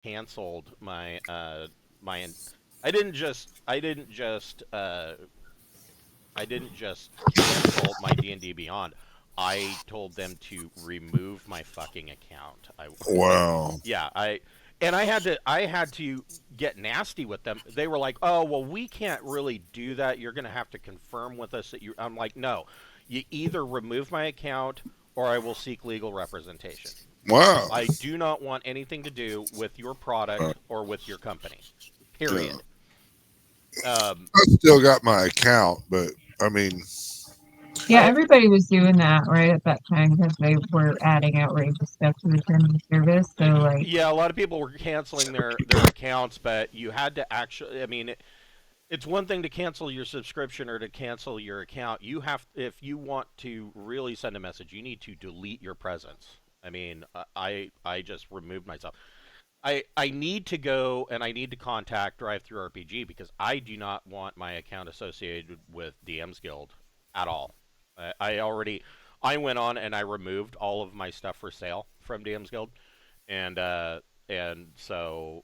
canceled my my. I didn't just cancel my D&D Beyond. I told them to remove my fucking account. Wow. Yeah, I had to get nasty with them. They were like, "Oh, well, we can't really do that. You're going to have to confirm with us that you." I'm like, "No. You either remove my account or I will seek legal representation. Wow. I do not want anything to do with your product or with your company. Yeah. Period." Um, I still got my account, but I mean, Yeah, I everybody was doing that right at that time because they were adding outrageous stuff to the terms of service. So like, yeah, a lot of people were canceling their accounts, but you had to actually. I mean, it's one thing to cancel your subscription or to cancel your account. You have, if you want to really send a message, you need to delete your presence. I mean, I just removed myself. I need to go and I need to contact Drive Through RPG because I do not want my account associated with DM's Guild at all. I went on and I removed all of my stuff for sale from DM's Guild, and so,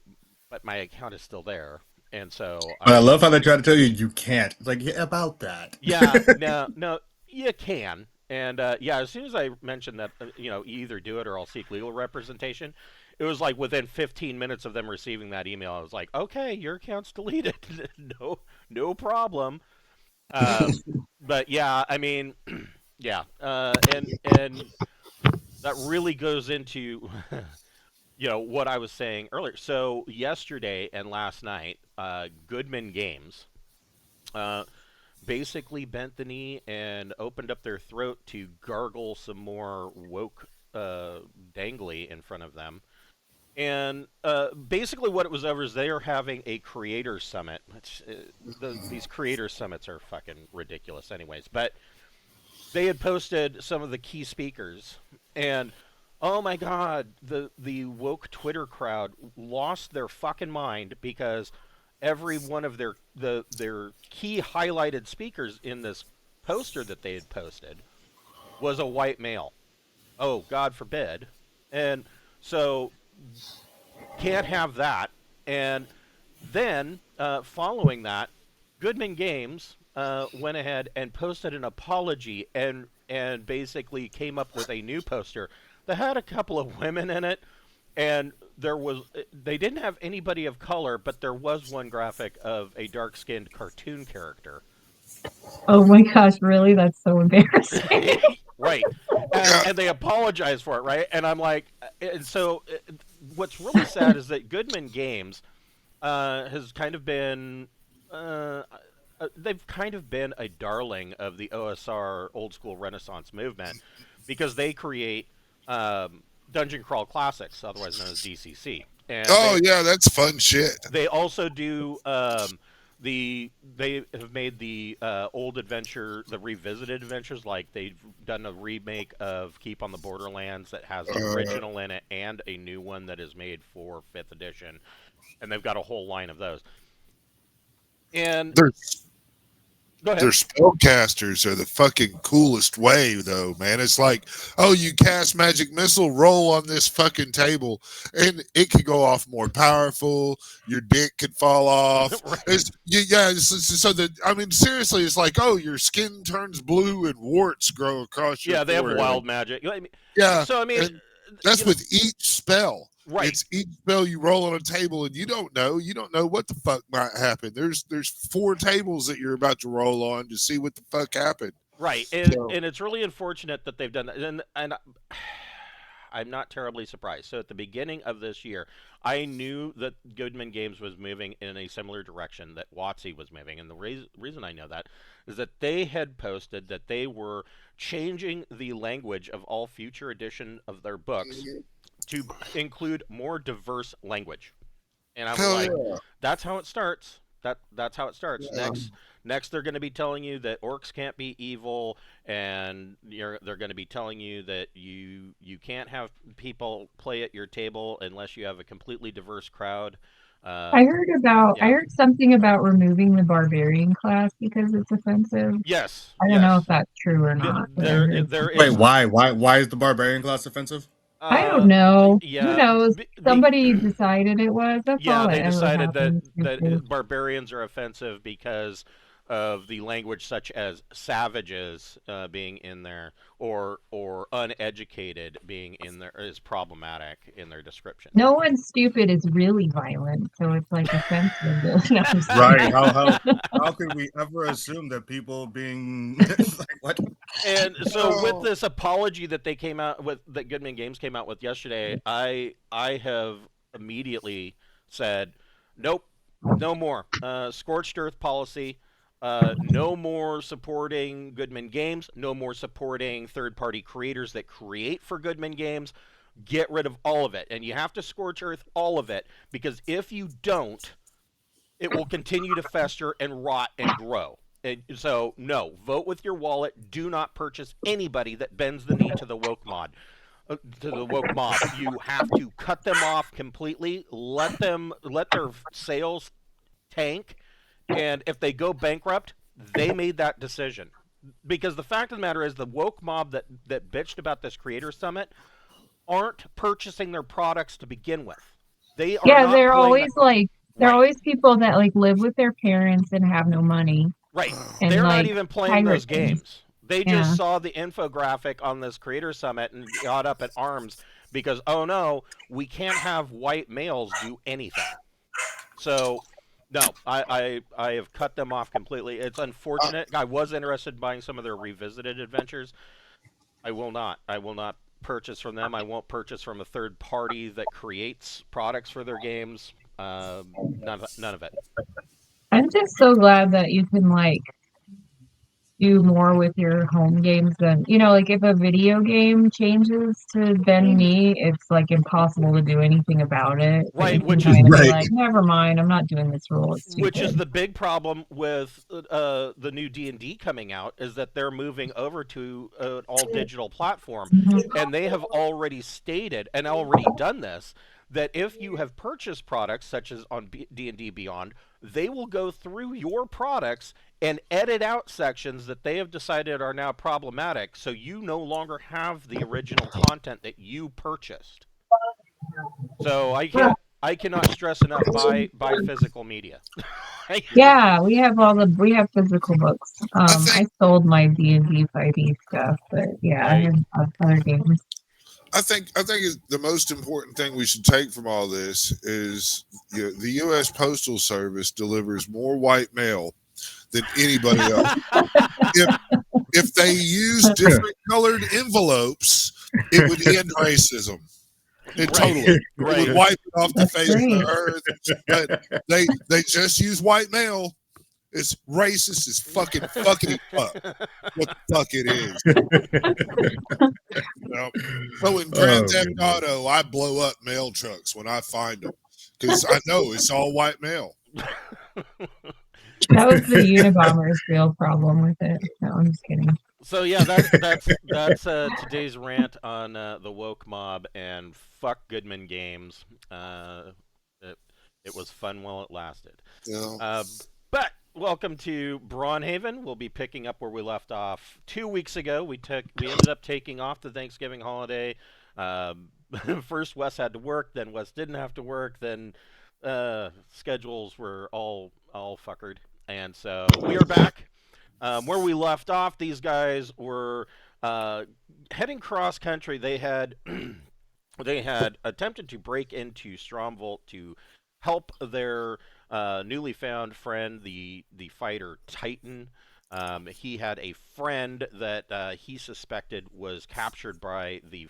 but my account is still there, and so But I I'm love how they try to tell you you can't. It's like, yeah, about that. yeah, no, you can. And yeah, as soon as I mentioned that, you either do it or I'll seek legal representation, it was like within 15 minutes of them receiving that email, I was like, okay, your account's deleted. No problem. But yeah, I mean, yeah, and that really goes into what I was saying earlier. So yesterday and last night, Goodman Games uh, basically bent the knee and opened up their throat to gargle some more woke dangly in front of them. And basically, what it was over is they are having a creator summit. These creator summits are fucking ridiculous, anyways. But they had posted some of the key speakers, and oh my god, the woke Twitter crowd lost their fucking mind because every one of their key highlighted speakers in this poster that they had posted was a white male. Oh, God forbid. And so can't have that. And then following that, Goodman Games went ahead and posted an apology and basically came up with a new poster that had a couple of women in it, and they didn't have anybody of color, but there was one graphic of a dark-skinned cartoon character. oh my gosh, really? That's so embarrassing. Right. And they apologized for it, right? And I'm like, and so what's really sad is that Goodman Games has kind of been, they've kind of been a darling of the OSR old school Renaissance movement because they create Dungeon Crawl Classics, otherwise known as DCC. And yeah, that's fun shit. they also do they have made the old adventure, the revisited adventures, like they've done a remake of Keep on the Borderlands that has the original in it and a new one that is made for 5th edition, and they've got a whole line of those. And go ahead. Their spellcasters are the fucking coolest way, though, man. It's like, oh, you cast magic missile, roll on this fucking table, and it could go off more powerful. Your dick could fall off. Right. So that, I mean, seriously, it's like, oh, your skin turns blue and warts grow across your Yeah, they have forehead. wild magic. Yeah, So I mean, that's with each spell. right. It's each spell you roll on a table, and you don't know what the fuck might happen. There's 4 tables that you're about to roll on to see what the fuck happened. Right, and it's really unfortunate that they've done that, and I'm not terribly surprised. So at the beginning of this year, I knew that Goodman Games was moving in a similar direction that WotC was moving, and the reason I know that is that they had posted that they were changing the language of all future edition of their books to include more diverse language. And I was Hell like, yeah. that's how it starts. That's how it starts. Yeah. Next they're going to be telling you that orcs can't be evil, and they're going to be telling you that you can't have people play at your table unless you have a completely diverse crowd. I heard something about removing the barbarian class because it's offensive. Yes. I don't know if that's true or not. There is Wait, why? Why is the barbarian class offensive? I don't know. Who Yeah, knows? the Somebody decided it was. That's all yeah, that they ever decided that happens these days. barbarians are offensive because of the language such as savages being in there, or uneducated being in there is problematic in their description. No one stupid is really violent, so it's like offensive. No, I'm just Right? kidding. How could we ever assume that people being like what? And so with Oh, this apology that they came out with, that Goodman Games came out with yesterday, I have immediately said, nope, no more. Scorched earth policy. No more supporting Goodman Games. No more supporting third-party creators that create for Goodman Games. Get rid of all of it, and you have to scorch earth all of it, because if you don't, it will continue to fester and rot and grow. And so, no, vote with your wallet. Do not purchase anybody that bends the knee to the woke mod, to the woke mob. You have to cut them off completely. Let their sales tank, and if they go bankrupt, they made that decision. Because the fact of the matter is, the woke mob that bitched about this creator summit aren't purchasing their products to begin with. They are Yeah, not playing the they're right. always people that like live with their parents and have no money Right. and They're not like even playing pirate those things. games. They just Yeah. saw the infographic on this creator summit and got up at arms because, oh no, we can't have white males do anything. So, no, I have cut them off completely. It's unfortunate. I was interested in buying some of their revisited adventures. I will not. I will not purchase from them. I won't purchase from a third party that creates products for their games. None of it. I'm just so glad that you can like do more with your home games than, like if a video game changes to Ben Me, it's like impossible to do anything about it. But Right, you can which is kind of be Right. like, never mind, I'm not doing this rule. It's which is stupid. the big problem with the new D&D coming out, is that they're moving over to an all digital platform, and they have already stated and already done this, that if you have purchased products such as on D&D Beyond, they will go through your products and edit out sections that they have decided are now problematic, so you no longer have the original content that you purchased. So I cannot stress enough, buy physical media. Yeah, we have physical books. I I think sold my D&D 5e stuff, but yeah, I Right. have other games. I think the most important thing we should take from all this is, the U.S. Postal Service delivers more white mail than anybody else. If if they use different colored envelopes, it would end racism. Right. Totally. It would Right. wipe it off the That's face of great. the earth. But they just use white mail. It's racist as fucking fuck. What the fuck it is. So in Grand Oh, Theft goodness. Auto, I blow up mail trucks when I find them because I know it's all white mail. That was the Unabomber's real problem with it. No, I'm just kidding. So yeah, that's today's rant on the woke mob and fuck Goodman Games. It, it was fun while it lasted. You know, But welcome to Braunhaven. We'll be picking up where we left off 2 weeks ago. We ended up taking off the Thanksgiving holiday. First, Wes had to work. Then Wes didn't have to work. Then schedules were all fuckered, and so we are back. Where we left off, these guys were heading cross country. They had they had attempted to break into Stromvolt to help their newly found friend, the fighter Titan. He had a friend that he suspected was captured by the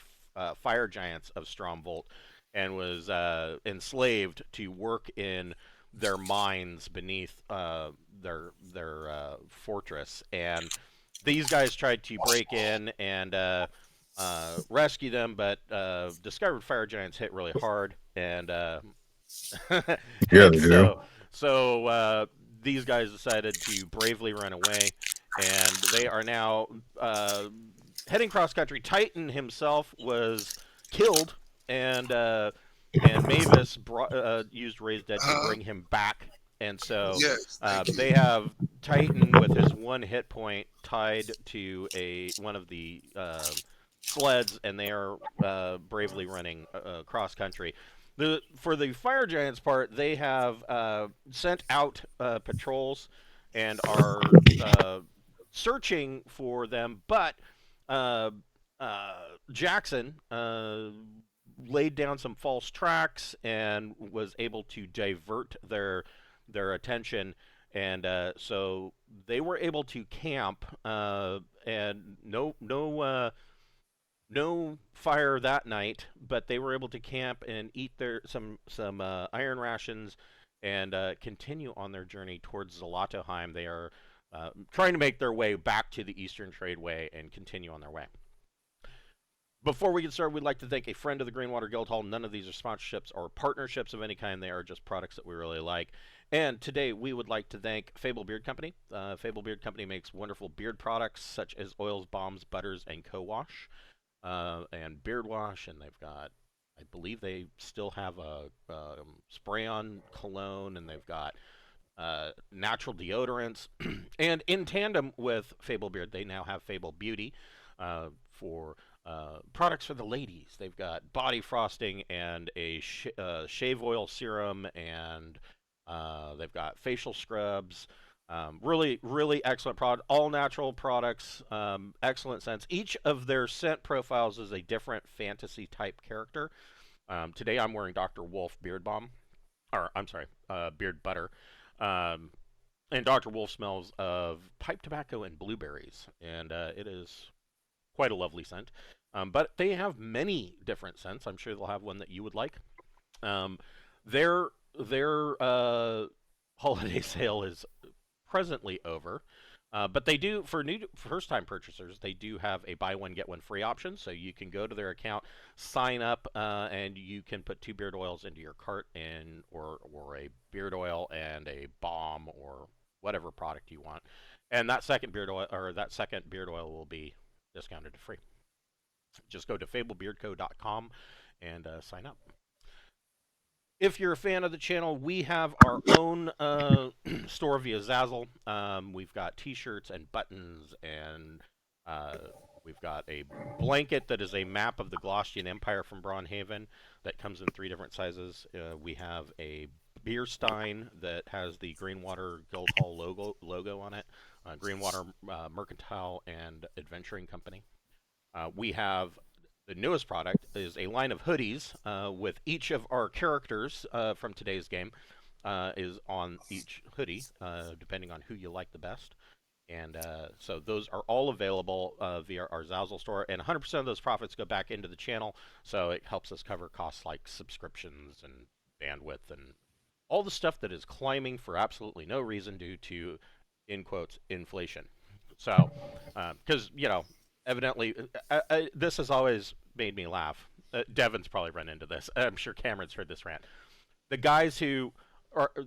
fire giants of Stromvolt and was enslaved to work in their mines beneath their fortress. And these guys tried to break in and rescue them, but discovered fire giants hit really hard, and Yeah, and they do. so these guys decided to bravely run away, and they are now heading cross country. Titan himself was killed, and Mavis used Raised Dead to bring him back, and so yes, thank you. they have Titan with his one hit point tied to one of the sleds, and they are bravely running cross country. For the fire giants part, they have sent out patrols and are searching for them, but uh, uh, Jackson laid down some false tracks and was able to divert their attention, and so they were able to camp, and no fire that night, but they were able to camp and eat some iron rations and continue on their journey towards Zolotoheim. They are trying to make their way back to the Eastern Tradeway and continue on their way. Before we get started, we'd like to thank a friend of the Greenwater Guildhall. None of these are sponsorships or partnerships of any kind. They are just products that we really like. And today we would like to thank Fable Beard Company. Fable Beard Company makes wonderful beard products such as oils, balms, butters, and co-wash, and beard wash. And they've got, I believe they still have a spray-on cologne, and they've got natural deodorants. And in tandem with Fable Beard, they now have Fable Beauty for products for the ladies. They've got body frosting and a shave oil serum, and they've got facial scrubs. Really, really excellent product. All natural products. Excellent scents. Each of their scent profiles is a different fantasy type character. Today I'm wearing Dr. Wolf Beard Balm, or I'm sorry, Beard Butter. And Dr. Wolf smells of pipe tobacco and blueberries, and it is quite a lovely scent. But they have many different scents. I'm sure they'll have one that you would like. Their holiday sale is presently over. But they do, for new first-time purchasers, they do have a buy one, get one free option. So you can go to their account, sign up, and you can put 2 beard oils into your cart, or a beard oil and a balm or whatever product you want. And that second beard oil will be discounted to free. Just go to fablebeardco.com and sign up. If you're a fan of the channel, we have our own store via Zazzle. We've got t-shirts and buttons, and we've got a blanket that is a map of the Glostian Empire from Braunhaven that comes in 3 different sizes. We have a beer stein that has the Greenwater Guildhall logo on it. Greenwater Mercantile and Adventuring Company. We have the newest product is a line of hoodies with each of our characters from today's game is on each hoodie, depending on who you like the best. And so those are all available via our Zazzle store, and 100% of those profits go back into the channel, so it helps us cover costs like subscriptions and bandwidth and all the stuff that is climbing for absolutely no reason due to, in quotes, inflation. So, because, evidently, this has always made me laugh. Devin's probably run into this. I'm sure Cameron's heard this rant. The guys who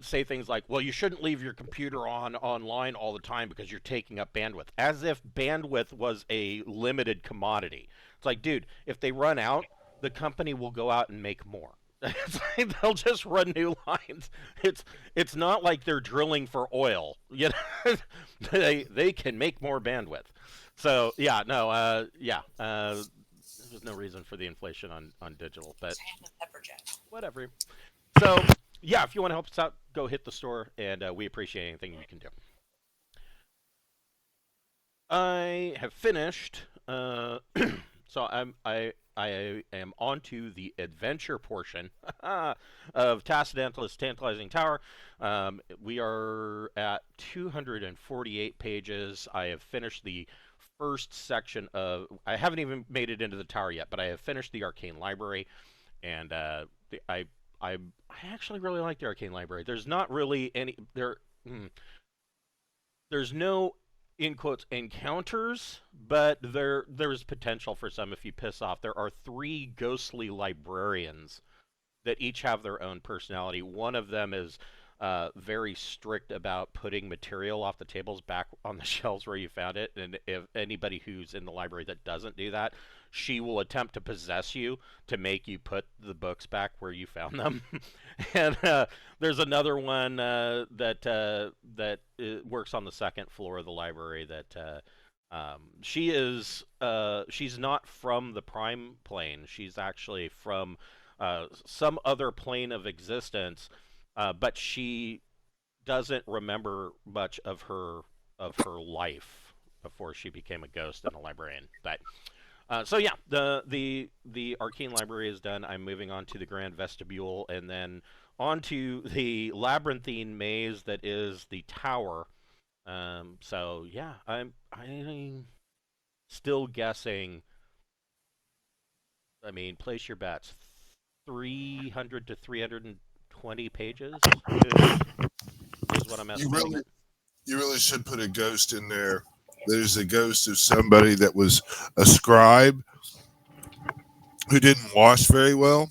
say things like, well, you shouldn't leave your computer online all the time because you're taking up bandwidth, as if bandwidth was a limited commodity. It's like, dude, if they run out, the company will go out and make more. It's like they'll just run new lines. It's not like they're drilling for oil. They can make more bandwidth. So yeah, no, there's no reason for the inflation on digital, but whatever. So yeah, if you want to help us out, go hit the store, and we appreciate anything you can do. I have finished. So I am onto the adventure portion of Tassadantla's Tantalizing Tower. We are at 248 pages. I have finished the first section of. I haven't even made it into the tower yet, but I have finished the Arcane Library, and I actually really like the Arcane Library. There's not really any there. There's no, in quotes, encounters, but there's potential for some if you piss off. There are 3 ghostly librarians that each have their own personality. One of them is very strict about putting material off the tables back on the shelves where you found it, and if anybody who's in the library that doesn't do that, she will attempt to possess you to make you put the books back where you found them. And there's another one that works on the second floor of the library that She is she's not from the Prime plane. She's actually from some other plane of existence, but she doesn't remember much of her life before she became a ghost and a librarian. But so yeah, the Arcane Library is done. I'm moving on to the Grand Vestibule, and then onto the labyrinthine maze that is the tower. So yeah, I'm still guessing. I mean, place your bets. 300 to 320 pages is what I'm You estimating really, it. you really should put a ghost in there. There's a ghost of somebody that was a scribe who didn't wash very well,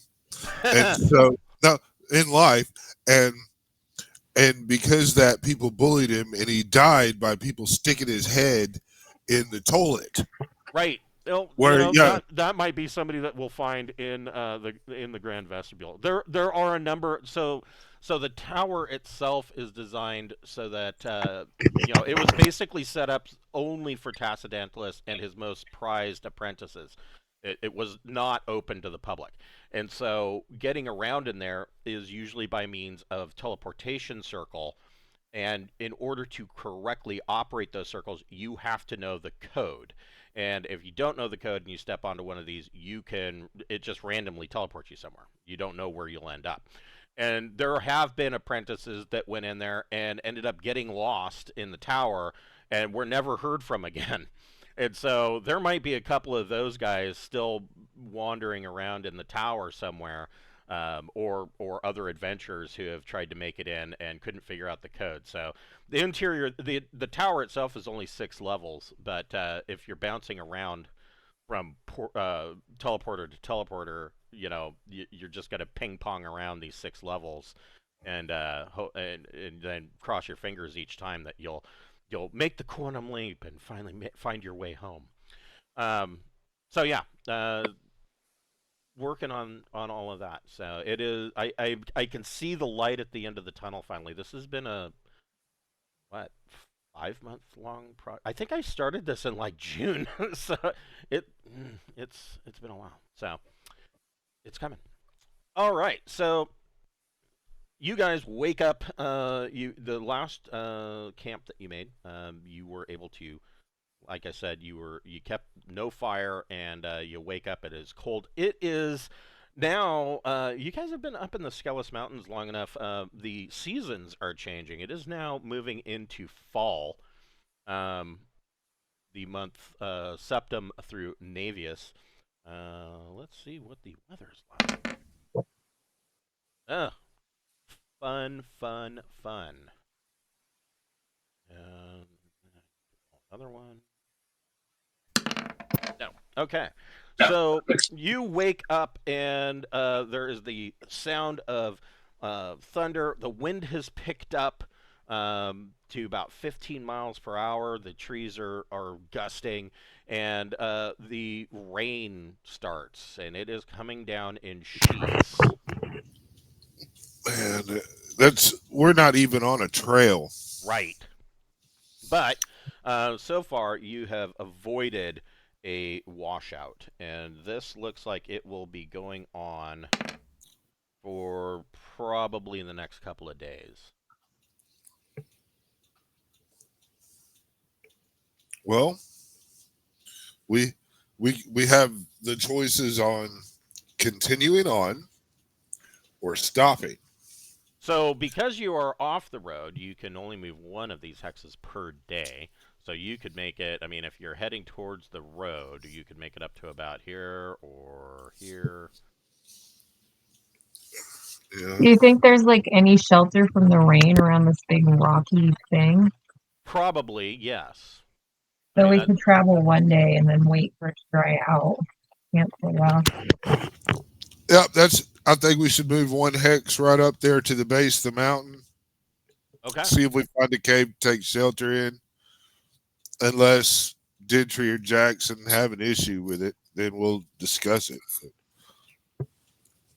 and so no, in life, and because that people bullied him, and he died by people sticking his head in the toilet. Right. Well, Where yeah, that might be somebody that we'll find in the Grand Vestibule. There are a number. So the tower itself is designed so that it was basically set up only for Tacidantilus and his most prized apprentices. It was not open to the public, and so getting around in there is usually by means of teleportation circle. And in order to correctly operate those circles, you have to know the code. And if you don't know the code and you step onto one of these, it just randomly teleports you somewhere. You don't know where you'll end up. And there have been apprentices that went in there and ended up getting lost in the tower and were never heard from again. And so there might be a couple of those guys still wandering around in the tower somewhere, or other adventurers who have tried to make it in and couldn't figure out the code. So the interior, the tower itself is only 6 levels, but if you're bouncing around from teleporter to teleporter, you're just gonna ping pong around these 6 levels, and and then cross your fingers each time that you'll make the quantum leap and finally find your way home. Um, so yeah, working on all of that. So it is. I can see the light at the end of the tunnel. Finally, this has been a what 5 month long I think I started this in like June, so it's been a while. So it's coming. All right. So you guys wake up. The last camp that you made. You were able to, like I said, you kept no fire, and you wake up. It is cold. It is now. You guys have been up in the Skelos Mountains long enough. The seasons are changing. It is now moving into fall. Um, the month Septem through Navius. Let's see what the weather's like. Oh, fun, fun, fun. Um, another one. No. Okay. So you wake up and there is the sound of thunder. The wind has picked up to about 15 miles per hour. The trees are gusting, and the rain starts, and it is coming down in sheets. man, we're not even on a trail. Right. But so far, you have avoided a washout, and this looks like it will be going on for probably the next couple of days. Well, we we have the choices on continuing on or stopping. So, because you are off the road, you can only move one of these hexes per day. So, you could make it, I mean, if you're heading towards the road, you could make it up to about here or here. Yeah. Do you think there's like any shelter from the rain around this big rocky thing? Probably, yes. I So mean, we could travel one day and then wait for it to dry out. Can't say that. Yeah, I think we should move one hex right up there to the base of the mountain. okay. See if we find a cave to take shelter in. Unless Gentry or Jackson have an issue with it, then we'll discuss it.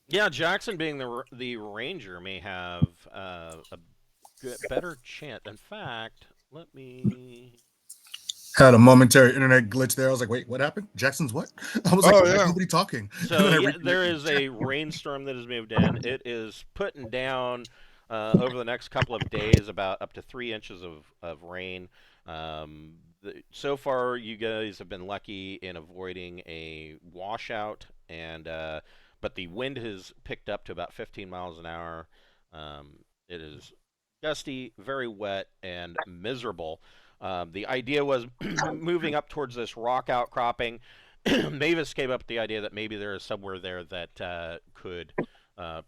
Yeah, Jackson being the ranger may have a better chance. In fact, let me Had a momentary internet glitch there. I was like, wait, what happened? Jackson's what? I was like, Oh why is yeah. nobody talking? And So then I yeah, there reconnected. is a rainstorm that has moved in. It is putting down over the next couple of days about up to 3 inches of rain. So far, you guys have been lucky in avoiding a washout, and but the wind has picked up to about 15 miles an hour. It is gusty, very wet, and miserable. The idea was moving up towards this rock outcropping. Mavis came up with the idea that maybe there is somewhere there that could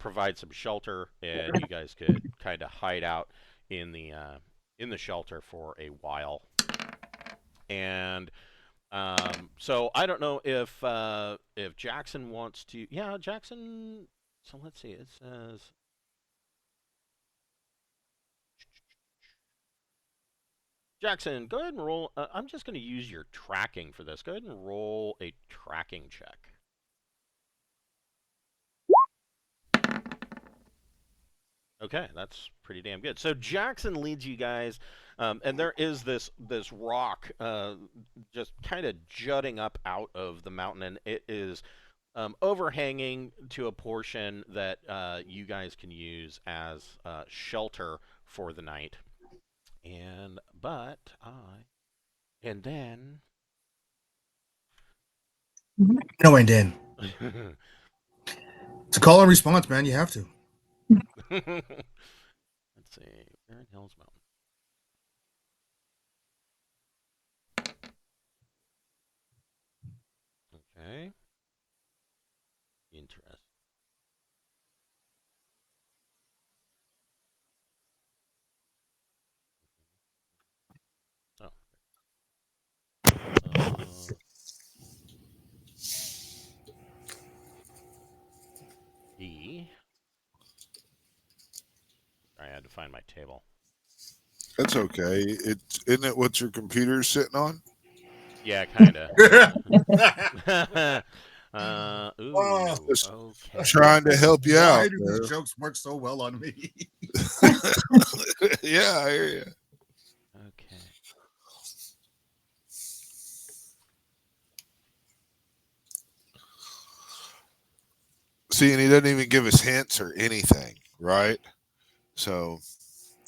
provide some shelter, and you guys could kind of hide out in the shelter for a while. And so I don't know if Jackson wants to. Yeah, Jackson. So let's see. It says Jackson. Go ahead and roll. I'm just going to use your tracking for this. Go ahead and roll a tracking check. Okay, that's pretty damn good. So Jackson leads you guys, and there is this rock just kind of jutting up out of the mountain, and it is overhanging to a portion that you guys can use as shelter for the night. And then No, I didn't. It's a call and response, man. You have to. let's see, where in Hell's Mountain? Okay, interesting. Oh. E. I had to find my table. That's okay. Isn't it what your computer's sitting on? Yeah, kind of. Oh, Just Okay. trying to help you why out do these there. jokes work so well on me? Yeah, I hear you. Okay. See, and he doesn't even give us hints or anything, right? So,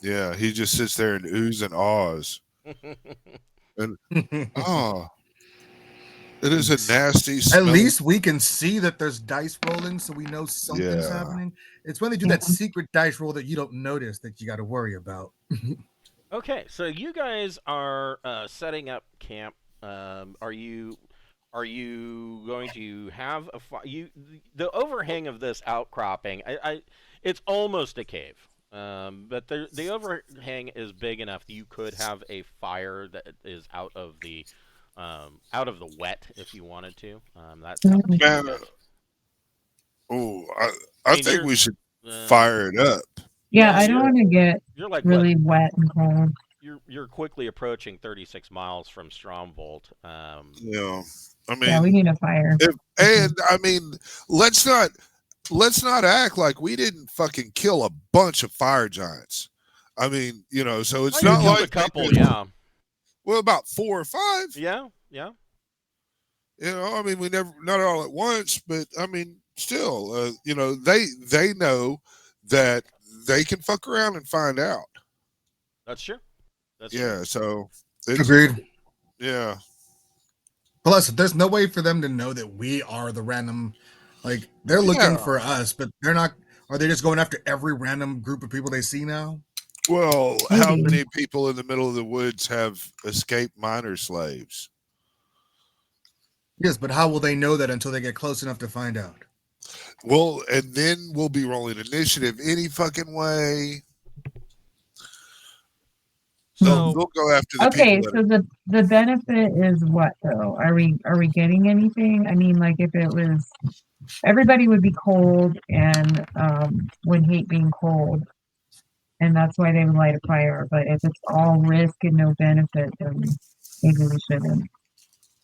yeah, he just sits there and oohs and ahs. And, oh, it is a nasty At smell. least we can see that there's dice rolling, so we know something's Yeah. happening. It's when they do that secret dice roll that you don't notice that you got to worry about. Okay, so you guys are setting up camp. Are you going to have the overhang of this outcropping? It's almost a cave, but the overhang is big enough that you could have a fire that is out of the wet if you wanted to. That's up to you Man, guys. oh, I I mean, think you're we should uh, fire it up. Yeah, yeah, I don't want to get you're like what really wet and cold. you're quickly approaching 36 miles from Stromvolt. You know, I Yeah, we mean, need a fire. and I mean, let's not let's not act like we didn't fucking kill a bunch of fire giants. I mean, so Oh, it's you not killed like a we couple, did, yeah, well, about 4 or 5. yeah, yeah. I mean, we never, not all at once, but I mean, still, they know that they can fuck around and find out. That's true. That's true. Yeah, so it's Agreed. yeah, Plus, there's no way for them to know that we are the random. Like they're looking yeah. for us, but they're not. Are they just going after every random group of people they see now? Well, how Maybe. many people in the middle of the woods have escaped minor slaves? Yes, but how will they know that until they get close enough to find out? Well, and then we'll be rolling initiative any fucking way. So They'll go after the people Okay, that so the benefit is what though? Are we getting anything? I mean, like if it was everybody would be cold and would hate being cold, and that's why they would light a fire. But if it's all risk and no benefit, then maybe we shouldn't.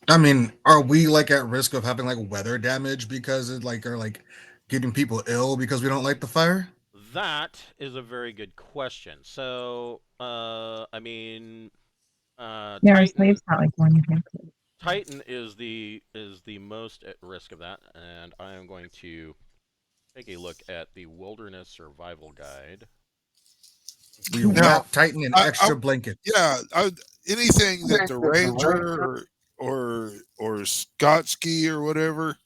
I mean, are we like at risk of having like weather damage because it like are like getting people ill because we don't light the fire? that is a very good question. So, I mean, Yeah, our Titan. slaves got like one hit. Titan is the most at risk of that, and I am going to take a look at the Wilderness Survival Guide. We Now, wrap Titan in I extra blankets. yeah, anything that the ranger or Scotski or whatever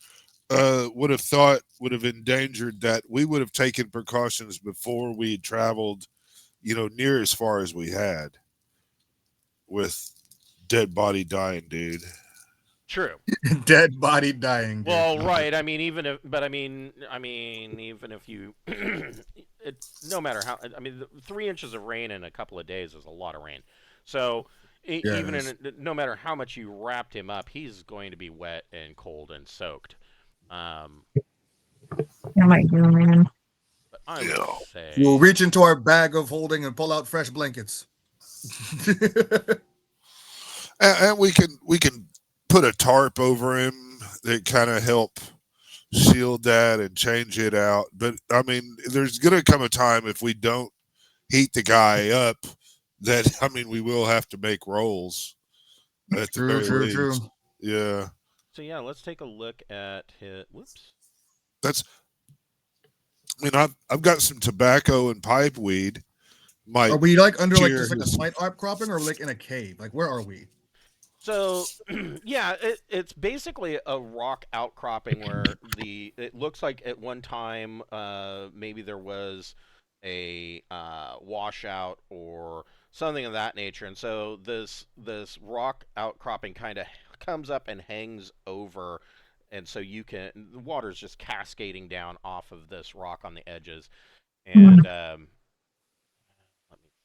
would have thought would have endangered that, we would have taken precautions before we had traveled, near as far as we had with dead body dying, dude. True. Dead body dying, dude. Well, right. I mean, even if, but even if you, no matter how, I mean, 3 inches of rain in a couple of days is a lot of rain. So even Yes. no matter how much you wrapped him up, he's going to be wet and cold and soaked. That might do, man. But I would Yeah. say We'll reach into our bag of holding and pull out fresh blankets. And we can put a tarp over him that kind of help shield that and change it out. But I mean, there's gonna come a time, if we don't heat the guy up, that we will have to make rolls at the True, very true, least. true. Yeah, so. Yeah, let's take a look at his. Whoops. that's. I've got some tobacco and pipe weed. Are we like under like cheer just like a his- slight outcropping, or like in a cave? Like where are we? So, yeah, it's basically a rock outcropping where it looks like at one time maybe there was a washout or something of that nature, and so this rock outcropping kind of comes up and hangs over, and so the water's just cascading down off of this rock on the edges, and let me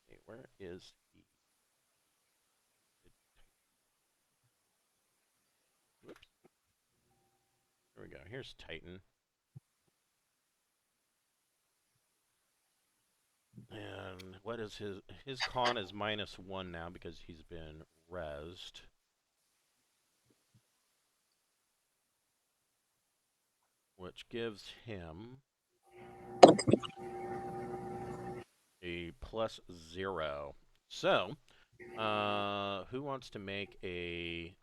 see, where is the whoops. There we go. Here's Titan. And what is his con is -1 now because he's been rezzed. Which gives him a +0. So, who wants to make a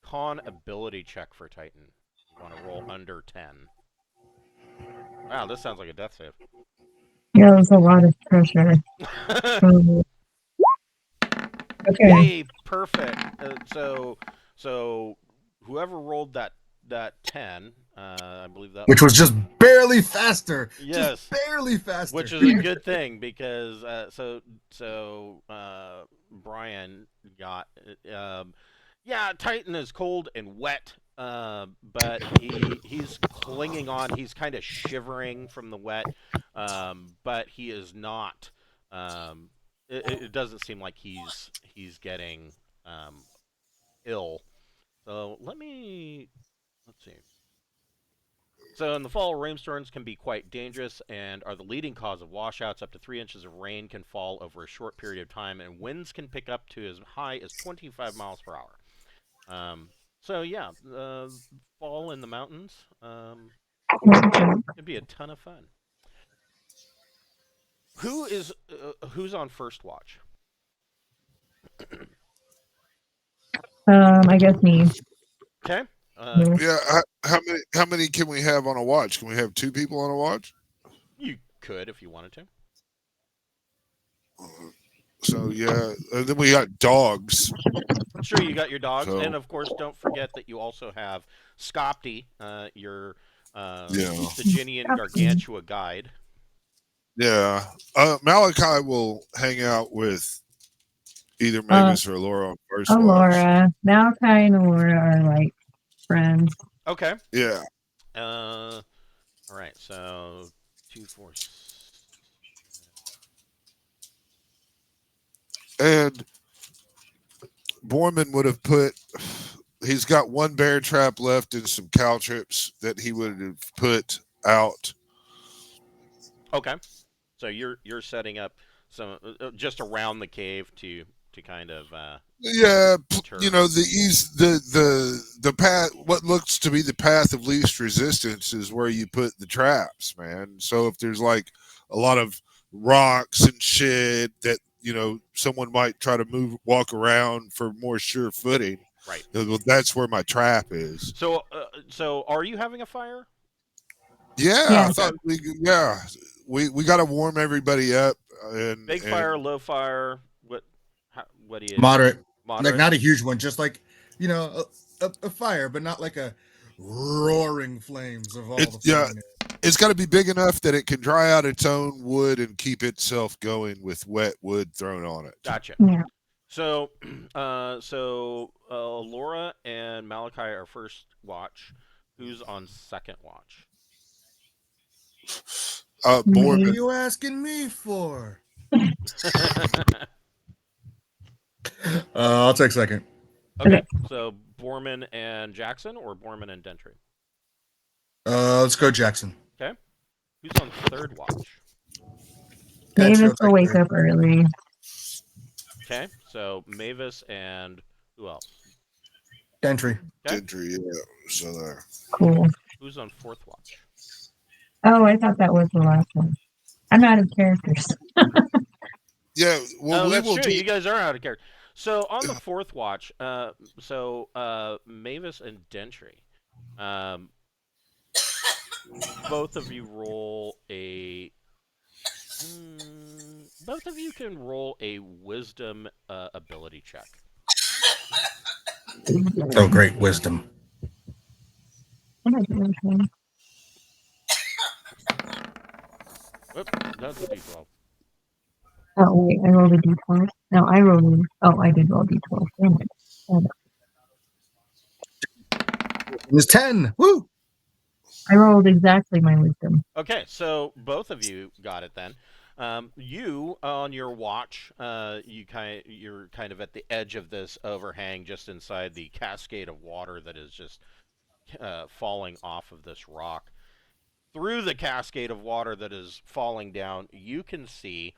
con ability check for Titan? You want to roll under 10. Wow, this sounds like a death save. Yeah, there's a lot of pressure. Okay. Hey, perfect. So whoever rolled that 10, I believe that Which was just barely faster. Yes. Just barely faster. Which is a good thing because Brian got Titan is cold and wet, but he's clinging on. He's kind of shivering from the wet, but he is not. It doesn't seem like he's getting ill. So let's see. So in the fall, rainstorms can be quite dangerous and are the leading cause of washouts. Up to 3 inches of rain can fall over a short period of time, and winds can pick up to as high as 25 miles per hour. So yeah, fall in the mountains it'd be a ton of fun. Who's on first watch? I guess me. Okay. Yeah, how many can we have on a watch? Can we have 2 people on a watch? You could if you wanted to. So yeah, and then we got dogs. Sure, you got your dogs, So- and of course, don't forget that you also have Scopty, your Yeah. Stygian Gargantua guide. Yeah, Malachi will hang out with either Magus or Laura on first watch. Laura. Malachi and Laura are like friends. Okay. Yeah, All right. So 2, 4. and Borman would have put. He's got 1 bear trap left and some cow trips that he would have put out. Okay. So you're setting up some just around the cave to kind of Yeah, deter. the path. What looks to be the path of least resistance is where you put the traps, man. So if there's like a lot of rocks and shit that someone might try to walk around for more sure footing. Right. Well, that's where my trap is. So are you having a fire? Yeah, I Yeah. thought we got to warm everybody up and Big fire, low fire. What do you Moderate, like moderate? not a huge one, just like a fire, but not like a roaring flames of all the yeah, fun. it's got to be big enough that it can dry out its own wood and keep itself going with wet wood thrown on it. Gotcha. Yeah. So, Laura and Malachi are first watch. Who's on second watch? What are Borman. you asking me for? I'll take second. Okay, so Borman and Jackson, or Borman and Dentry? Let's go Jackson. Okay. Who's on third watch? Dentry, Davis I'll will take wake third. up early. Okay, so Mavis and who else? Dentry. Okay. Gentry, yeah. So there. Cool. Who's on fourth watch? Oh, I thought that was the last one. I'm out of characters. Yeah, well, Oh, we that's will true. do. You guys are out of character. So on the fourth watch, Mavis and Dentry, both of you roll a. Both of you can roll a wisdom ability check. Oh, great wisdom. Am I doing okay? Whoop, that's a d12. Oh, wait, I rolled a d12. No, I rolled. Oh, I did roll d12. Damn it. Oh, It was 10. Woo! I rolled exactly my wisdom. Okay, so both of you got it then. You on your watch, you're kind of at the edge of this overhang, just inside the cascade of water that is just falling off of this rock. Through the cascade of water that is falling down, you can see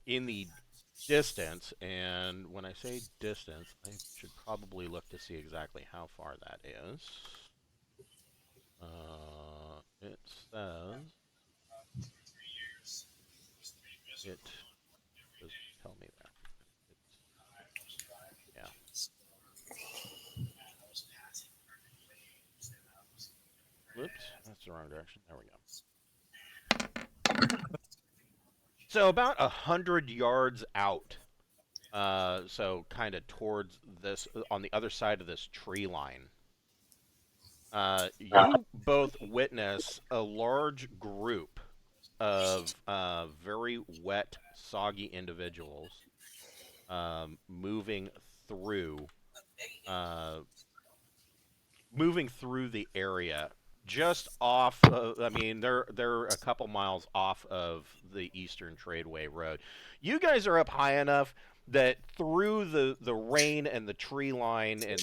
in the distance, and when I say distance, I should probably look to see exactly how far that is. It says it doesn't tell me that. Yeah. Whoops, that's the wrong direction. There we go. So about 100 yards out, so kind of towards this, on the other side of this tree line, you both witness a large group of very wet, soggy individuals moving through the area just off I mean they're a couple miles off of the Eastern Tradeway road. You guys are up high enough that through the rain and the tree line and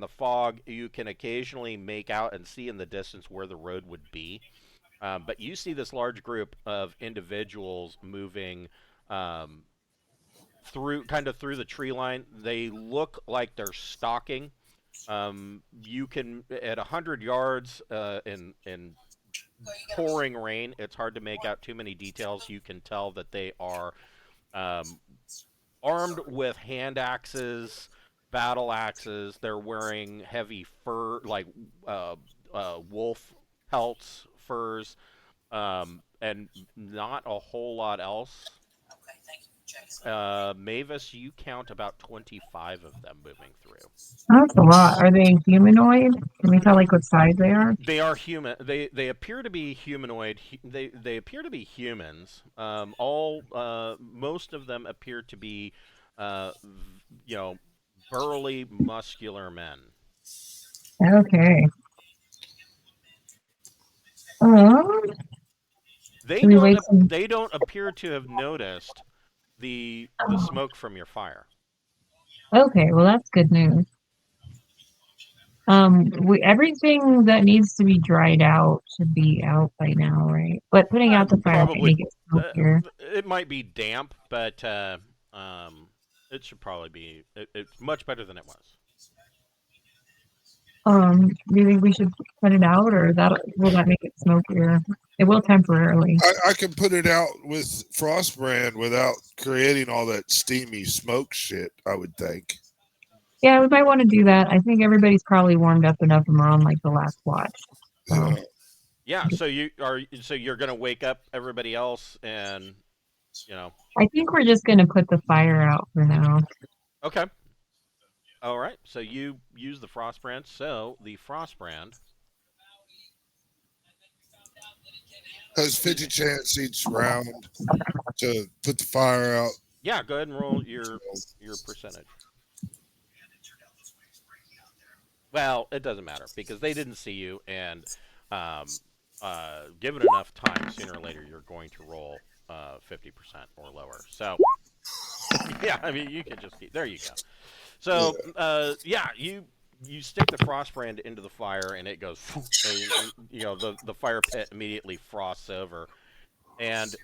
the fog, you can occasionally make out and see in the distance where the road would be. But you see this large group of individuals moving through the tree line. They look like they're stalking. You can at 100 yards in pouring rain. It's hard to make out too many details. You can tell that they are armed with hand axes, battle axes. They're wearing heavy fur, like wolf pelts, furs, and not a whole lot else. Mavis, you count about 25 of them moving through. That's a lot. Are they humanoid? Can we tell like what size they are? They are human. They appear to be humanoid. They appear to be humans. Most of them appear to be, burly, muscular men. Okay. Um, They Can we wait some- they don't appear to have noticed the smoke from your fire. okay, well that's good news. Everything that needs to be dried out should be out by now, right? But putting out the fire might make it smokier. It might be damp, but it should probably be. It's much better than it was. Do you think we should put it out, or will that make it smokier? It will temporarily. I can put it out with frost brand without creating all that steamy smoke shit, I would think. Yeah, we might want to do that. I think everybody's probably warmed up enough and we're on like the last watch. So. Yeah, so you're gonna wake up everybody else, and I think we're just gonna put the fire out for now. Okay. All right. So you use the frost brand. So the frost brand has 50 chance each round to put the fire out. Yeah, go ahead and roll your percentage. Well, it doesn't matter because they didn't see you, and given enough time, sooner or later you're going to roll 50% or lower. So yeah, I mean you can just keep. There you go. So you stick the frost brand into the fire, and it goes. The fire pit immediately frosts over, and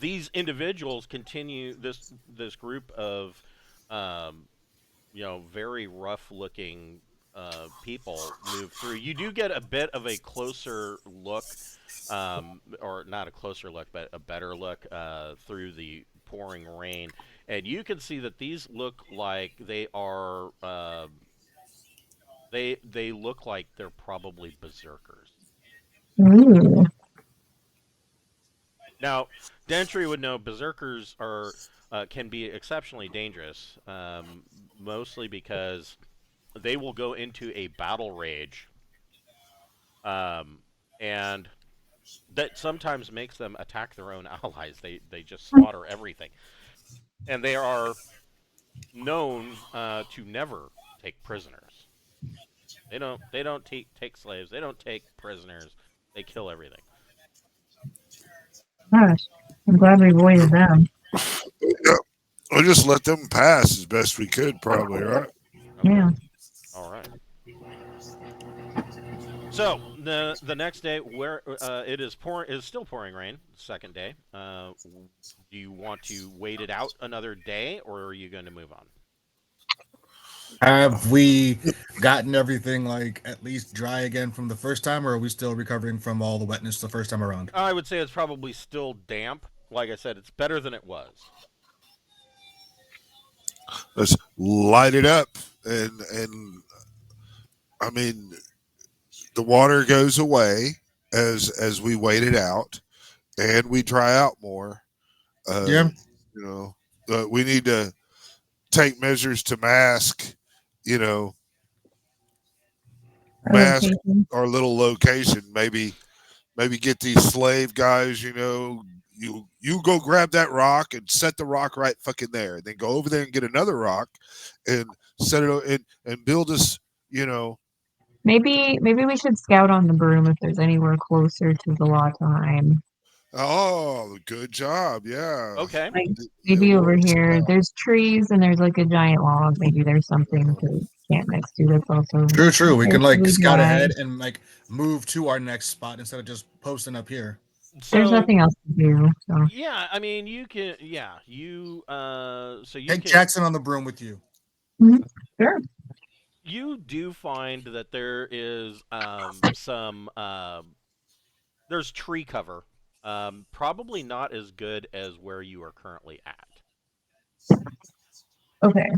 these individuals continue this group of very rough looking people move through. You do get a bit of a closer look, or not a closer look, but a better look through the pouring rain, and you can see that these look like they are they look like they're probably berserkers. Ooh. Now, Dentry would know berserkers are can be exceptionally dangerous, mostly because they will go into a battle rage, and that sometimes makes them attack their own allies. They just slaughter everything, and they are known to never take prisoners. They don't take slaves. They don't take prisoners. They kill everything. Gosh, I'm glad we avoided them. Yeah. We'll just let them pass as best we could, probably, right? Okay. Yeah. All right. So the next day, where it is still pouring rain. Second day. Do you want to wait it out another day, or are you going to move on? Have we gotten everything like at least dry again from the first time, or are we still recovering from all the wetness the first time around? I would say it's probably still damp. Like I said, it's better than it was. Let's light it up, and I mean, the water goes away as we wait it out, and we dry out more. Yeah. We need to take measures to mask our little location. Maybe get these slave guys. You go grab that rock and set the rock right fucking there. Then go over there and get another rock and set it and build us. Maybe we should scout on the broom if there's anywhere closer to Zolotoheim. Oh, good job. Yeah. Okay. Like maybe over here. There's trees and there's like a giant log. Maybe there's something to camp next to that's also True. We can like relatively scout dry. ahead and like move to our next spot instead of just posting up here. There's nothing else to do. So. Yeah, I mean you can. Yeah, you. So you take can, Jackson on the broom with you. Mm-hmm. Sure. You do find that there is some there's tree cover. Probably not as good as where you are currently at. Okay.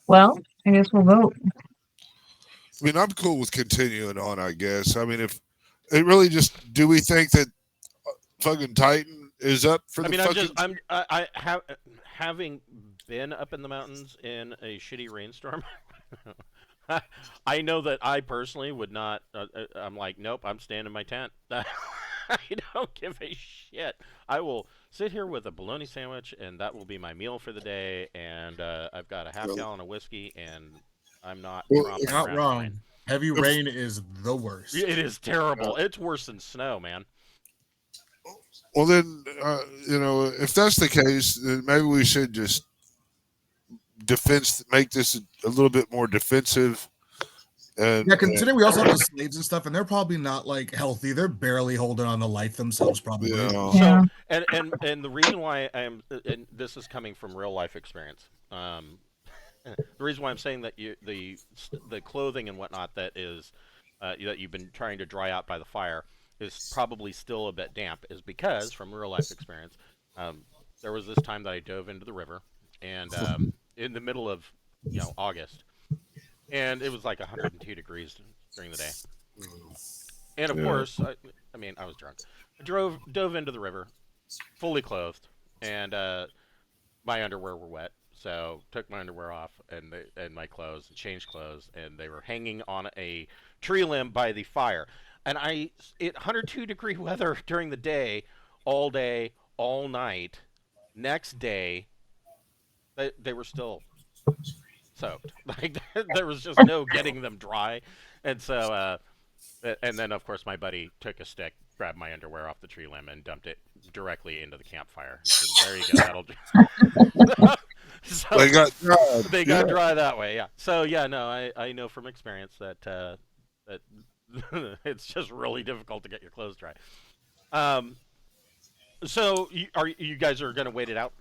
Well, I guess we'll vote. I mean, I'm cool with continuing on, I guess. I mean, if it really just, do we think that fucking Titan is up for having been up in the mountains in a shitty rainstorm, I know that I personally would not, I'm like, nope, I'm staying in my tent. I don't give a shit. I will sit here with a bologna sandwich, and that will be my meal for the day. And I've got a half gallon of whiskey, and I'm not. Not wrong. Wine. Heavy rain is the worst. It is terrible. It's worse than snow, man. Well, then, if that's the case, then maybe we should just make this a little bit more defensive. Considering we also have the slaves and stuff, and they're probably not like healthy. They're barely holding on to life themselves, probably. Yeah. So, and the reason why and this is coming from real life experience. The reason why I'm saying that the clothing and whatnot that you've been trying to dry out by the fire is probably still a bit damp is because from real life experience, um, there was this time that I dove into the river and in the middle of August, and it was like 102 degrees during the day, and of Yeah. course I mean I was drunk. I dove into the river fully clothed, and my underwear were wet, so took my underwear off and my clothes, and changed clothes, and they were hanging on a tree limb by the fire. And it 102-degree weather during the day, all night. Next day, they were still soaked. Like there was just no getting them dry, and so and then of course my buddy took a stick, grabbed my underwear off the tree limb, and dumped it directly into the campfire. He said, "There you go. So They got dried. they Yeah. got dry that way, yeah. So yeah, no, I know from experience that that it's just really difficult to get your clothes dry. Um, so you guys are gonna wait it out?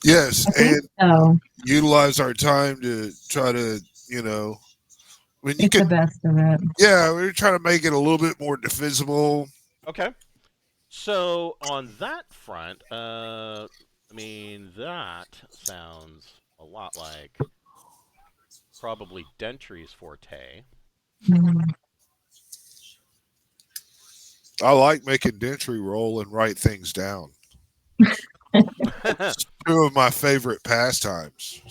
Yes, I think and so. utilize our time to try to, when you Make the could, best of it. yeah, we're trying to make it a little bit more defensible. Okay. So on that front, I mean that sounds a lot like probably Dentry's forte. Mm. I like making Dentry roll and write things down. Two of my favorite pastimes.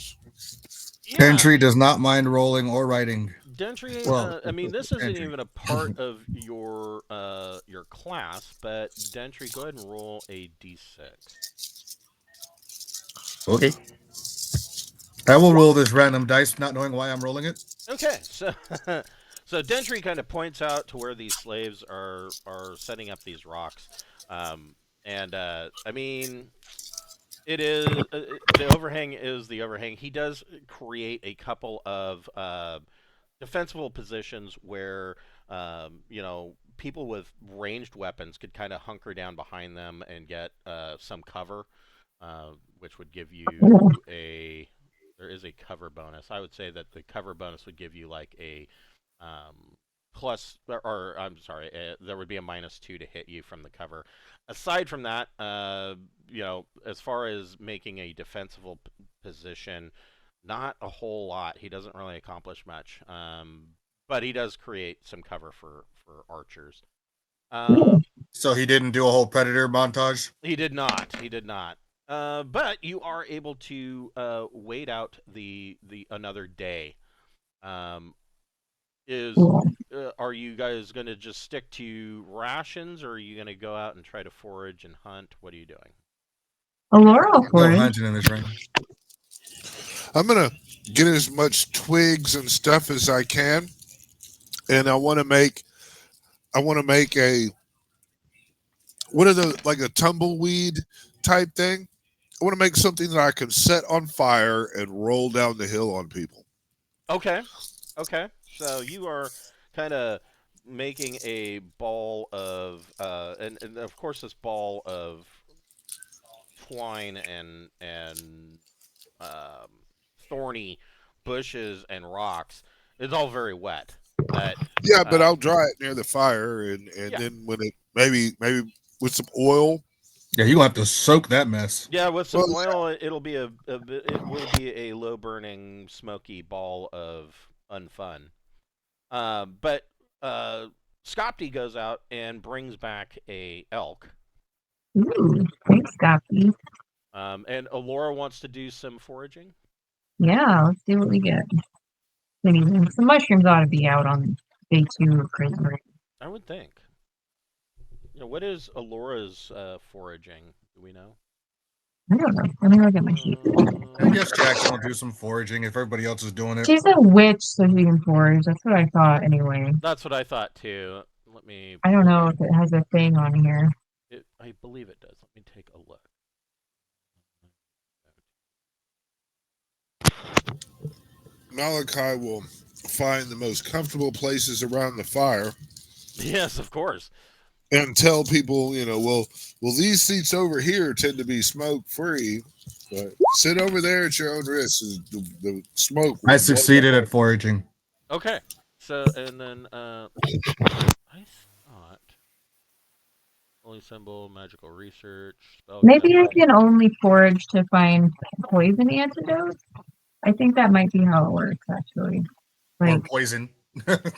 Yeah, Gentry does not mind rolling or writing. Dentry. Well, I mean, this isn't Gentry. even a part of your class, but Dentry, go ahead and roll a d6. Okay. I will roll this random dice, not knowing why I'm rolling it. Okay, so so Dentry kind of points out to where these slaves are setting up these rocks, and I mean, it is the overhang is the overhang. He does create a couple of defensible positions where people with ranged weapons could kind of hunker down behind them and get some cover, which would give you a there is a cover bonus. I would say that the cover bonus would give you like a plus, or I'm sorry, there would be a -2 to hit you from the cover. Aside from that, as far as making a defensible position, not a whole lot. He doesn't really accomplish much, but he does create some cover for archers. So he didn't do a whole predator montage. He did not. He did not. But you are able to wait out the another day. Um, is Cool. Are you guys going to just stick to rations, or are you going to go out and try to forage and hunt? What are you doing? Laurel No for it. hunting in this ring. I'm gonna get as much twigs and stuff as I can, and I want to make a what are the like a tumbleweed type thing. I want to make something that I can set on fire and roll down the hill on people. Okay. Okay. So you are kind of making a ball of, and of course this ball of twine and um, thorny bushes and rocks is all very wet. But Yeah, but I'll um, dry it near the fire, and yeah, then when it maybe with some oil. Yeah, you gonna have to soak that mess. yeah, with some Well, oil, it'll be it will be a low burning, smoky ball of unfun. But Scopty goes out and brings back a elk. Ooh, thanks, Scotty. And Alora wants to do some foraging. Yeah, let's see what we get. Some mushrooms ought to be out on day 2 of Christmas. I would think. What is Alora's foraging? Do we know? I don't know. Let me look at my sheet. I guess Jackson will do some foraging if everybody else is doing it. She's a witch, so she can forage. That's what I thought anyway. That's what I thought too. Let me. I don't know if it has a thing on here. I believe it does. Let me take a look. Malachi will find the most comfortable places around the fire. Yes, of course. and tell people, well, these seats over here tend to be smoke free, but sit over there at your own risk. The smoke I will blow succeeded at foraging. Okay. So and then I thought holy symbol, magical research, Maybe I spellcasting. can only forage to find poison antidotes. I think that might be how it works, actually. Or Like, poison.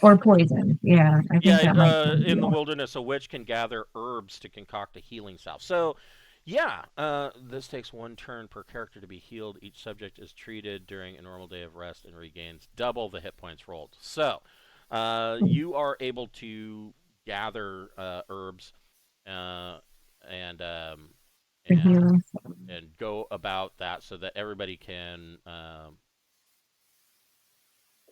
or poison. Yeah, I think Yeah, that might be the in the deal. wilderness, a witch can gather herbs to concoct a healing salve. So, yeah, this takes 1 turn per character to be healed. Each subject is treated during a normal day of rest and regains double the hit points rolled. So, you are able to gather herbs uh, and The and healing. go about that so that everybody can.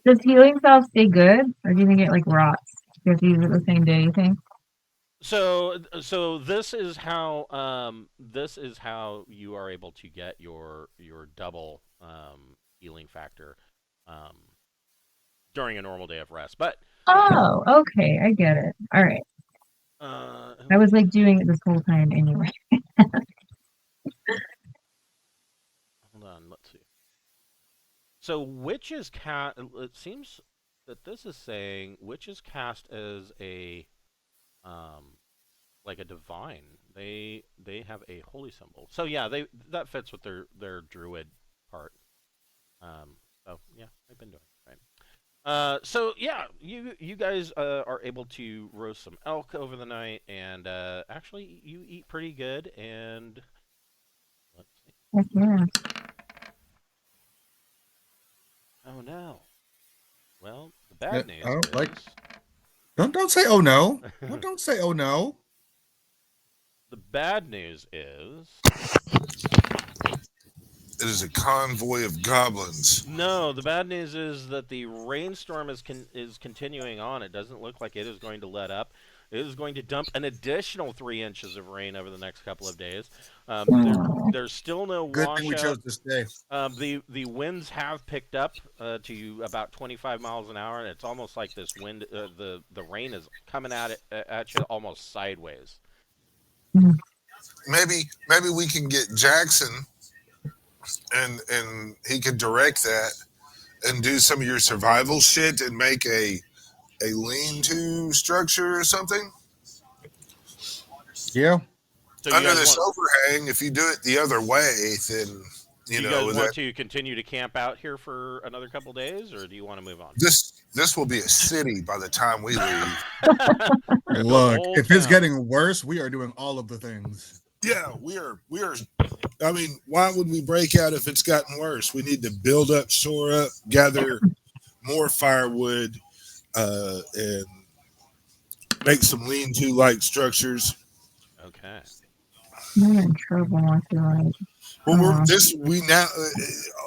Does healing salve stay good, or do you think it like rots? You have to use it the same day, you think? So this is how you are able to get your double healing factor um, during a normal day of rest. But Oh, okay, I get it. All right. I was like doing it this whole time anyway. hold on, let's see. So witches cast. It seems that this is saying witches cast as a um, like a divine. They have a holy symbol. So yeah, they that fits with their druid part. Um, so yeah, I've been doing it right. So yeah, you guys are able to roast some elk over the night, and actually you eat pretty good. And let's see. Heck yeah. Oh no. Well, the Yeah, bad I news don't like. is Don't say oh no. the Don't say oh no. bad news is It is a convoy of goblins. no. The bad news is that the rainstorm is continuing on. It doesn't look like it is going to let up. It is going to dump an additional 3 inches of rain over the next couple of days. Oh, There's still no Good thing we washout. chose to stay. The winds have picked up to about 25 miles an hour, and it's almost like this wind. The rain is coming at you almost sideways. mm, Maybe we can get Jackson, and he could direct that and do some of your survival shit and make a lean-to structure or something Yeah. So under this overhang. If you do it the other way, then do you guys that want to continue to camp out here for another couple days, or do you want to move on? this will be a city by the time we leave. You're gonna build a Look, whole if it's town. getting worse, we are doing all of the things. Yeah, we are. I mean, why would we break out if it's gotten worse? We need to build up, shore up, gather more firewood, and make some lean-to like structures. Okay. I'm in trouble, I feel like. Well, Oh, we now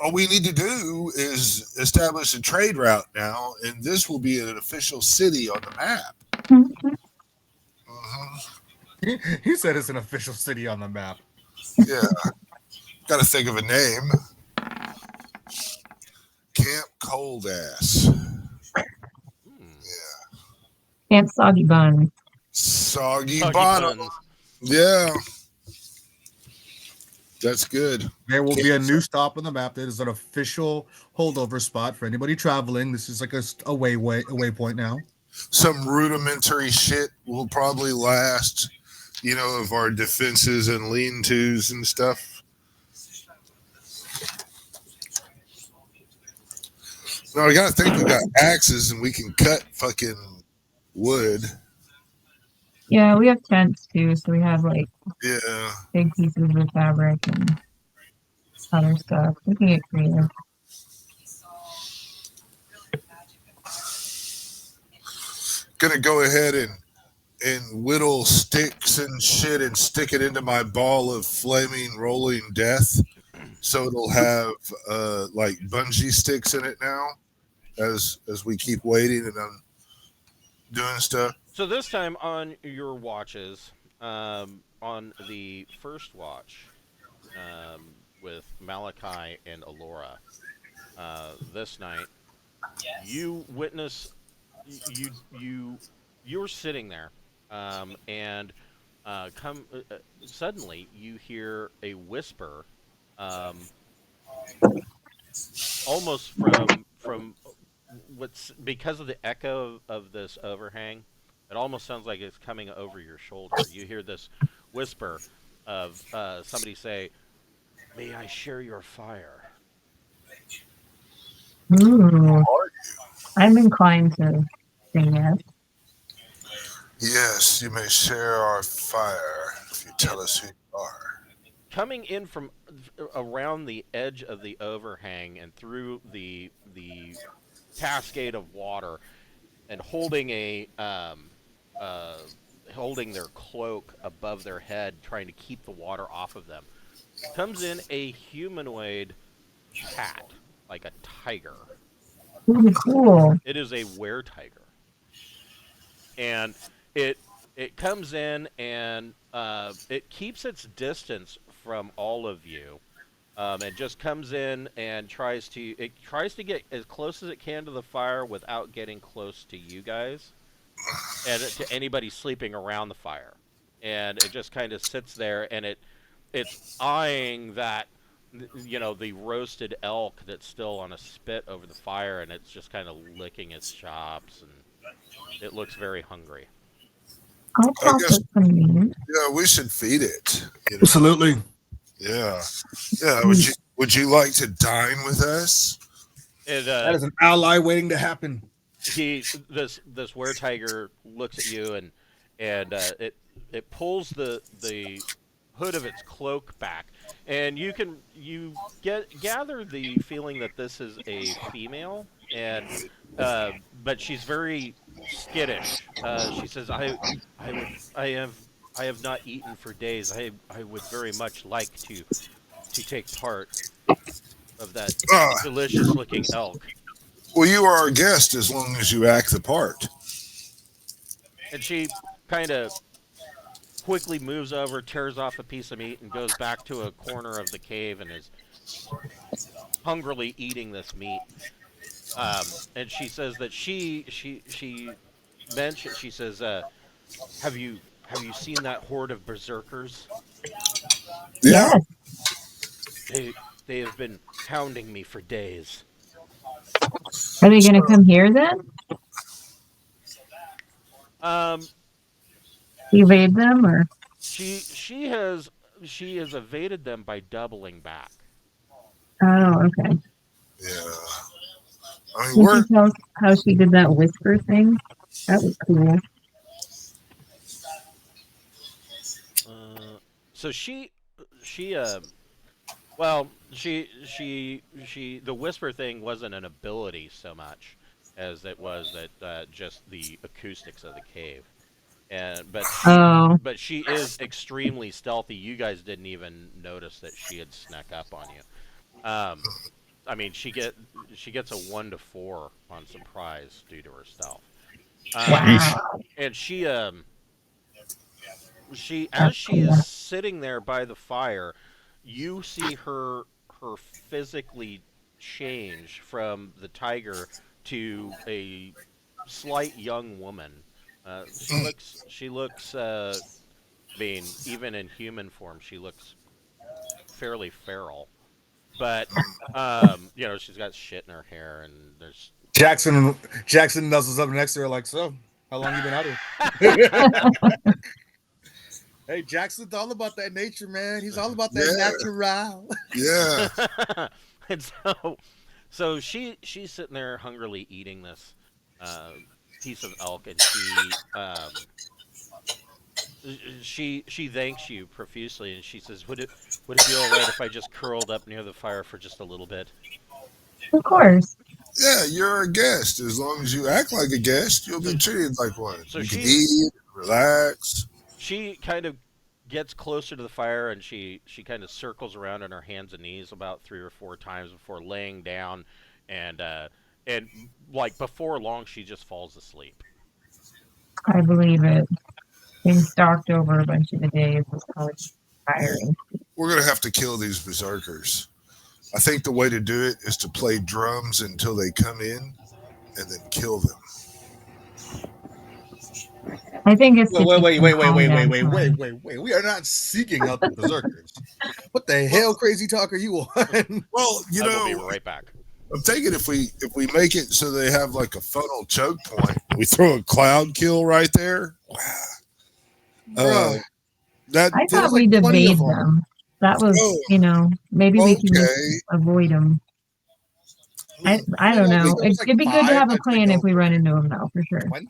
all we need to do is establish a trade route now, and this will be an official city on the map. well. Uh-huh. He said it's an official city on the map. Yeah, got to think of a name. Camp Cold Ass. Hmm. Camp Soggy Bun. Soggy Soggy Bottom. buns. Yeah, that's good. There will Camp, be a new stop on the map that is an official holdover spot for anybody traveling. This is like a waypoint now. some rudimentary shit will probably last, of our defenses and lean-tos and stuff. No, I gotta think we got axes and we can cut fucking wood. Yeah, we have tents too, so we have like Yeah. big pieces of fabric and other stuff. We can get creative. Gonna go ahead and whittle sticks and shit and stick it into my ball of flaming rolling death. So it'll have like bungee sticks in it now as we keep waiting and I'm doing stuff. So this time on your watches, on the first watch, with Malachi and Alora, this night, you witness you you're sitting there, and come suddenly you hear a whisper, um, almost from what's because of the echo of this overhang. It almost sounds like it's coming over your shoulder. You hear this whisper of somebody say, "May I share your fire?" Ooh, I'm inclined to say yes. Yes, you may share our fire if you tell And us who you are. coming in from around the edge of the overhang and through the cascade of water, and holding a uh, holding their cloak above their head, trying to keep the water off of them, comes in a humanoid cat, like a tiger. Ooh, cool. It is a were tiger, and it it comes in and it keeps its distance from all of you. And just comes in and tries to get as close as it can to the fire without getting close to you guys and to anybody sleeping around the fire. And it just kind of sits there and it's eyeing that, the roasted elk that's still on a spit over the fire, and it's just kind of licking its chops, and it looks very hungry. I'll I toss guess it some meat. we should feed it. Absolutely. Yeah, yeah. Would you like to dine with us? And That is an ally waiting to happen. this were tiger looks at you, and it pulls the hood of its cloak back, and you gather the feeling that this is a female, and but she's very skittish. She says, I have not eaten for days. I would very much like to take part of that Ah, delicious looking elk." well, you are our guest as long as you act the part. And she kind of quickly moves over, tears off a piece of meat, and goes back to a corner of the cave and is hungrily eating this meat. And she says that she mentioned, she says, have you seen that horde of berserkers? Yeah. Yes. They they have been hounding me for days. Are they gonna come here then? Um, Evade them or? she she has she has evaded them by doubling back. Oh, okay. Yeah. I mean, Can we're she tell us how she did that whisper thing? That was cool. So she well, the whisper thing wasn't an ability so much as it was that just the acoustics of the cave. And Oh, but she is extremely stealthy. You guys didn't even notice that she had snuck up on you. I mean, she gets a 1 to 4 on surprise due to her stealth. wow. And she as That's she cool. is sitting there by the fire, you see her physically change from the tiger to a slight young woman. She looks I mean, even in human form she looks fairly feral. But she's got shit in her hair, and there's Jackson nuzzles up next to her like, so how long you been out here? Hey, Jackson's all about that nature, man. He's all about that yeah, natural. yeah. and so she's sitting there hungrily eating this uh, piece of elk, and she thanks you profusely, and she says, would it be all right if I just curled up near the fire for just a little bit?" Of course. Yeah, you're a guest. As long as you act like a guest, you'll So be treated like one. so You can she eat, relax. she kind of gets closer to the fire, and she kind of circles around on her hands and knees about 3 or 4 times before laying down, and and like before long she just falls asleep. I believe it. Being stalked over a bunch of the days was probably tiring. We're gonna have to kill these berserkers. I think the way to do it is to play drums until they come in, and then kill them. I think it's to Wait, keep wait, some wait, wait, calm wait, down wait, wait, time. wait, wait, wait. We are not seeking out the berserkers. What the hell, crazy talk, are you on? Well, I will be right back. I'm thinking if we make it so they have like a funnel choke point, we throw a cloud kill right there. Bruh, That I thought there's we'd like 20 of evade them. them. That was, oh maybe we can just okay. avoid them. I I mean, don't at least know. there was like It'd be good to 5. have a I'd say plan if go we for run into them, though, for sure. 20?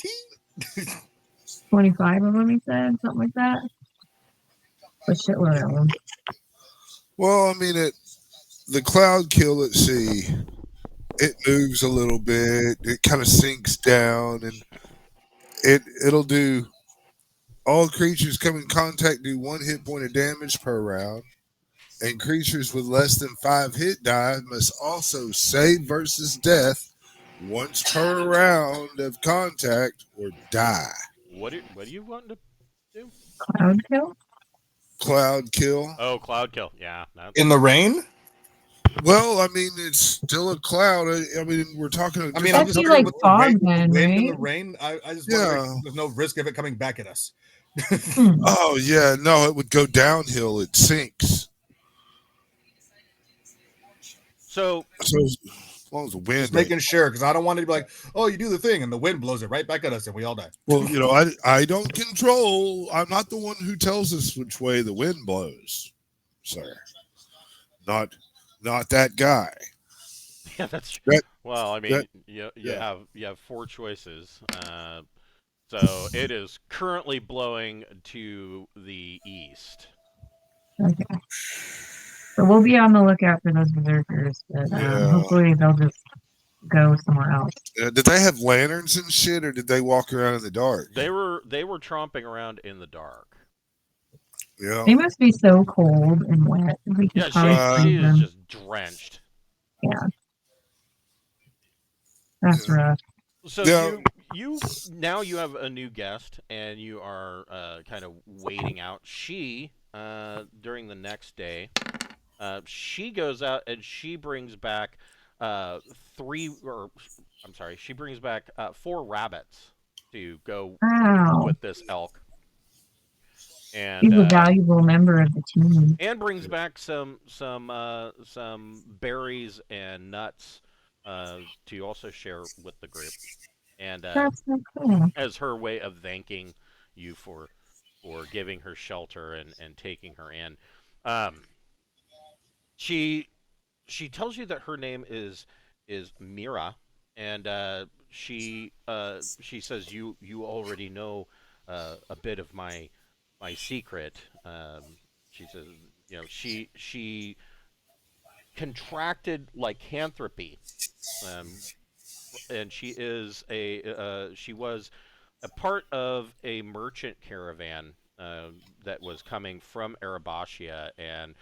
25 of them, he said, something like that. A shitload of them. Well, I mean the cloud kill at sea, it moves a little bit, it kind of sinks down, and it'll do all creatures come in contact do 1 hit point of damage per round. And creatures with less than 5 hit die must also save versus death once per round of contact or die. What do you want to do? Cloud kill? Cloud kill. Oh, cloud kill. Yeah, that's In the rain? Well, I mean, it's still a cloud. I mean, we're talking. I mean, I'm That'd just be wondering like with the fog with the then, wind and right? the rain. I just Yeah. wondering there's no risk of it coming back at us. Hmm. Oh yeah, no, it would go downhill. It sinks. so. So as long as the wind. Just making sure, because I don't want it to be like, oh, you do the thing and the wind blows it right back at us and we all die. Well, I don't control. I'm not the one who tells us which way the wind blows, sir. Not that guy. Yeah, that's true. Well, I mean, that- you yeah. have 4 choices. So it is currently blowing to the east. Okay. So we'll be on the lookout for those berserkers, but Yeah. hopefully they'll just go somewhere else. Did they have lanterns and shit, or did they walk around in the dark? They were tromping around in the dark. Yeah. They must be so cold and wet. We could Yeah, probably she freeze is them. just drenched. Yeah. That's rough. So Yeah. you now you have a new guest, and you are kind of waiting out. She during the next day, she goes out and she brings back she brings back 4 rabbits to go Wow. with this elk, and He's a valuable member of the team. and brings back some berries and nuts to also share with the group, and That's so cool. as her way of thanking you for giving her shelter and taking her in. She tells you that her name is Mira, and she says you already know a bit of my secret. She says she contracted lycanthropy, and she was a part of a merchant caravan that was coming from Erebachia, and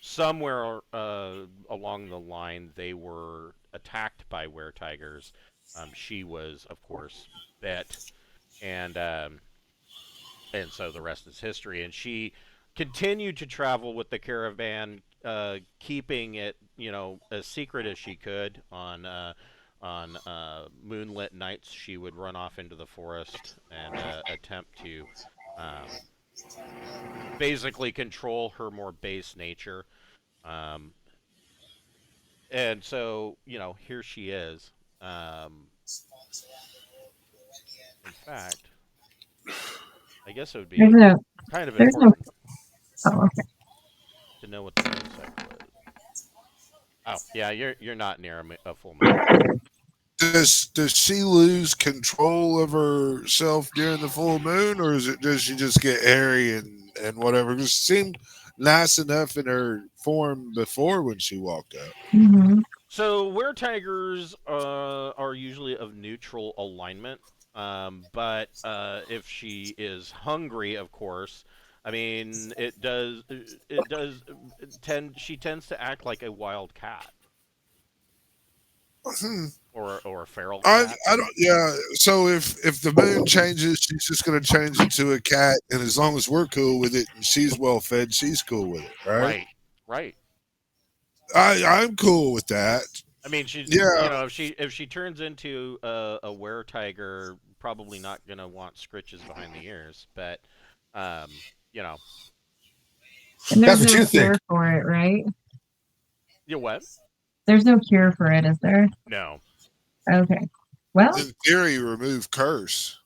somewhere along the line they were attacked by were-tigers. She was, of course, bit, and so the rest is history. And she continued to travel with the caravan, keeping it, as secret as she could. On moonlit nights, she would run off into the forest and attempt to basically control her more base nature. And so, here she is. In fact, I guess it would be There's no. kind of There's no. important Oh, okay. to know what the moon cycle is. Oh, yeah, you're not near a full moon. Does she lose control of herself during the full moon, or does she just get airy and whatever? Because she seemed nice enough in her form before when she walked out. Mm-hmm. So were-tigers are usually of neutral alignment, but if she is hungry, of course, I mean, she tends to act like a wild cat. Or a feral cat. I don't. Yeah. So if the moon changes, she's just going to change into a cat, and as long as we're cool with it and she's well fed, she's cool with it, right? Right. I'm cool with that. I mean, she's Yeah, if she turns into a were tiger, probably not gonna want scritches behind the ears, but um, you know, And there's That's what no you cure think. for it, right? you what? There's no cure for it, is there? No. Okay. Well, in theory, remove curse,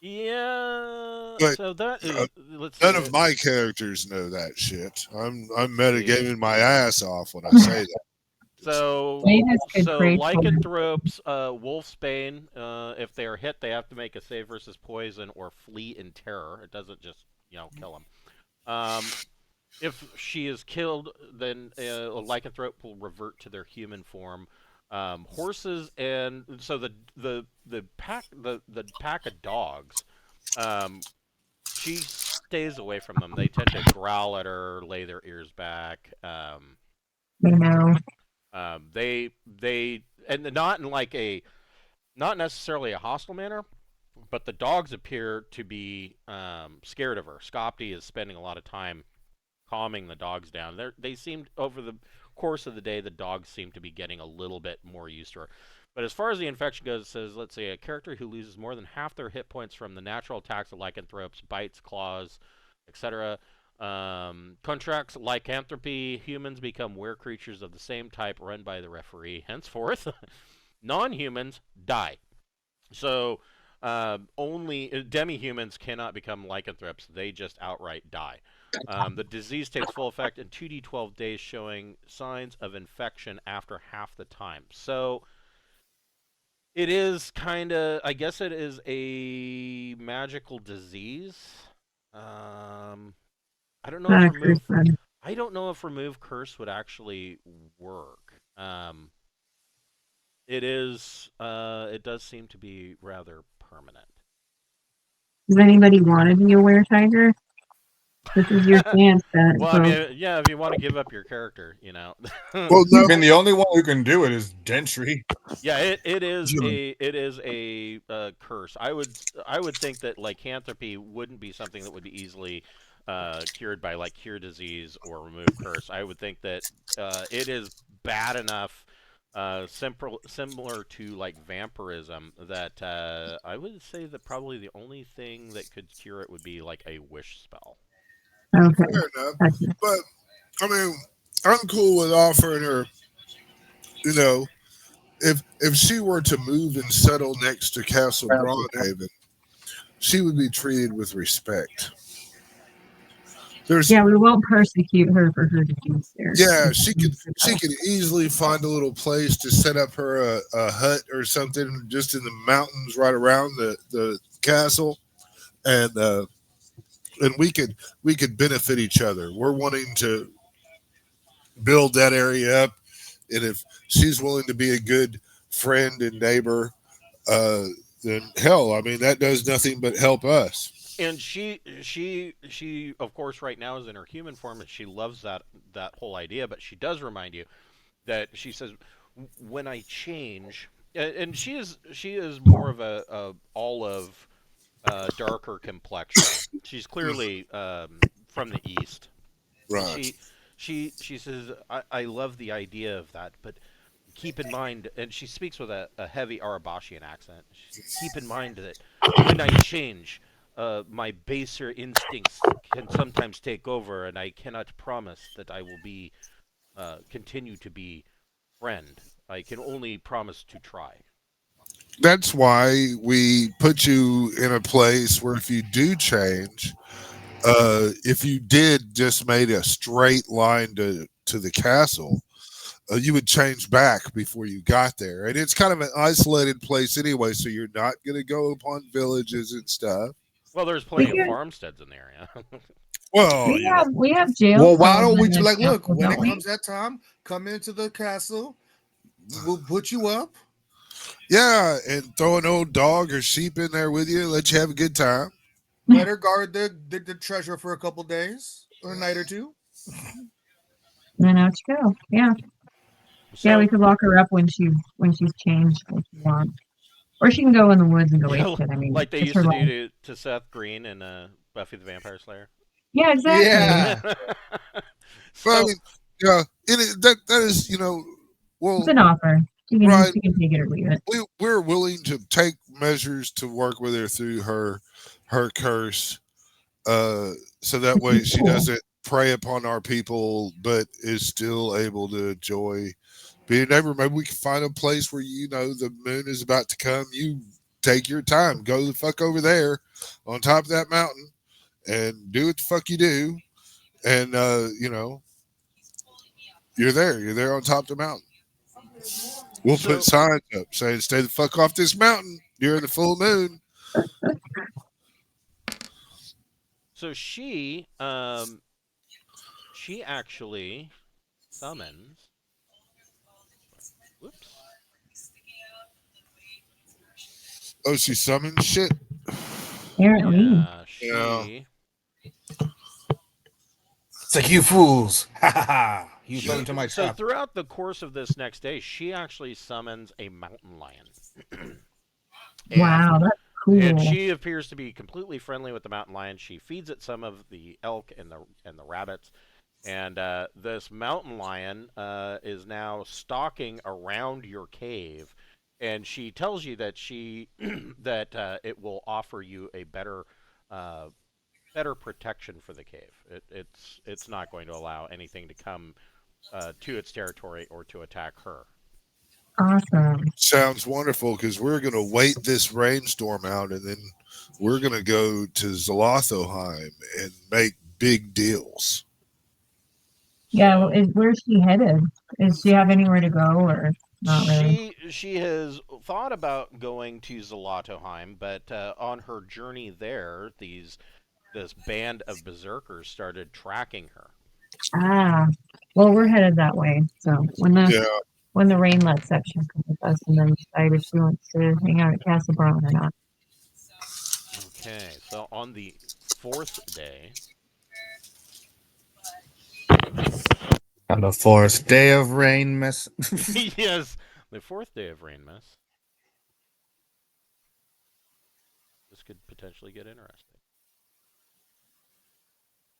Yeah. but So that is. Let's none see. of my characters know that shit. I'm See. metagaming my ass off when I say that. So Latest could so create for lycanthropes, wolfsbane. If they are hit, they have to make a save versus poison or flee in terror. It doesn't just kill them. If she is killed, then a lycanthrope will revert to their human form. Horses and so the pack of dogs, um, she stays away from them. They tend to growl at her, lay their ears back. you know. They and not in like a not necessarily a hostile manner, but the dogs appear to be scared of her. Scopty is spending a lot of time calming the dogs down. They seemed over the course of the day, the dogs seem to be getting a little bit more used to her. But as far as the infection goes, it says, let's say a character who loses more than half their hit points from the natural attacks of lycanthropes, bites, claws, etc. Contracts lycanthropy, humans become were creatures of the same type run by the referee. Henceforth, non-humans die. So only demi-humans cannot become lycanthropes. They just outright die. The disease takes full effect in 2d12 days, showing signs of infection after half the time. So it is kind of, I guess it is a magical disease. Um, I don't know if Not a cure for it. I don't know if remove curse would actually work. It is. It does seem to be rather permanent. Does anybody want to be a were tiger? This is your chance, then, Well, I folks. mean, yeah, if you want to give up your character, Well, I no, mean, the only one who can do it is Dentry. yeah, it is Jim, a curse. I would think that lycanthropy wouldn't be something that would be easily cured by like cure disease or remove curse. I would think that it is bad enough, similar to like vampirism, that I would say that probably the only thing that could cure it would be like a wish spell. Okay. fair enough. Gotcha. But I mean, I'm cool with offering her. You know, if she were to move and settle next to Castle Braunhaven, she would be treated with respect. There's Yeah, we won't persecute her for her disease there. Yeah, she could easily find a little place to set up her a hut or something just in the mountains right around the castle, and we could benefit each other. We're wanting to build that area up, and if she's willing to be a good friend and neighbor, uh, then hell, I mean that does nothing but help us. And she of course right now is in her human form, and she loves that whole idea. But she does remind you that she says, when I change, and she is more of a olive, darker complexion. She's clearly from the east, and Right. she says, I love the idea of that, but keep in mind, and she speaks with a heavy Arabashian accent. Keep in mind that when I change, my baser instincts can sometimes take over, and I cannot promise that I will be continue to be friend. I can only promise to try. That's why we put you in a place where if you do change, if you did just made a straight line to the castle, you would change back before you got there. And it's kind of an isolated place anyway, so you're not going to go upon villages and stuff. Well, there's We plenty of can, farmsteads in the area. Well, we have jail Well, why cells don't we in do the like, look, castle, when don't it we? comes that time, come into the castle, we'll put you up. yeah, and throw an old dog or sheep in there with you, let you have a good time. Let her guard the treasure for a couple days or a night or two. And then out you go. Yeah. Yeah, we So, could lock her up when she's changed if you want. Or she can go in the woods and go ape you know, shit. I mean, like they it's used her to do life. to Seth Green and Buffy the Vampire Slayer. Yeah, exactly. Yeah. But I So, mean, yeah, that is It's Well, an offer. right. She can take it or leave it. We're willing to take measures to work with her through her curse, so that Which way is she cool. doesn't prey upon our people, but is still able to enjoy being a neighbor. Maybe we can find a place where the moon is about to come. You take your time, go the fuck over there on top of that mountain, and do what the fuck you do, and you're there. You're there on top of the mountain. We'll put So signs up saying "Stay the fuck off this mountain" during the full moon. so she actually summons. Whoops. Oh, she summoned shit. Apparently. Yeah, Yeah. It's like, you fools. Ha ha ha. You fell she into my so trap. throughout the course of this next day, she actually summons a mountain lion. and Wow, that's and cool. she appears to be completely friendly with the mountain lion. She feeds it some of the elk and the rabbits. And this mountain lion is now stalking around your cave, and she tells you that it will offer you a uh, better protection for the cave. It's not going to allow anything to come to its territory or to attack her. Awesome. Sounds wonderful because we're going to wait this rainstorm out and then we're going to go to Zolotoheim and make big deals. Yeah, well, So where's she headed? Does she have anywhere to go or not really? she has thought about going to Zolotoheim, but on her journey there, this band of berserkers started tracking her. Ah, well, we're headed that way. So Yeah. when the rain lets up, she'll come with us and then decide if she wants to hang out at Castle Braun or not. Okay, so on the fourth day, On the fourth day of rain, miss. yes, the fourth day of rain, miss. This could potentially get interesting.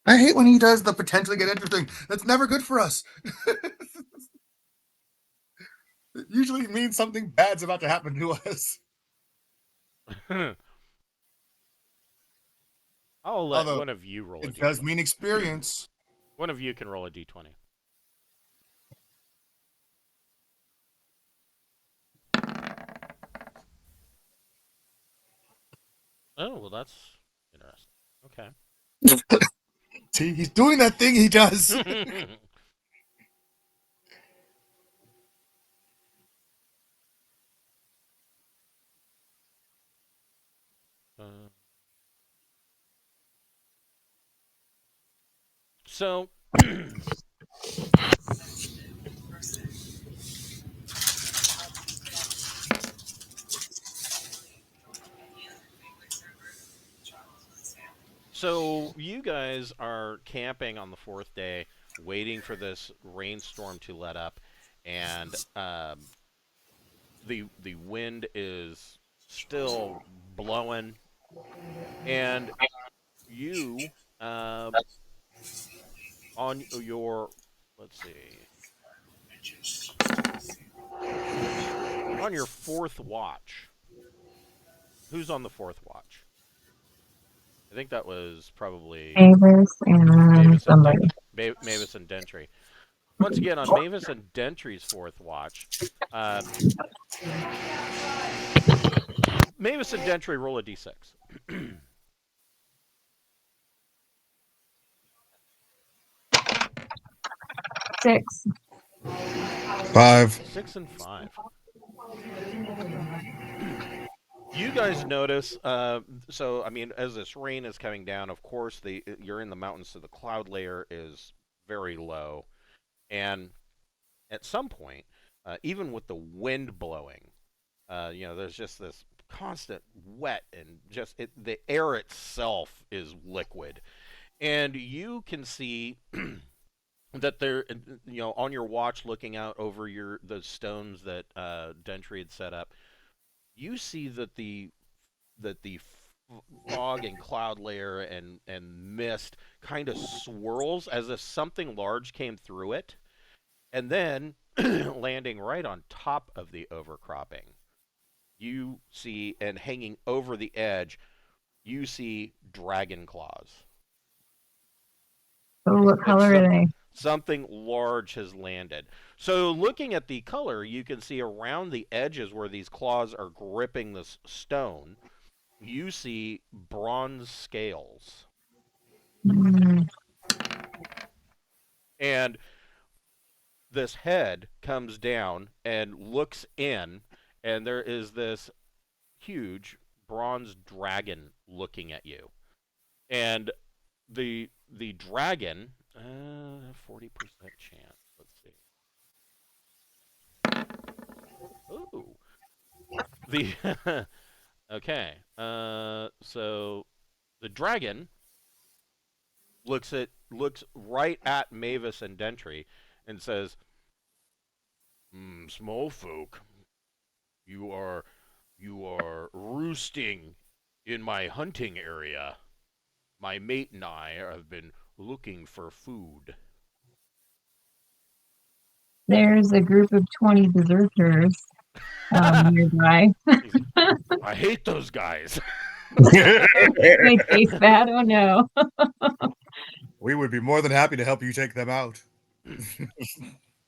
I hate when he does the potentially get interesting. That's never good for us. It usually means something bad's about to happen to us. I'll let Although one of you roll a it d20. does mean experience. One of you can roll a d20. Oh, well, that's interesting. Okay. See, he's doing that thing he does. uh, so, so you guys are camping on the fourth day, waiting for this rainstorm to let up, and the wind is still blowing, and you on your let's see on your fourth watch. Who's on the fourth watch? I think that was probably Avis and Mavis and somebody. Mavis and Dentry. Once again, on Mavis and Dentry's fourth watch, uh, Mavis and Dentry roll a d6. 6. 5. 6 and 5. You guys notice, so I mean, as this rain is coming down, of course, you're in the mountains, so the cloud layer is very low, and at some point, even with the wind blowing, there's just this constant wet and the air itself is liquid, and you can see that there, on your watch, looking out over the stones that Dentry had set up, you see that the fog and cloud layer and mist kind of swirls as if something large came through it, and then landing right on top of the overcropping, you see, and hanging over the edge, you see dragon claws. Oh, what It's color are they? something large has landed. So, looking at the color, you can see around the edges where these claws are gripping this stone, you see bronze scales. Mm, And this head comes down and looks in, and there is this huge bronze dragon looking at you. And the dragon, 40% chance. Let's see. Ooh. The okay. So the dragon looks right at Mavis and Dentry and says, "Small folk, you are roosting in my hunting area. My mate and I have been looking for food." there's a group of 20 berserkers nearby. I hate those guys. They taste bad. Oh no. We would be more than happy to help you take them out.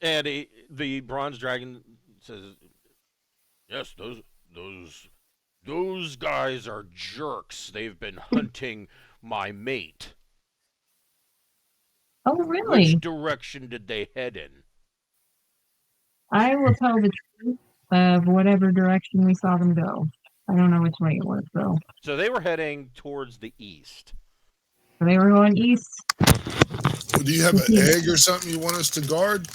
And the bronze dragon says, "Yes, those those guys are jerks. They've been hunting my mate. Oh Which really? direction did they head in?" I will tell the truth of whatever direction we saw them go. I don't know which way it was though. So they were heading towards the east. They were going east. Do you have an egg or something you want us to guard?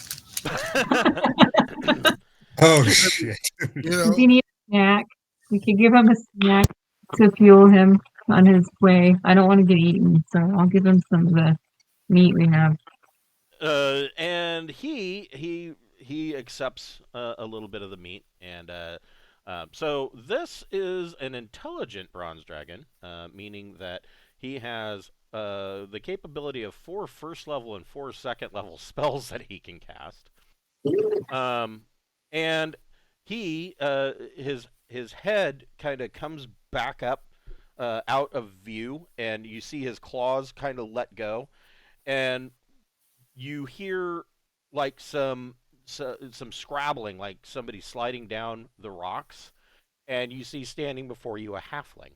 Oh shit! You If know, he needs a snack, we could give him a snack to fuel him on his way. I don't want to get eaten, so I'll give him some of the meat we have. And he accepts a little bit of the meat, and so this is an intelligent bronze dragon, meaning that he has the capability of 4 first level and 4 second level spells that he can cast. And he his head kind of comes back up out of view, and you see his claws kind of let go, and you hear like some scrabbling, like somebody sliding down the rocks, and you see standing before you a halfling.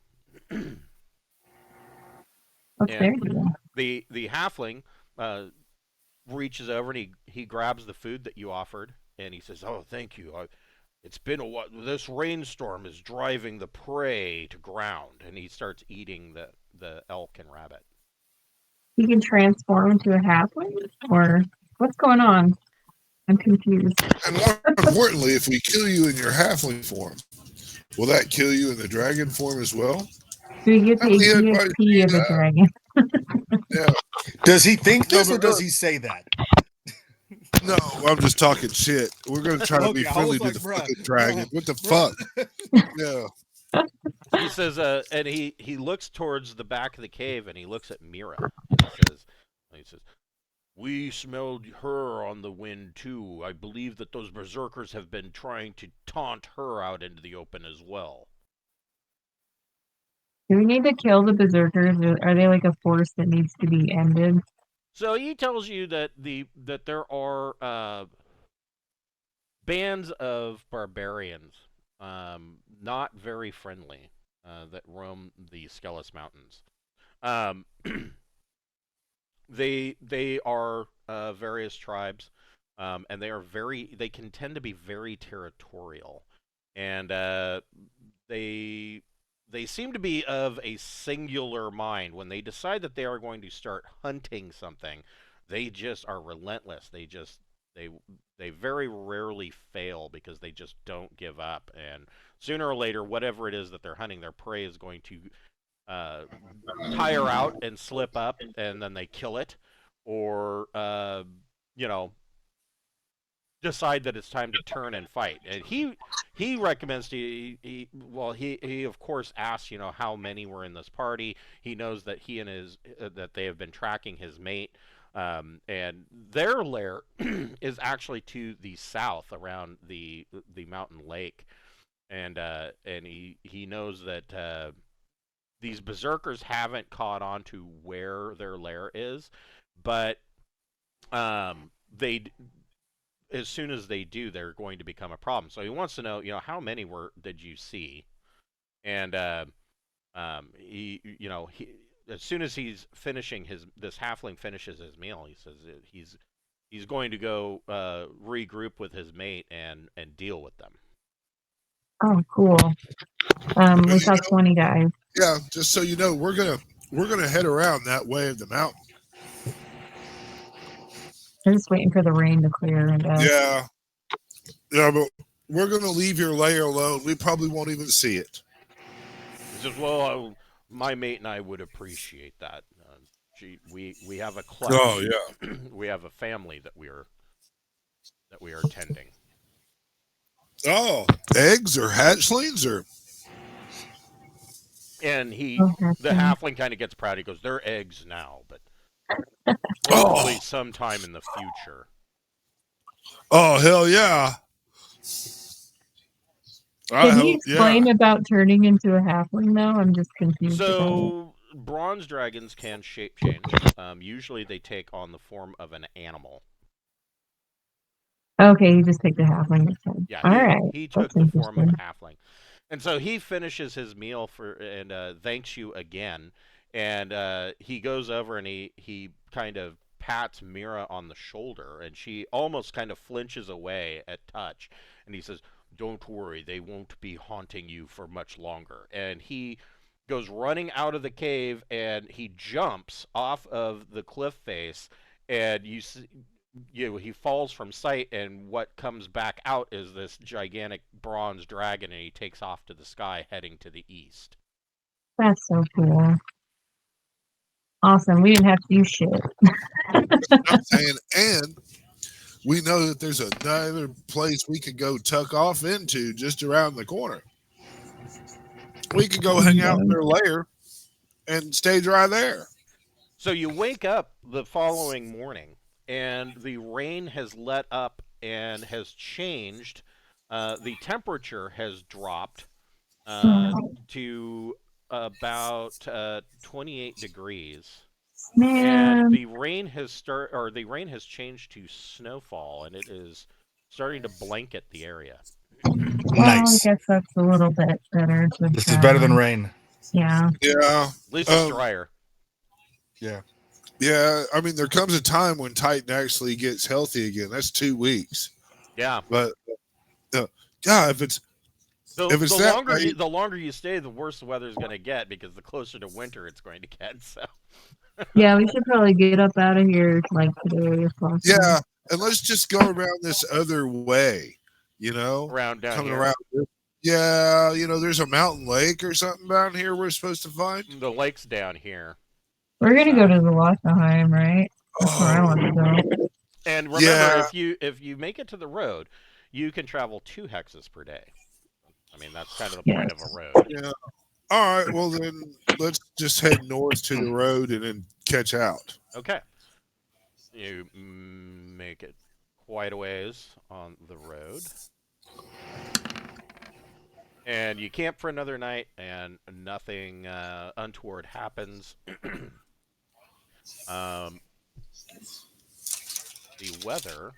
What's And their deal? the halfling reaches over and he grabs the food that you offered, and he says, "Oh, thank you. It's been a while. This rainstorm is driving the prey to ground," and he starts eating the elk and rabbit. He can transform into a halfling, or what's going on? I'm confused. and more importantly, if we kill you in your halfling form, will that kill you in the dragon form as well? Do we get How the many hit points do EXP you of a have? dragon? Yeah. Does he think No, this, but or does he say that? No, I'm just talking shit. We're gonna try to be Okay, I friendly was to like, the bruh, fucking dragon. What the bruh. fuck? Yeah. He says, and he looks towards the back of the cave, and he looks at Mira, and he says, "We smelled her on the wind too. I believe that those berserkers have been trying to taunt her out into the open as well." Do we need to kill the berserkers, or are they like a force that needs to be ended? So he tells you that there are bands of barbarians, not very friendly, that roam the Skelos Mountains. Um, they are various tribes, and they can tend to be very territorial, and they they seem to be of a singular mind. When they decide that they are going to start hunting something, they just are relentless. They they very rarely fail because they just don't give up, and sooner or later, whatever it is that they're hunting, their prey is going to uh, tire out and slip up, and then they kill it, or you know, decide that it's time to turn and fight. And he recommends to he of course asks, how many were in this party. He knows that he and his that they have been tracking his mate. And their lair is actually to the south around the mountain lake, and he knows that these berserkers haven't caught on to where their lair is, but they as soon as they do, they're going to become a problem. So he wants to know, how many did you see? And he as soon as he's finishing this halfling finishes his meal, he says he's going to go regroup with his mate and deal with them. Oh, cool. We saw 20 guys. Yeah, just so you know, we're gonna head around that way of the mountain. I'm just waiting for the rain to clear. And Yeah, but we're gonna leave your lair alone. We probably won't even see it. He says, "Well, my mate and I would appreciate that. We have a collection. Oh yeah. We have a family that we are tending." Oh, eggs or hatchlings or. And okay. the halfling kind of gets proud. He goes, "They're eggs now, but probably sometime in the future." Oh hell yeah! Can you explain about turning into a halfling though? I'm just confused. So bronze dragons can shape change. Usually they take on the form of an animal. Okay, you just take the halfling instead. Yeah, All right. he took the form of a halfling. And so he finishes his meal and thanks you again. And he goes over and he kind of pats Mira on the shoulder, and she almost kind of flinches away at touch. And he says, "Don't worry, they won't be haunting you for much longer." And he goes running out of the cave, and he jumps off of the cliff face, and you see, he falls from sight, and what comes back out is this gigantic bronze dragon, and he takes off to the sky, heading to the east. That's so cool. Awesome. We didn't have to do shit. I'm saying, and we know that there's another place we could go tuck off into just around the corner. We could go hang out in their lair and stay dry there. So you wake up the following morning, and the rain has let up and has changed. The temperature has dropped to about 28 degrees. Man. And the rain has changed to snowfall, and it is starting to blanket the area. Nice. I guess that's a little bit better. This is better than rain. Yeah. Yeah. At least it's drier. Yeah. Yeah. I mean, there comes a time when Titan actually gets healthy again. That's 2 weeks. Yeah. But yeah, if it's the longer you stay, the worse the weather's going to get, because the closer to winter it's going to get. So. Yeah, we should probably get up out of here like today if possible. Yeah, and let's just go around this other way. Around down coming here. around. Yeah, there's a mountain lake or something down here we're supposed to find. The lake's down here. We're gonna go to Zolotoheim, right? That's where I want to go. And remember, if you make it to the road, you can travel 2 hexes per day. I mean, that's kind of the point of a road. Yeah. All right. Well, then let's just head north to the road and then catch out. Okay. You make it quite a ways on the road. And you camp for another night, and nothing untoward happens. The weather...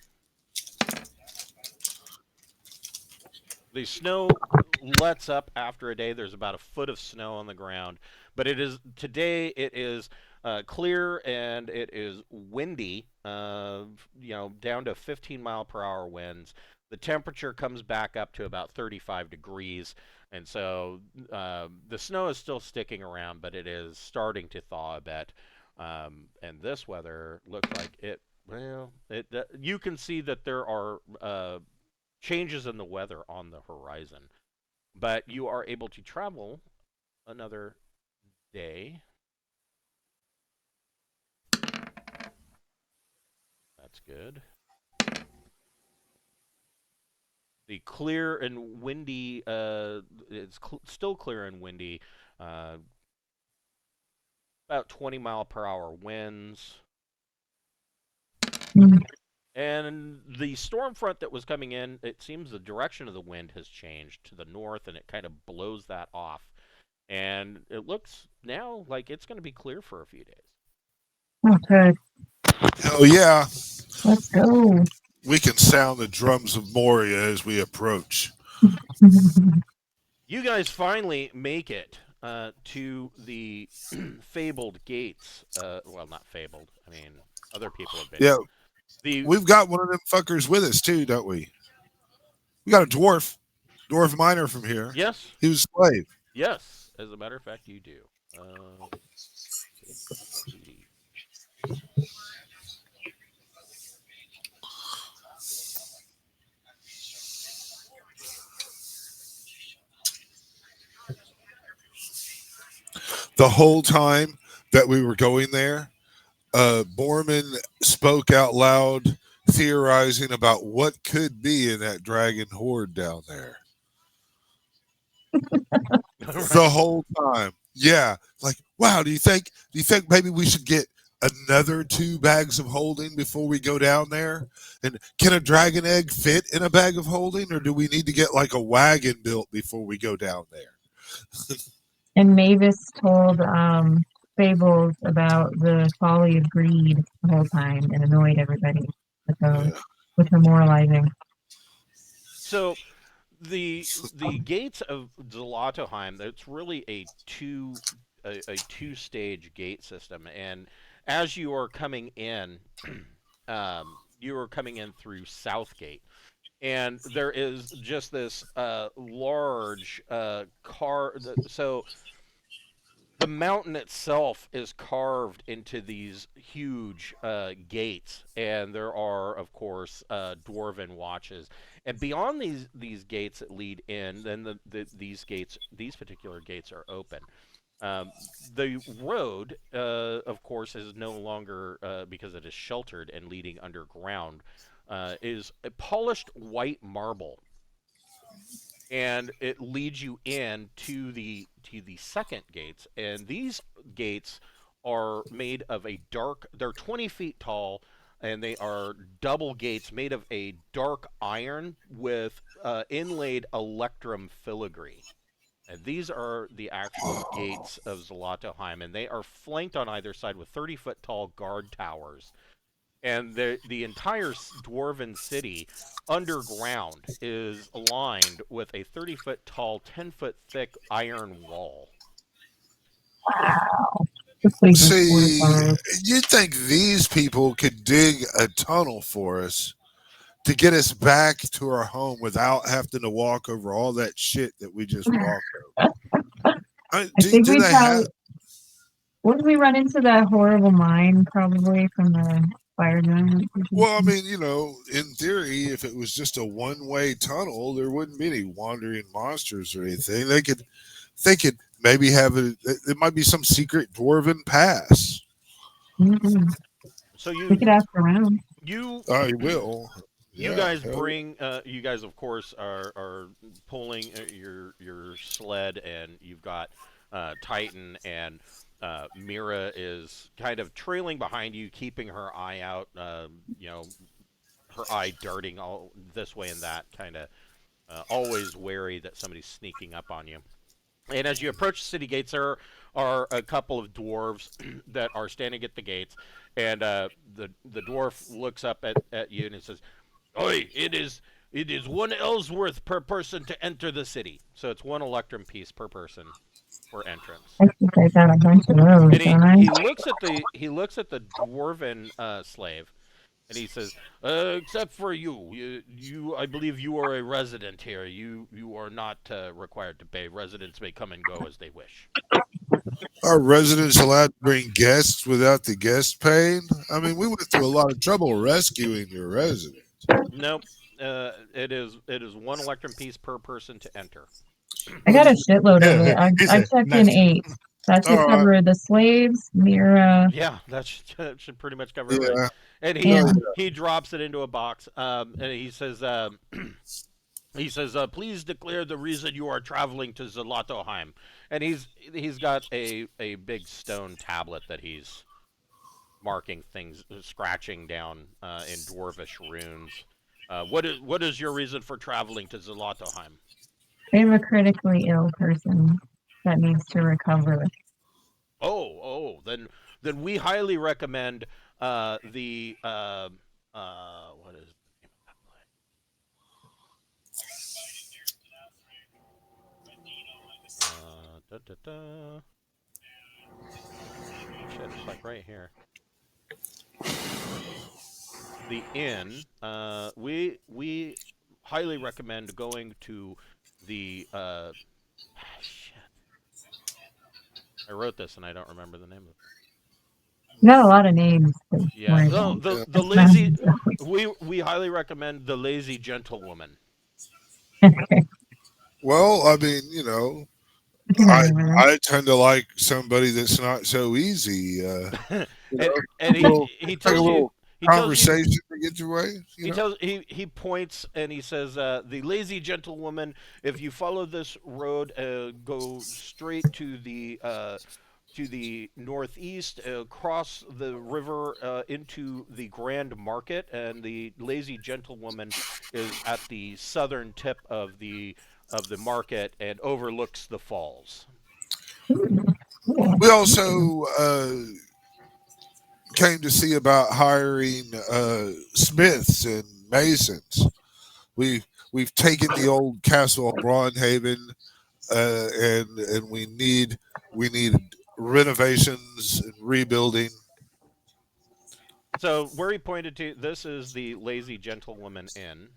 The snow lets up after a day. There's about a foot of snow on the ground, but today it is clear, and it is windy. Down to 15-mile-per-hour winds. The temperature comes back up to about 35 degrees, and so the snow is still sticking around, but it is starting to thaw a bit. And this weather looks like it. Well, you can see that there are changes in the weather on the horizon, but you are able to travel another day. That's good. The clear and windy, it's still clear and windy, about 20-mile-per-hour winds. Mm. And the storm front that was coming in, it seems the direction of the wind has changed to the north, and it kind of blows that off. And it looks now like it's going to be clear for a few days. Oh, good. Hell yeah. Let's go. We can sound the drums of Moria as we approach. You guys finally make it to the fabled gates. Well, not fabled. I mean, other people have been. Yeah. The We've got one of them fuckers with us too, don't we? We got a dwarf miner from here. yes, He was a slave. yes. As a matter of fact, you do. Beauty. The whole time that we were going there, Borman spoke out loud, theorizing about what could be in that dragon horde down there. The whole time. Yeah. Like, wow, do you think maybe we should get another 2 bags of holding before we go down there? And can a dragon egg fit in a bag of holding, or do we need to get like a wagon built before we go down there? And Mavis told fables about the folly of greed the whole time and annoyed everybody with those, with her moralizing. So the gates of Zolotoheim, it's really a two-stage gate system, and as you are coming in, you are coming in through Southgate, and there is just this large so the mountain itself is carved into these huge gates, and there are, of course, dwarven watches. And beyond these gates that lead in, then these particular gates are open. The road, of course, is no longer because it is sheltered and leading underground. Is a polished white marble, and it leads you in to the second gates, and these gates are made of a dark, they're 20 feet tall, and they are double gates made of a dark iron with inlaid electrum filigree, and these are the actual gates of Zolotoheim, and they are flanked on either side with 30-foot tall guard towers. And the entire dwarven city underground is aligned with a 30-foot tall, 10-foot thick iron wall. Wow. This place is See, horrifying. you'd think these people could dig a tunnel for us to get us back to our home without having to walk over all that shit that we just walked over. I think Do we they probably have? wouldn't we run into that horrible mine probably from the fire giant? Well, I mean, in theory, if it was just a one-way tunnel, there wouldn't be any wandering monsters or anything. They could maybe have it. There might be some secret dwarven pass. Mhm. So We could ask around. I will. You Yeah, guys hell bring. You guys, of course, are pulling your sled, and you've got Titan, and Mira is kind of trailing behind you, keeping her eye out. Her eye darting all this way and that, kind of always wary that somebody's sneaking up on you. And as you approach the city gates, there are a couple of dwarves that are standing at the gates, and the dwarf looks up at you and he says, "Oi, it is 1 Ellsworth per person to enter the city." So it's 1 electrum piece per person for entrance. I think I got a bunch of those, And don't I? he looks at the dwarven slave, and he says, "Except for you, I believe you are a resident here. You are not required to pay. Residents may come and go as they wish." Are residents allowed to bring guests without the guest paying? I mean, we went through a lot of trouble rescuing your resident. Nope. It is 1 electrum piece per person to enter. I got a shitload of it. He I said, checked nice. in 8. That should All right. cover the slaves, Mira. Yeah, that should pretty much cover Yeah. everything. And Yeah. he drops it into a box, and he says, "Please declare the reason you are traveling to Zolotoheim." And he's got a big stone tablet that he's marking things, scratching down in dwarvish runes. What is your reason for traveling to Zolotoheim? I'm a critically ill person that needs to recover. Then we highly recommend the what is the name of that place? Da, da, da. Shit, it's like right here. The inn. We highly recommend going to the shit. I wrote this and I don't remember the name of it. You got a lot of names to Yeah, worry no, about. the lazy. We highly recommend the lazy gentlewoman. Okay, Well, I mean, you know, I can I remember that. I tend to like somebody that's not so easy. You know, And a little, he take a tells you little he tells you conversation to get your way. You know. he points and he says, "The lazy gentlewoman. If you follow this road, go straight to the northeast, cross the river into the Grand Market, and the lazy gentlewoman is at the southern tip of the market and overlooks the falls." Cool. We also came to see about hiring smiths and masons. We we've taken the old castle of Braunhaven, and we need renovations and rebuilding. So where he pointed to, this is the lazy gentlewoman inn.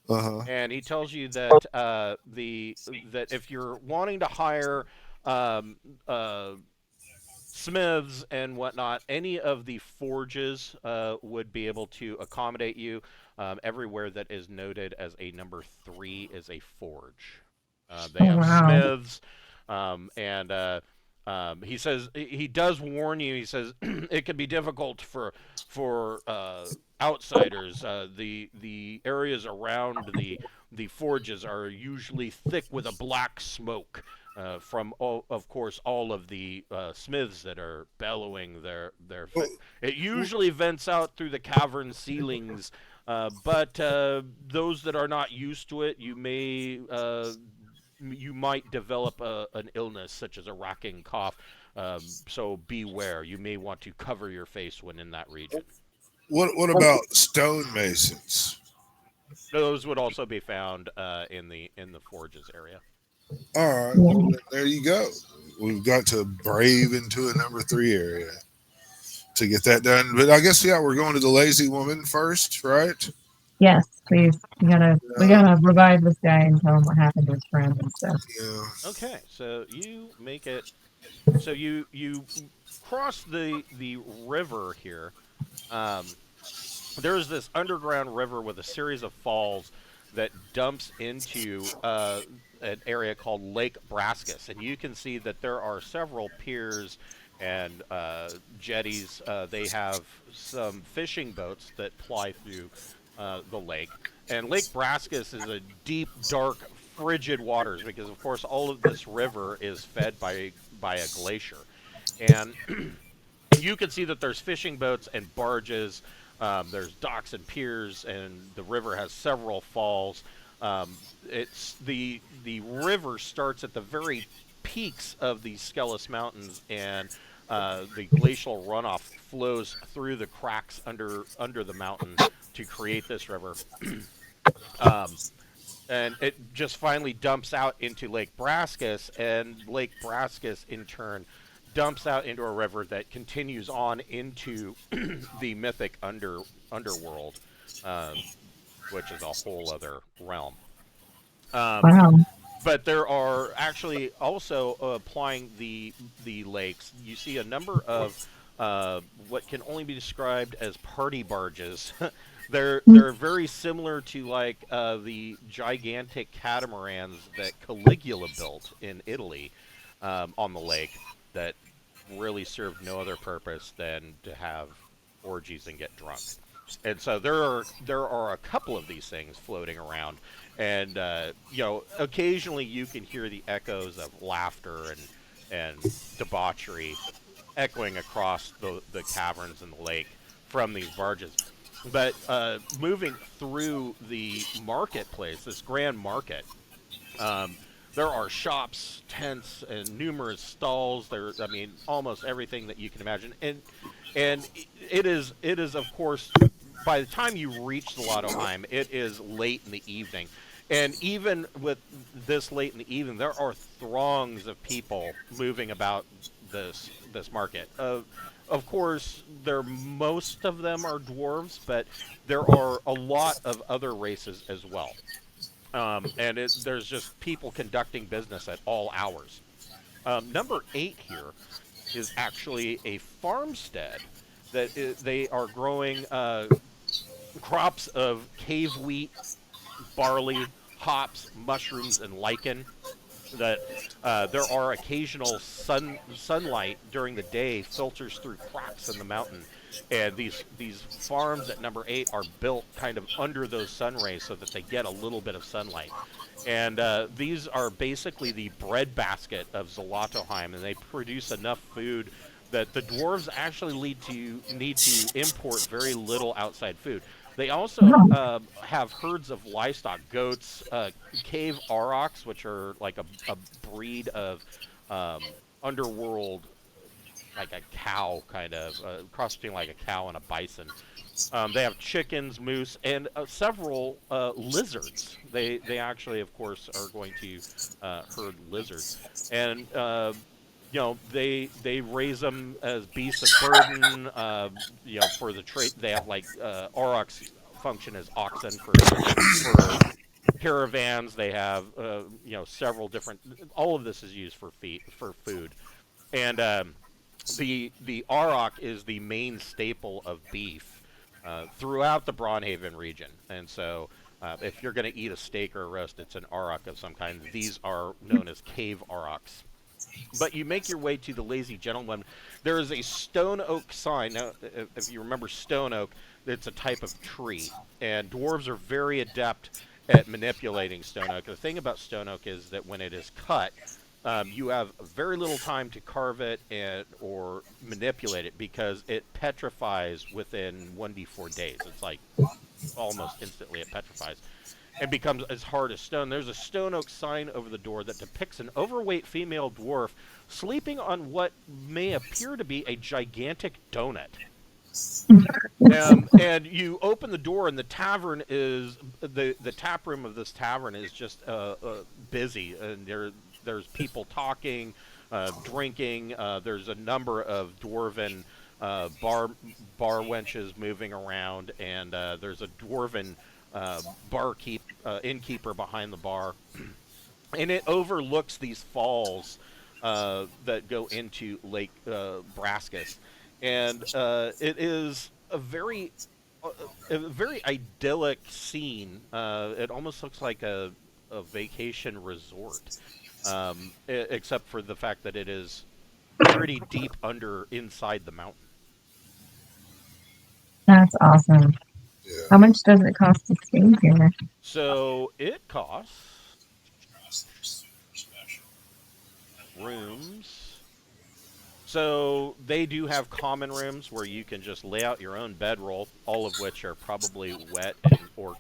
Uh huh. And he tells you that that if you're wanting to hire um, uh, smiths and whatnot, any of the forges would be able to accommodate you. Everywhere that is noted as a number 3 is a forge. They Oh have wow. smiths, and he says he does warn you. He says it can be difficult for outsiders. The areas around the forges are usually thick with a black smoke from all, of course, all of the smiths that are bellowing it usually vents out through the cavern ceilings, but those that are not used to it, you might develop an illness such as a racking cough. So beware. You may want to cover your face when in that region. What about stonemasons? Those would also be found in the forges area. All right, Yeah. well then there you go. We've got to brave into a number 3 area to get that done. But I guess yeah, we're going to the lazy woman first, right? Yes, please. We Yeah, gotta revive this guy and tell him what happened to his friend and stuff. yeah. Okay, so you make it. So you cross the river here. Um, there's this underground river with a series of falls that dumps into an area called Lake Braskus, and you can see that there are several piers and jetties. They have some fishing boats that ply through the lake, and Lake Braskus is a deep, dark, frigid waters because, of course, all of this river is fed by a glacier, and you can see that there's fishing boats and barges. There's docks and piers, and the river has several falls. It's the river starts at the very peaks of the Skelos Mountains, and the glacial runoff flows through the cracks under the mountain to create this river. Um, and it just finally dumps out into Lake Braskus, and Lake Braskus in turn dumps out into a river that continues on into the mythic underworld, um, which is a whole other realm. Um, Wow. but there are actually also applying the lakes. You see a number of what can only be described as party barges. They're very similar to like the gigantic catamarans that Caligula built in Italy on the lake that really served no other purpose than to have orgies and get drunk. And so there are a couple of these things floating around, and occasionally you can hear the echoes of laughter and debauchery echoing across the caverns and the lake from these barges. But moving through the marketplace, this grand market, um, there are shops, tents, and numerous stalls. There, I mean, almost everything that you can imagine, and it is of course, by the time you reach Zolotoheim, it is late in the evening, and even with this late in the evening, there are throngs of people moving about this market. Of course, most of them are dwarves, but there are a lot of other races as well. And there's just people conducting business at all hours. Number 8 here is actually a farmstead they are growing crops of cave wheat, barley, hops, mushrooms, and lichen. That there are occasional sunlight during the day filters through cracks in the mountain, and these farms at number 8 are built kind of under those sun rays so that they get a little bit of sunlight. And these are basically the breadbasket of Zolotoheim, and they produce enough food that the dwarves actually need to import very little outside food. They also have herds of livestock, goats, cave aurochs, which are like a breed of underworld, like a cow kind of, cross between like a cow and a bison. They have chickens, moose, and several lizards. They actually, of course, are going to herd lizards, and they raise them as beasts of burden. For the trade, they have like aurochs function as oxen for caravans. They have several different. All of this is used for food, and the auroch is the main staple of beef throughout the Braunhaven region, and so. If you're going to eat a steak or a roast, it's an auroch of some kind. These are known as cave aurochs. But you make your way to the Lazy Gentleman. There is a stone oak sign. Now, if you remember stone oak, it's a type of tree. And dwarves are very adept at manipulating stone oak. The thing about stone oak is that when it is cut, you have very little time to carve it or manipulate it because it petrifies within 1d4 days. It's like almost instantly it petrifies and becomes as hard as stone. There's a stone oak sign over the door that depicts an overweight female dwarf sleeping on what may appear to be a gigantic donut. And you open the door, and the tavern is the tap room of this tavern is just busy, and there's people talking, drinking. There's a number of dwarven bar wenches moving around, and there's a dwarven innkeeper behind the bar, and it overlooks these falls that go into Lake Braskus, and it is a very idyllic scene. It almost looks like a vacation resort, except for the fact that it is pretty deep inside the mountain. That's awesome. Yeah. How much does it cost to stay here? So it costs rooms. So they do have common rooms where you can just lay out your own bedroll, all of which are probably wet or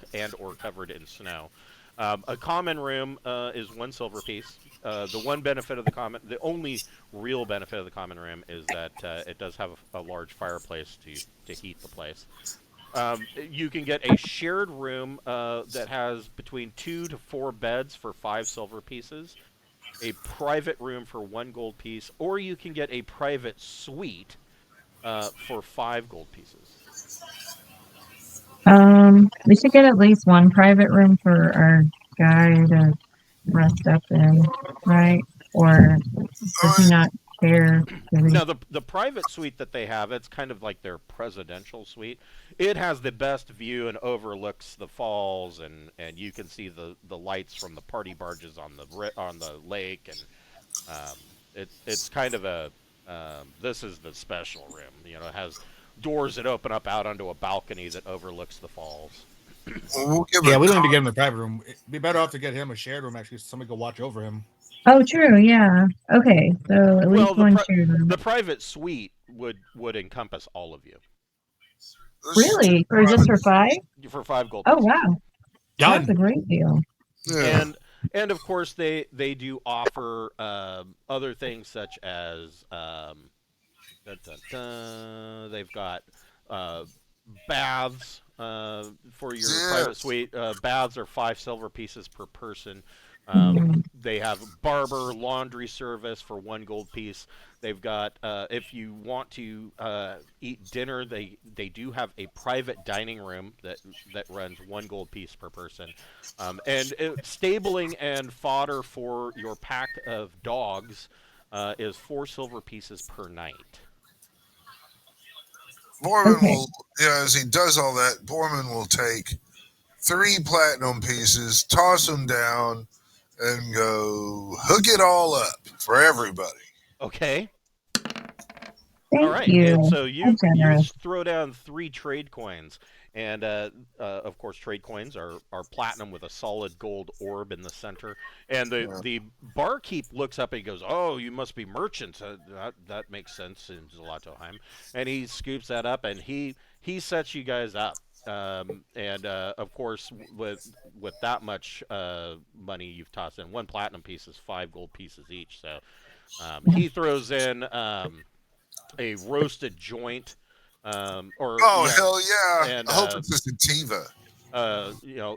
covered in snow. A common room is 1 silver piece. The only real benefit of the common room is that it does have a large fireplace to heat the place. You can get a shared room that has between 2 to 4 beds for 5 silver pieces, a private room for 1 gold piece, or you can get a private suite for 5 gold pieces. We should get at least 1 private room for our guy to rest up in, right? Or does he not care? No, the private suite that they have, it's kind of like their presidential suite. It has the best view and overlooks the falls, and you can see the lights from the party barges on the lake, and it's kind of this is the special room. It has doors that open up out onto a balcony that overlooks the falls. We don't need to get him the private room. It'd be better off to get him a shared room. Actually, somebody go watch over him. Oh, true. Yeah. Okay. So at Well, least one shooter. the private suite would encompass all of you Let's do Really? For just private. for 5? for 5 gold Oh, pieces. wow. That's a Done. great deal. Yeah. And of course they do offer other things such as dun, dun, dun, they've got uh, baths for your private Yes. suite. Baths are 5 silver pieces per person. Mm. They have barber laundry service for 1 gold piece. They've got if you want to eat dinner, they do have a private dining room that runs 1 gold piece per person. And stabling and fodder for your pack of dogs is 4 silver pieces per night. Borman Okay. will, as he does all that, Borman will take 3 platinum pieces, toss them down, and go hook it all up for everybody. Okay. All Thank right, and you. so That's you generous. throw down 3 trade coins, and of course trade coins are platinum with a solid gold orb in the center. And the barkeep looks up and he goes, "Oh, you must be merchants. That makes sense in Zolotoheim." And he scoops that up and he sets you guys up. And of course, with that much money you've tossed in, 1 platinum piece is 5 gold pieces each. So he throws in. A roasted joint, or Oh, yeah, hell yeah. and I hope it's a sativa.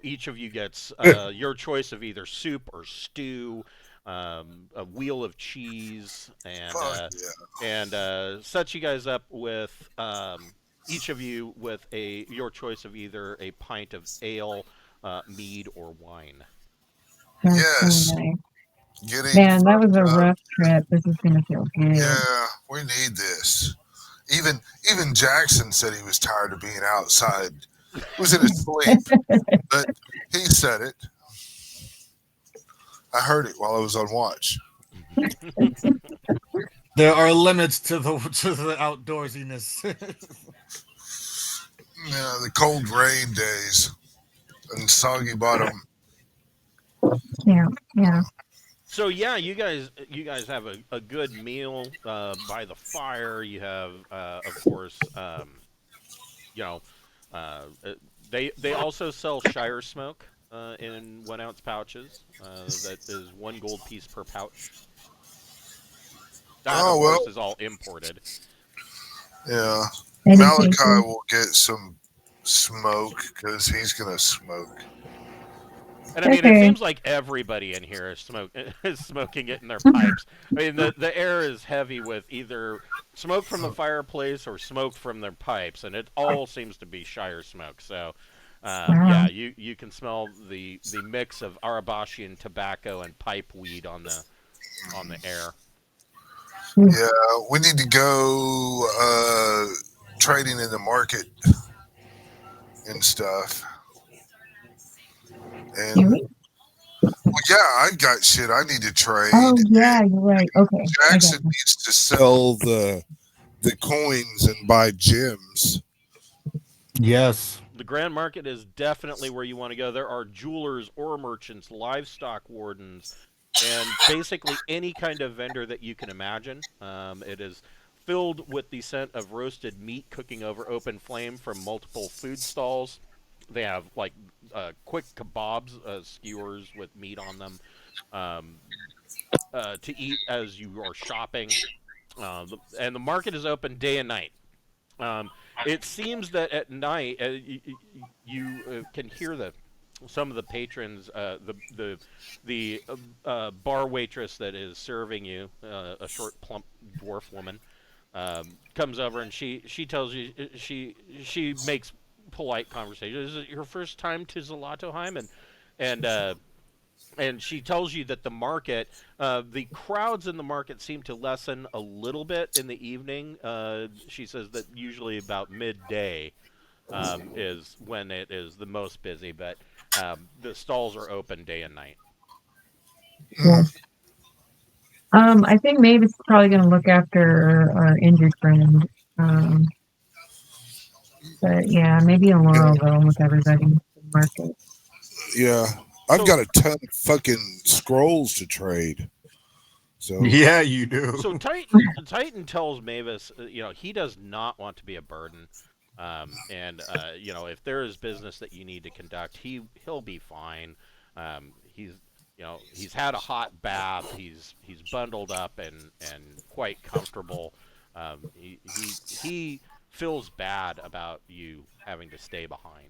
each of you gets your choice of either soup or stew, a wheel of cheese, Fuck yeah. and sets you guys up with each of you with your choice of either a pint of ale, mead, or wine. That's so Yes. nice. Getting Man, that was fucked a up. rough trip. This is gonna feel good. Yeah, we need this. Even Jackson said he was tired of being outside. He was in his sleep, but he said it. I heard it while I was on watch. There are limits to the outdoorsiness. Yeah, the cold rain days and soggy bottom. Yeah, yeah. So yeah, you guys have a good meal by the fire. You have, of course, you know, they also sell Shire smoke in 1 ounce pouches. That is 1 gold piece per pouch. That of Oh course well, is all imported. yeah. Any Malachi takers? will get some smoke because he's gonna smoke. And I mean, it Okay. seems like everybody in here is smoking it in their pipes. I mean, the air is heavy with either smoke from the fireplace or smoke from their pipes, and it all seems to be Shire smoke. So, yeah, Wow. you can smell the mix of Arabashian tobacco and pipe weed on the air. Yeah, we need to go trading in the market and stuff. And Really? well, yeah, I got shit I need to trade. Oh, yeah, you're right. Okay, I got Jackson you. needs to sell the coins and buy gems. Yes. The Grand Market is definitely where you want to go. There are jewelers, ore merchants, livestock wardens, and basically any kind of vendor that you can imagine. It is filled with the scent of roasted meat cooking over open flame from multiple food stalls. They have like quick kebabs, skewers with meat on them, um, to eat as you are shopping. And the market is open day and night. Um, it seems that at night you can hear some of the patrons, the bar waitress that is serving you, a short, plump dwarf woman, comes over and she tells you she makes polite conversation. Is it your first time to Zolotoheim? And and she tells you that the crowds in the market seem to lessen a little bit in the evening. She says that usually about midday is when it is the most busy, but the stalls are open day and night. Cool. I think Mavis is probably gonna look after our injured friend. Um, but yeah, maybe Laura will go with everybody to the market. Yeah, I've So got a ton of fucking scrolls to trade. So Yeah, you do. So Titan tells Mavis, he does not want to be a burden, and if there is business that you need to conduct, he'll be fine. He's had a hot bath. He's bundled up and quite comfortable. He feels bad about you having to stay behind.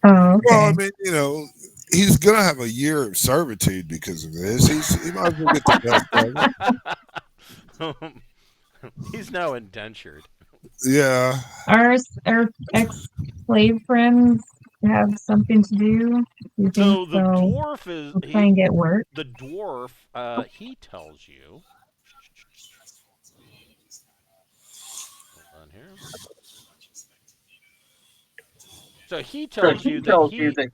Oh, well, I okay. mean, he's gonna have a year of servitude because of this. He might as well get the best of it. He's now indentured. Yeah. Our ex-slave friends have something to do? Do you think So the so? dwarf is We'll try he and get work. the dwarf, he tells you. Hold on here. So he tells you that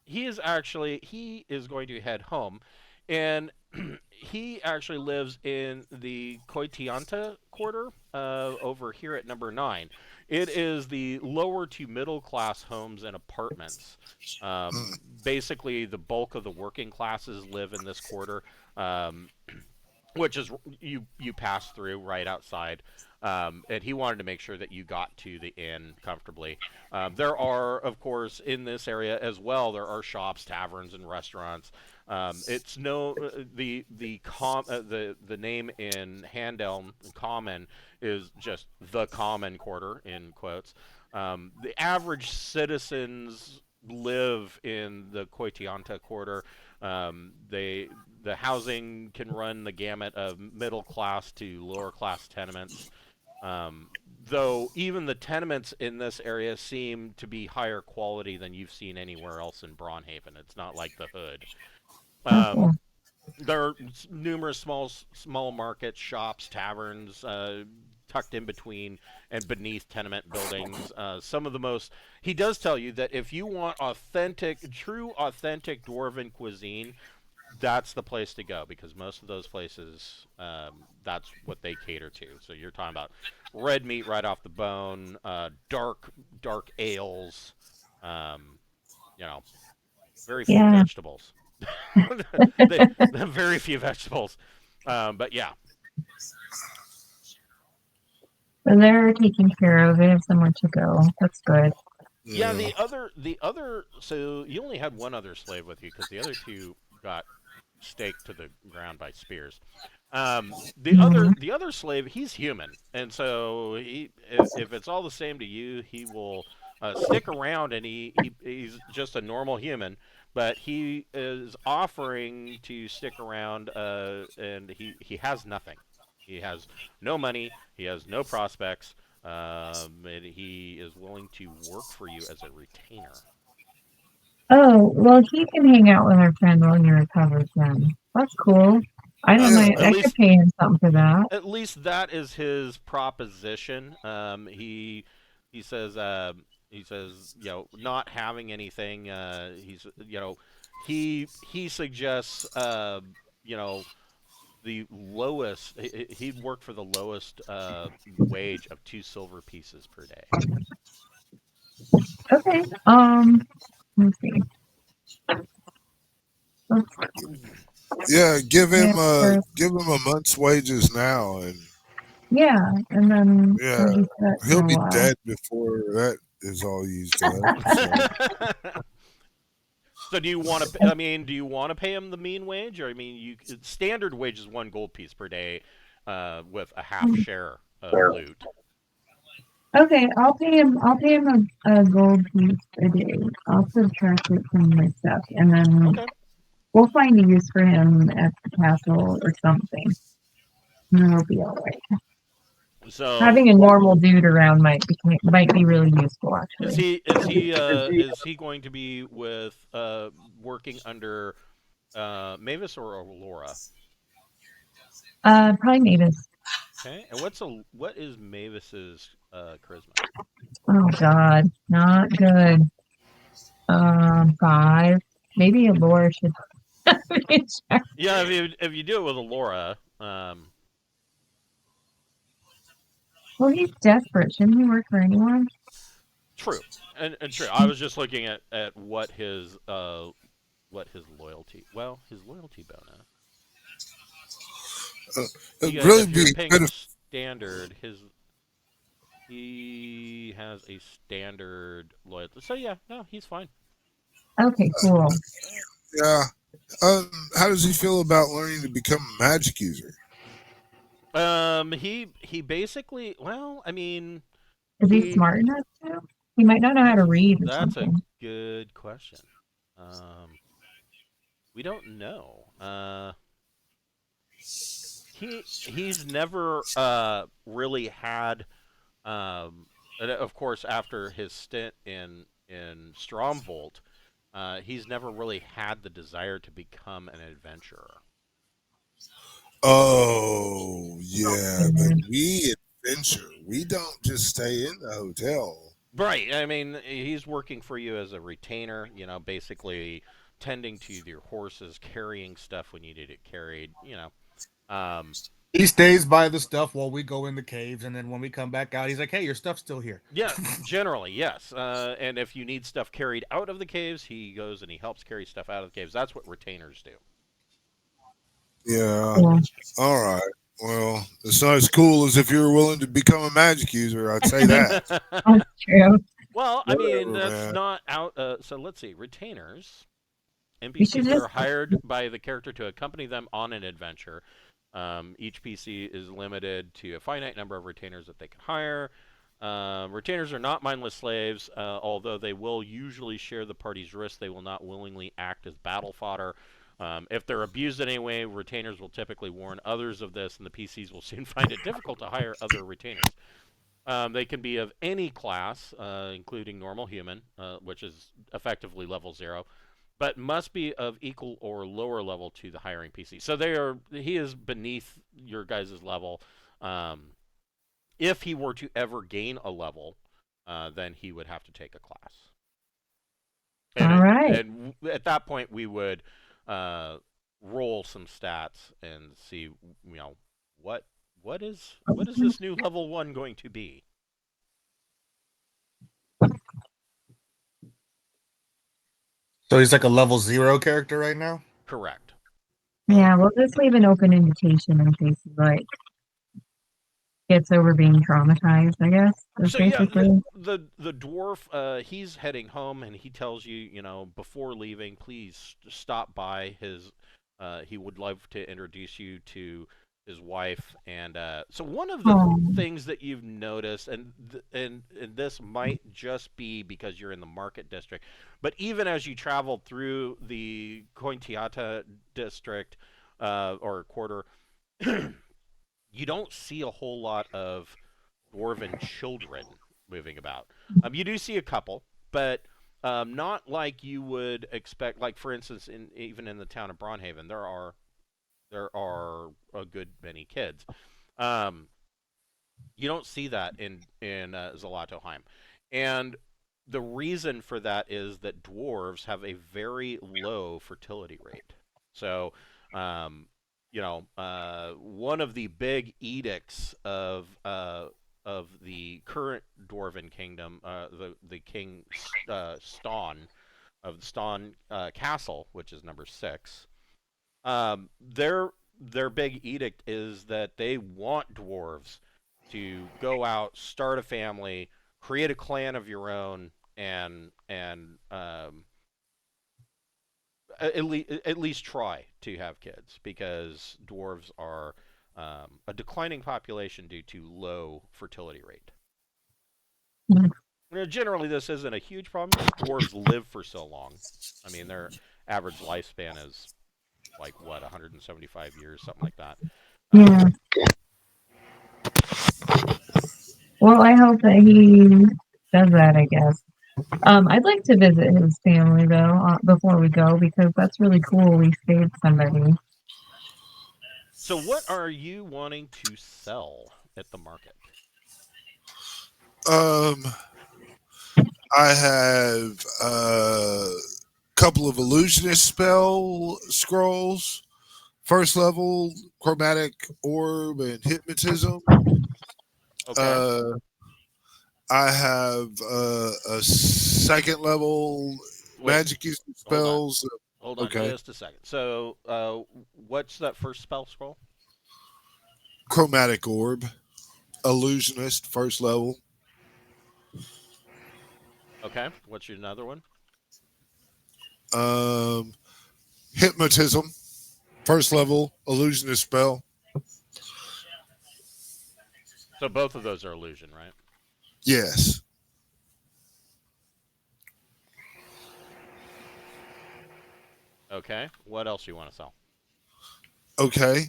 he is going to head home, and he actually lives in the Koitianta quarter over here at number 9. It is the lower to middle class homes and apartments. Mm. Basically, the bulk of the working classes live in this quarter. Um, which is you pass through right outside, and he wanted to make sure that you got to the inn comfortably. There are, of course, in this area as well. There are shops, taverns, and restaurants. It's no the name in Handelm Common is just the Common Quarter in quotes. The average citizens live in the Koitianta Quarter. The housing can run the gamut of middle class to lower class tenements. Though even the tenements in this area seem to be higher quality than you've seen anywhere else in Braunhaven. It's not like the hood. Oh, Um, cool. there are numerous small markets, shops, taverns tucked in between and beneath tenement buildings. Some of the most he does tell you that if you want true authentic dwarven cuisine, that's the place to go because most of those places, that's what they cater to. So you're talking about red meat right off the bone, dark ales, um, you know, very few Yeah. vegetables. Very few vegetables. But yeah, So they're taking care of it if someone to go. That's good. yeah. Yeah. The other. So you only had one other slave with you because the other two got staked to the ground by spears. Mm. The other slave, he's human, and so if it's all the same to you, he will stick around, and he's just a normal human, but he is offering to stick around, and he has nothing. He has no money. He has no prospects, and he is willing to work for you as a retainer. Oh, well, he can hang out with our friend while he recovers then. That's cool. I don't Yeah. mind. At I could least pay him something for that. at least that is his proposition. He says not having anything. He suggests you know the lowest. He'd work for the lowest wage of 2 silver pieces per day. Okay. Let's see. Let's Yeah. get first. Give him a month's wages now, and Yeah, and then yeah, he'll be set for he'll a be while. dead before that is all used up. So So do you want to? I mean, do you want to pay him the mean wage, or I mean, standard wage is 1 gold piece per day, with a half share of loot. Okay, I'll pay him a gold piece a day. I'll subtract it from my stuff, and then Okay. we'll find a use for him at the castle or something. And it'll be all right. So Having a normal dude around might be really useful, is actually. he going to be with working under Mavis or Laura? Probably Mavis. Okay. And what is Mavis's charisma? Oh God, not good. 5. Maybe a lore should. Yeah, if you do it with a Laura, Well, he's desperate. Shouldn't he work for anyone? true. And true. I was just looking at what his loyalty. Well, his loyalty bonus. It'd really If be you're paying good him if, standard, he has a standard loyalty. So yeah, no, he's fine. Okay, cool. yeah. How does he feel about learning to become a magic user? He basically, well, I mean, Is he he smart enough to? He might not know how to read or that's a something. good question. We don't know. He's never really had and of course after his stint in Stromvolt, he's never really had the desire to become an adventurer. Oh, yeah, but Okay. we adventure. We don't just stay in the hotel. Right. I mean, he's working for you as a retainer, basically tending to your horses, carrying stuff when you need it carried, Um, He stays by the stuff while we go in the caves, and then when we come back out, he's like, "Hey, your stuff's still here." yeah, generally, yes. And if you need stuff carried out of the caves, he goes and he helps carry stuff out of the caves. That's what retainers do. Yeah. Cool. All right. Well, it's not as cool as if you were willing to become a magic user. I'd say that. That's true. Well, I mean, Whatever, that's man. not out. So let's see. Retainers, We should NPCs that just are hired by the character to accompany them on an adventure. Each PC is limited to a finite number of retainers that they can hire. Retainers are not mindless slaves, although they will usually share the party's risk. They will not willingly act as battle fodder. If they're abused in any way, retainers will typically warn others of this, and the PCs will soon find it difficult to hire other retainers. They can be of any class, including normal human, which is effectively level 0, but must be of equal or lower level to the hiring PC. So he is beneath your guys' level. Um, if he were to ever gain a level, then he would have to take a class. And all right. at that point, we would roll some stats and see, what what is this new level 1 going to be? So he's like a level 0 character right now. Correct. Yeah, we'll just leave an open invitation in case he like gets over being traumatized, I guess. That's So yeah, the basically. the dwarf, he's heading home, and he tells you, before leaving, please stop by his. He would love to introduce you to his wife, and so one of the Oh, things that you've noticed, and this might just be because you're in the market district, but even as you travel through the Cointiata district or quarter, you don't see a whole lot of dwarven children moving about. You do see a couple, but not like you would expect. Like for instance, even in the town of Braunhaven, there are a good many kids. Um, you don't see that in Zolotoheim, and the reason for that is that dwarves have a very low fertility rate. So, um, one of the big edicts of the current dwarven kingdom, the king Ston of the Ston Castle, which is number 6. Their big edict is that they want dwarves to go out, start a family, create a clan of your own, and at least try to have kids because dwarves are a declining population due to low fertility rate. mm, Generally, this isn't a huge problem because dwarves live for so long. I mean, their average lifespan is like what 175 years, something like that. yeah. Um, Well, I hope that he does that, I guess. I'd like to visit his family though, before we go because that's really cool. We saved somebody. so, what are you wanting to sell at the market? Um, I have a couple of illusionist spell scrolls, first level chromatic orb and hypnotism. Okay, Uh, I have a second level wait, magic using hold on, spells. hold on, Okay. just a second. So, what's that first spell scroll? Chromatic Orb, Illusionist, first level. Okay. What's your another one? Hypnotism, first level, Illusionist spell. So both of those are illusion, right? Yes. Okay. What else you want to sell? Okay.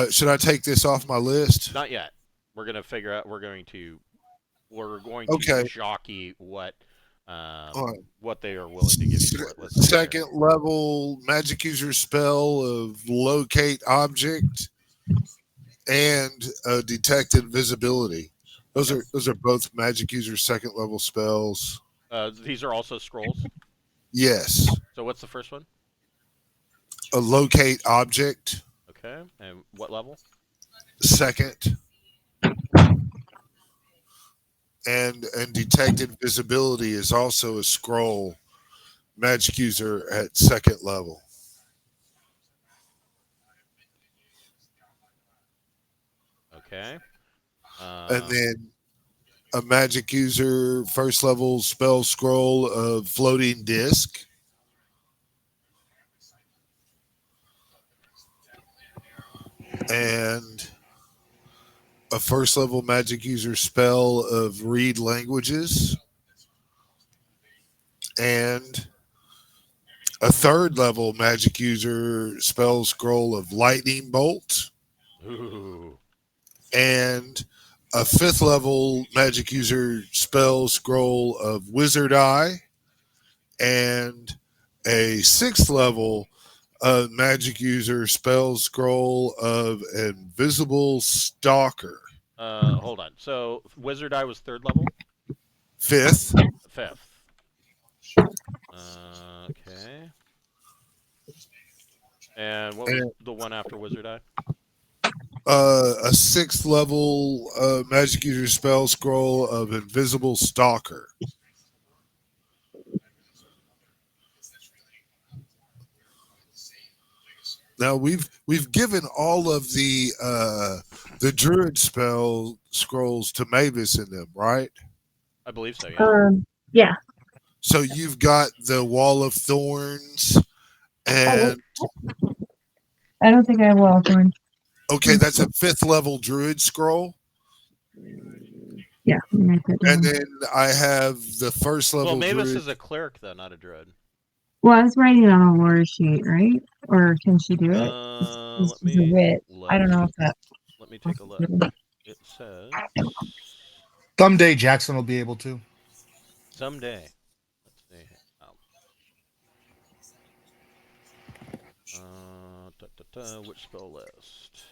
Should I take this off my list? Not yet. We're gonna figure out. We're going to Okay. jockey All right. what they are willing to give you for it. Let's see here. Second level magic user spell of locate object and detect invisibility. Those are both magic user second level spells. These are also scrolls. Yes. So what's the first one? A locate object. Okay. And what level? Second. And detect invisibility is also a scroll magic user at second level. Okay. And then a magic user first level spell scroll of floating disc. And a first level magic user spell of read languages. And a third level magic user spell scroll of lightning bolt. Ooh. And a fifth level magic user spell scroll of wizard eye. And a sixth level magic user spell scroll of invisible stalker. Hold on. So Wizard Eye was third level. Fifth. Fifth. Okay. And what was And the one after Wizard Eye? a sixth level magic user spell scroll of invisible stalker. Now we've given all of the druid spell scrolls to Mavis in them, right? I believe so. Yeah. Yeah. So you've got the Wall of Thorns, and I don't think I have Wallthorn. okay, that's a fifth level druid scroll. Yeah. And then I have the first level Well, Mavis druid. is a cleric, though, not a druid. Well, I was writing it on a lore sheet, right? Or can she do it? She's a wit. I don't know if that. Let me take a look. It says Someday Jackson will be able to. someday. Let's see. Which spell list?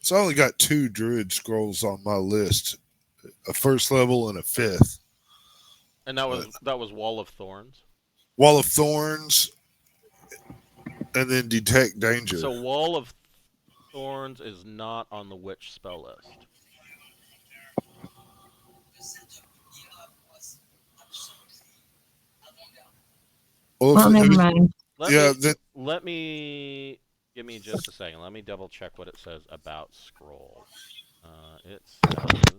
So I only got 2 druid scrolls on my list, a first level and a fifth. And that was Wall of Thorns. Wall of Thorns, and then detect danger. So Wall of Thorns is not on the witch spell list. Well, never mind. Let me give me just a second. Let me double check what it says about scrolls. It says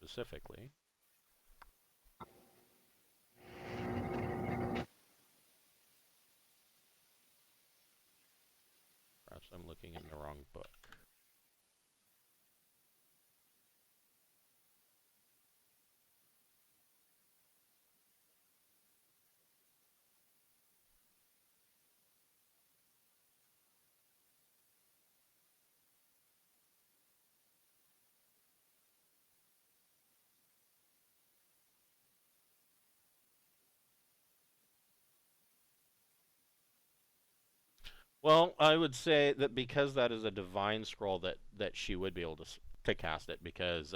specifically. Perhaps I'm looking in the wrong book. Well, I would say that because that is a divine scroll, that she would be able to cast it, because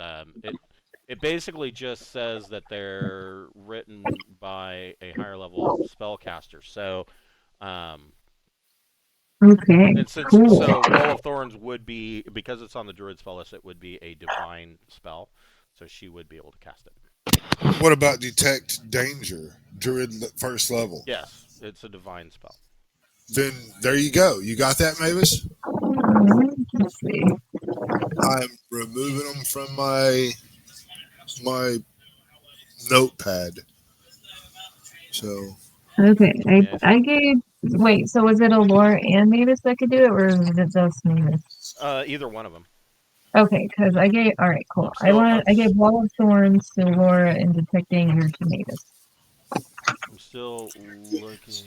it basically just says that they're written by a higher level spellcaster. So, Okay, And since cool. so, Wall of Thorns would be, because it's on the druid spell list, it would be a divine spell, so she would be able to cast it. What about detect danger? Druid first level. Yes, it's a divine spell. Then there you go. You got that, Mavis? Let's see. I'm removing them from my notepad. So Okay, Yeah. I gave. Wait, so was it a Laura and Mavis that could do it, or was it just Mavis? Either one of them. Okay, because I gave. All right, cool. I gave Wall of Thorns to Laura and Detect Danger to Mavis. I'm still looking.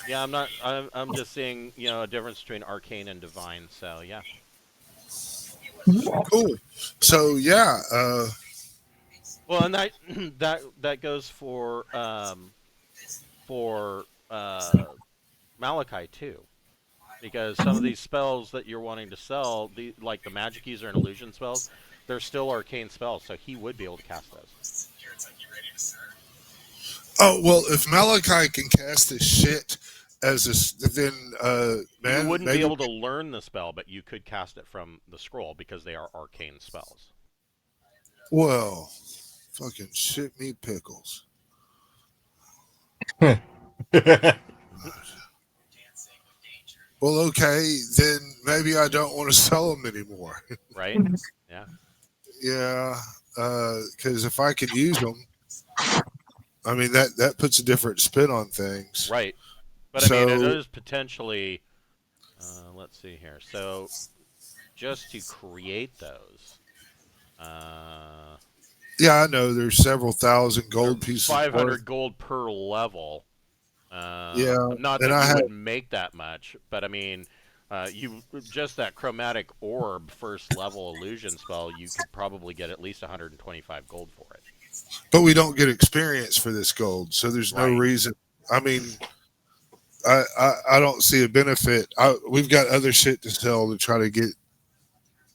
Yeah, I'm not. I'm just seeing, a difference between arcane and divine. So yeah. cool. So yeah, Well, and that that goes for Malachi too, because some of these spells that you're wanting to sell, like the magic user and illusion spells, they're still arcane spells, so he would be able to cast those. oh well, if Malachi can cast this shit as a, then man, You wouldn't maybe be able to learn the spell, but you could cast it from the scroll because they are arcane spells. well, fucking shit me pickles. Well, okay, then maybe I don't want to sell them anymore. Right? Yeah. Yeah, because if I could use them, I mean that puts a different spin on things. Right. But I mean, it So is potentially. Let's see here. So, just to create those, yeah, I know there's several thousand gold pieces 500 worth. gold per level. Yeah, Not and that I you had would make that much, but I mean, you just that chromatic orb first level illusion spell, you could probably get at least 125 gold for it. but we don't get experience for this gold, so there's no Right. reason. I mean, I don't see a benefit. We've got other shit to sell to try to get,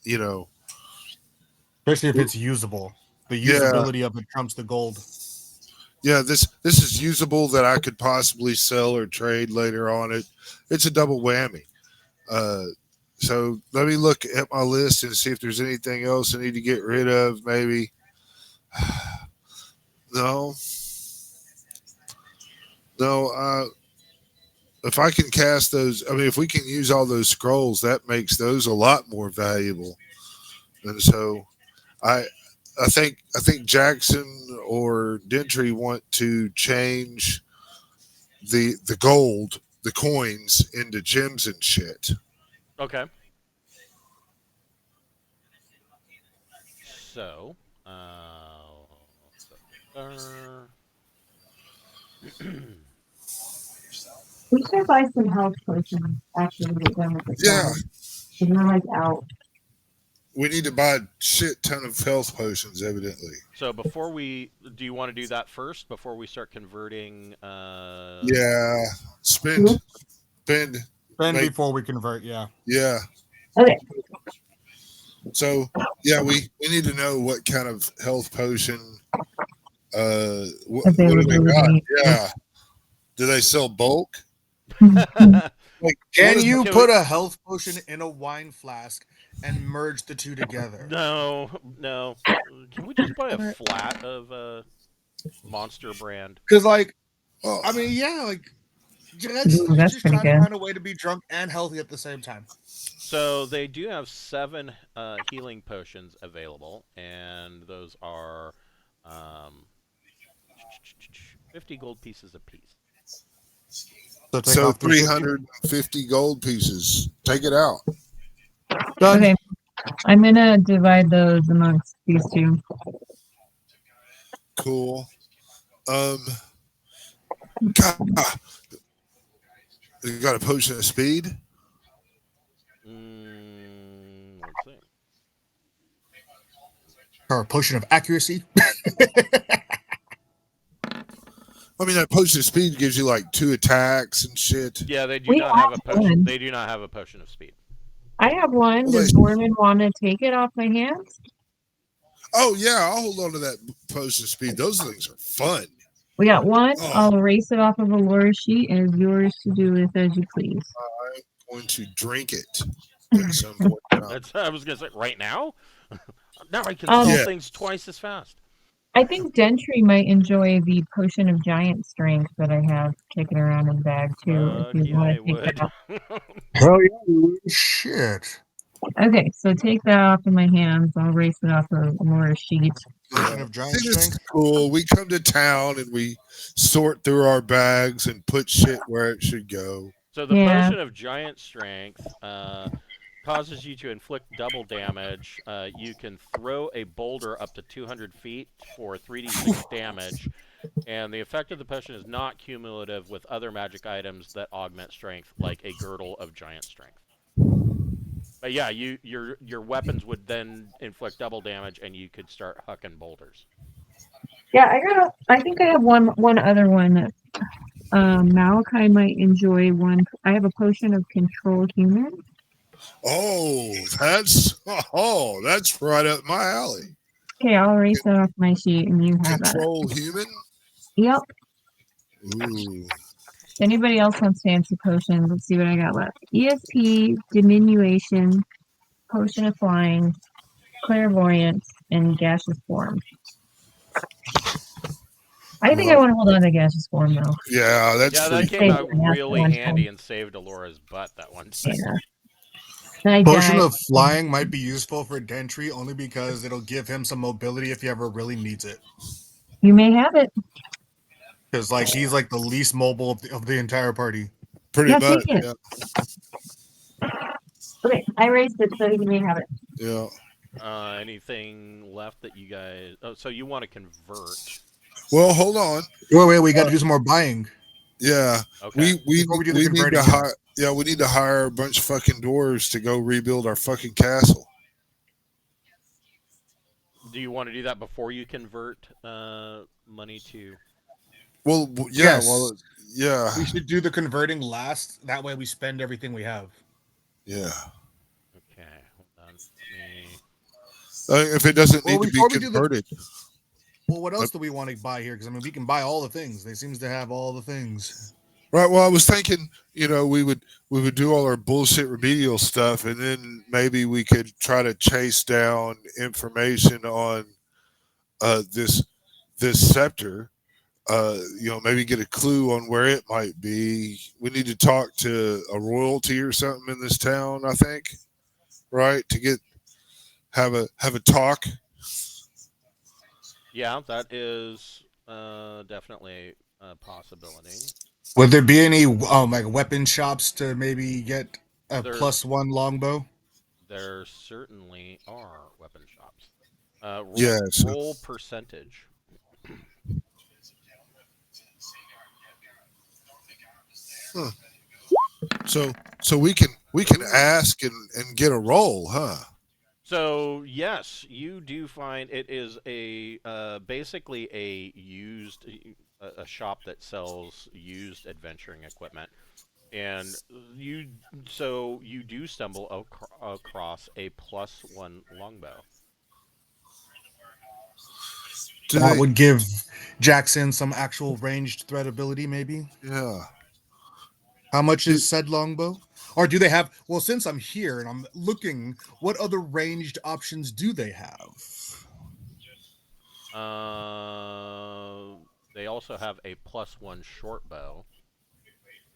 you know. Especially if it's usable. The Yeah, usability of it trumps the gold. yeah. This is usable that I could possibly sell or trade later on. It's a double whammy. So let me look at my list and see if there's anything else I need to get rid of. Maybe no, no. If I can cast those, I mean, if we can use all those scrolls, that makes those a lot more valuable. And so, I, I think Jackson or Dentry want to change the gold, the coins into gems and shit. Okay. So, We should buy some health potions after we get done with the Yeah, challenge. Because we're like out. we need to buy a shit ton of health potions, evidently. so before do you want to do that first before we start converting? Yeah, spend, Then make, before we convert, yeah. yeah. Okay. So yeah, we need to know what kind of health potion. What do they got? Availability. Yeah, do they sell bulk? Like, Can you Can put we- a health potion in a wine flask and merge the two together? No. Can we just buy a flat of Monster brand? Because, like, Oh, I mean, yeah, like, Ooh, let's that's just pretty try to good. find a way to be drunk and healthy at the same time. So they do have 7 healing potions available, and those are 50 gold pieces apiece. So, take so off 350. 350 gold pieces. Take it out. Done. Okay. I'm gonna divide those amongst these two. Cool. God, you got a potion of speed. Let's see. Or a potion of accuracy. I mean, that potion of speed gives you like 2 attacks and shit. Yeah, they do We not have a have potion. one. They do not have a potion of speed. I have one. Well, Does they- Gorman want to take it off my hands? Oh yeah, I'll hold on to that potion of speed. Those things are fun. We got one. Oh, I'll erase it off of a lure sheet, and it's yours to do with as you please. I'm going to drink it at some point in time. That's I was gonna say right now. Now I can Um, sell Yeah. things twice as fast. I think Gentry might enjoy the potion of giant strength that I have kicking around in the bag too. If you Yeah, want I to take that would. off. Hell yeah, shit. Okay, so take that off of my hands. I'll erase it off of a lure sheet. Potion Yeah. of giant See, this is strength. cool. We come to town and we sort through our bags and put shit where it should go. So the Yeah. potion of giant strength causes you to inflict double damage. You can throw a boulder up to 200 feet for 3d6 damage, and the effect of the potion is not cumulative with other magic items that augment strength, like a girdle of giant strength. But yeah, your weapons would then inflict double damage, and you could start hucking boulders. Yeah, I think I have one other one that Malachi might enjoy one. I have a potion of control human. That's right up my alley. Okay, I'll erase that off my sheet and you have that. Control human. Yep. Ooh. If anybody else wants fancy potions, let's see what I got left. ESP, diminution, potion of flying, clairvoyance, and gaseous form. I think I want to hold on to gaseous form though. Yeah, that's Yeah, pretty that came Saved out it last really one handy time. and saved Alora's butt that one time. Yeah. And I Potion died. of flying might be useful for Dentry only because it'll give him some mobility if he ever really needs it. You may have it. Because like he's like the least mobile of the entire party. pretty Yeah, much. take it. Okay, I erased it so you may have it. Yeah. Anything left that you guys? Oh, so you want to convert? Well, hold on. Wait, we got to do some more buying. Yeah. Okay. Before we do the need converting, to hire. Yeah, we need to hire a bunch of fucking dwarves to go rebuild our fucking castle. Do you want to do that before you convert money to? Well, yeah. Yes. Well, yeah. We should do the converting last. That way we spend everything we have. Yeah. Okay, hold on. Let me... If it doesn't Well, need to be before we do the- converted. Well, what else do we want to buy here? Because I mean, we can buy all the things. They seems to have all the things. Right. Well, I was thinking, we would do all our bullshit remedial stuff, and then maybe we could try to chase down information on this scepter. Maybe get a clue on where it might be. We need to talk to a royalty or something in this town, I think. Right? To have a talk. Yeah, that is definitely a possibility. Would there be any like weapon shops to maybe get a There- +1 longbow? There certainly are weapon shops. Yes. Roll percentage. Huh. So we can ask and get a roll, huh? So yes, you do find it is a basically a shop that sells used adventuring equipment, and you do stumble across a +1 longbow. That would give Jackson some actual ranged threat ability, maybe. Yeah. How much is said longbow? Or do they have? Well, since I'm here and I'm looking, what other ranged options do they have? They also have a +1 short bow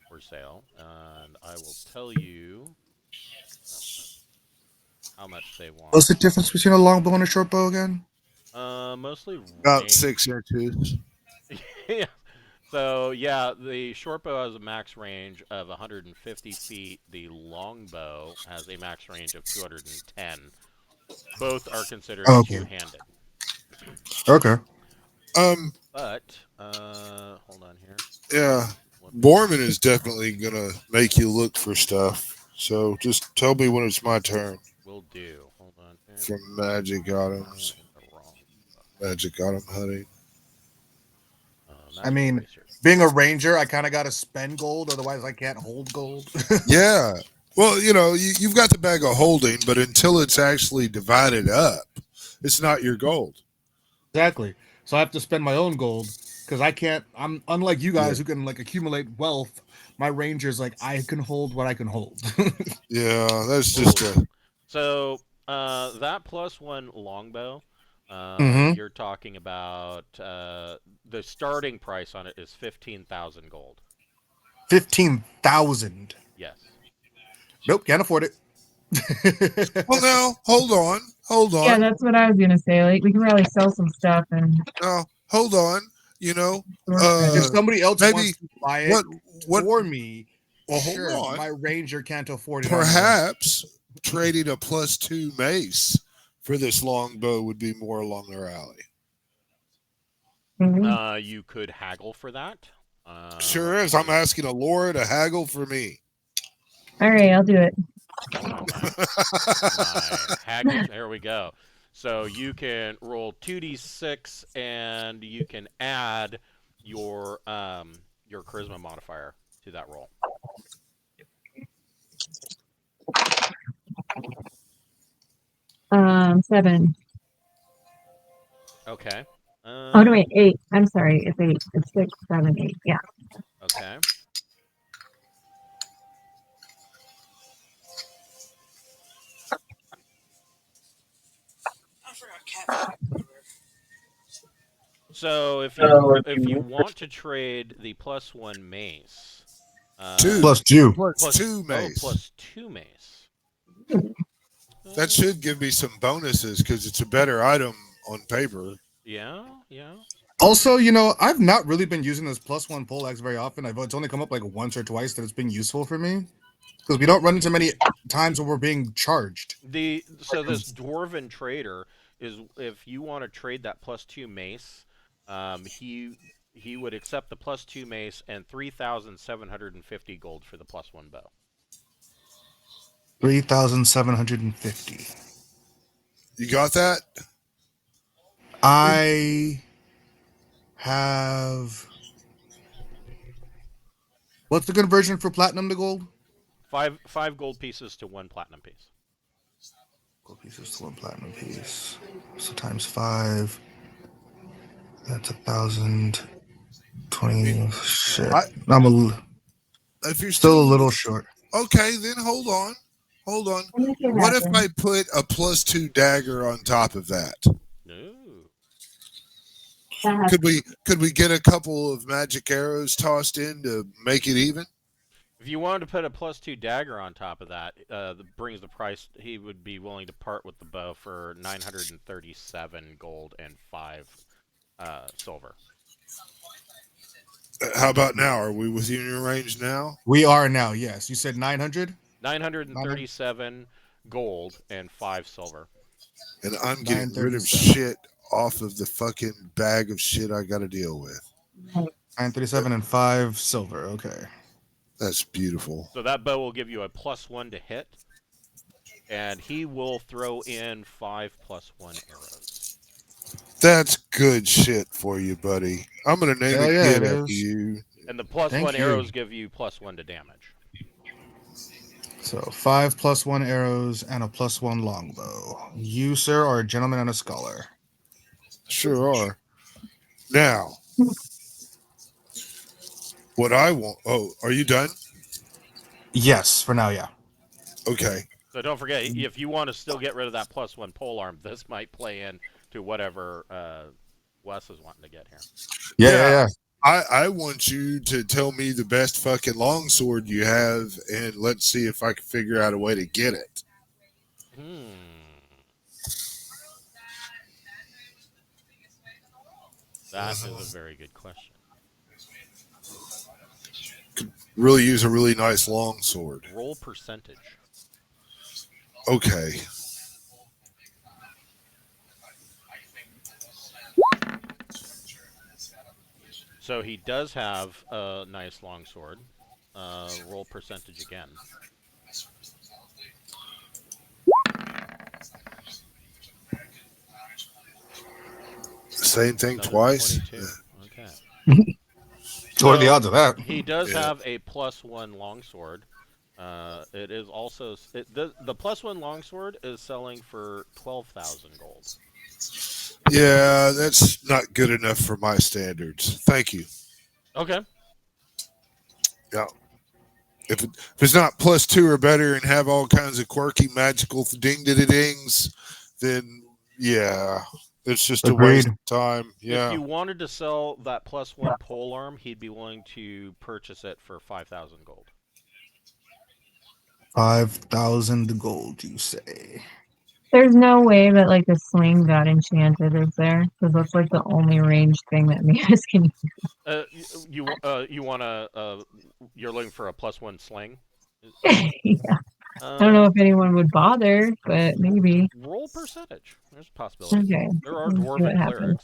for sale, and I will tell you how much they want. What's the difference between a longbow and a short bow again? Mostly About range. 6 inches. Yeah. So yeah, the short bow has a max range of 150 feet. The longbow has a max range of 210. Both are considered two-handed. Okay. But hold on here. Yeah. Borman is definitely gonna make you look for stuff. So just tell me when it's my turn. Will do. Hold on here. From magic items. Magic item hunting. I mean, being a ranger, I kind of got to spend gold, otherwise I can't hold gold. Yeah. Well, you've got the bag of holding, but until it's actually divided up, it's not your gold. Exactly. So I have to spend my own gold because I can't. I'm unlike you guys who can like accumulate wealth. My ranger's like I can hold what I can hold. Yeah, that's just a. So that +1 longbow, Mhm. you're talking about the starting price on it is 15,000 gold. 15,000. Yes. Nope, can't afford it. Well, now hold on, Yeah, that's what I was gonna say. Like, we can probably sell some stuff and now hold on. You know, sort of If uh, somebody else wants maybe to buy it what? for me, Well, hold sure. on. My ranger can't afford it on his own. Perhaps trading a +2 mace for this longbow would be more along their alley. Mhm. You could haggle for that. Sure is. I'm asking a Laura to haggle for me. All right, I'll do it. Hold on, my haggling. There we go. So you can roll 2d6, and you can add your charisma modifier to that roll. Seven. Okay. Oh no, wait, eight. I'm sorry, it's eight. It's 6, 7, 8. Yeah. Okay. So if you want to trade the +1 mace, Two. Plus two. +2 mace. +2 mace. That should give me some bonuses because it's a better item on paper. Yeah, yeah. Also, you know, I've not really been using this +1 poleaxe very often. It's only come up like once or twice that it's been useful for me because we don't run into many times where we're being charged. So this dwarven trader is, if you want to trade that +2 mace, he would accept the +2 mace and 3,750 gold for the +1 bow. 3,750. You got that? I have. What's the conversion for platinum to gold? Five gold pieces to 1 platinum piece. Gold pieces to 1 platinum piece. So times 5. That's 1,020. Shit. I, I'm if you're still a still little short. okay, then hold on. Hold on. I'll make it What if happen. I put a +2 dagger on top of that? No. That has Could we get a couple of magic arrows tossed in to make it even? If you wanted to put a +2 dagger on top of that, that brings the price. He would be willing to part with the bow for 937 gold and 5 silver. How about now? Are we within your range now? We are now, yes. You said 900? 937 gold and 5 silver. And I'm getting rid of 937. shit off of the fucking bag of shit I got to deal with. 937 and 5 silver. Okay. That's beautiful. So that bow will give you a +1 to hit, and he will throw in 5 +1 arrows. That's good shit for you, buddy. I'm gonna name Hell it yeah, Kid it after is. you. And the Thank +1 you. arrows give you +1 to damage. So 5 +1 arrows and a +1 longbow. You, sir, are a gentleman and a scholar. Sure are. Now, what I want. Oh, are you done? Yes, for now, yeah. Okay. So don't forget, if you want to still get rid of that +1 polearm, this might play in to whatever Wes is wanting to get here. Yeah. I want you to tell me the best fucking longsword you have, and let's see if I can figure out a way to get it. That is a very good question. Could really use a really nice longsword. Roll percentage. Okay. So he does have a nice longsword. Roll percentage again. Same thing Another twice. 22. Okay. What are the odds of that? He does Yeah. have a +1 longsword. It is also the +1 longsword is selling for 12,000 gold. Yeah, that's not good enough for my standards. Thank you. Okay. Yeah. If it's not +2 or better and have all kinds of quirky magical ding dings, then yeah, it's just a waste Agreed. of time. If Yeah. you wanted to sell that +1 pole arm, he'd be willing to purchase it for 5,000 gold. 5,000 gold, you say? There's no way that like the sling got enchanted, is there? Because that's like the only ranged thing that Mia's can use. You want to you're looking for a +1 sling. Yeah. I don't know if anyone would bother, but maybe. Roll percentage. There's a possibility. Okay. There are Let's see what dwarven happens.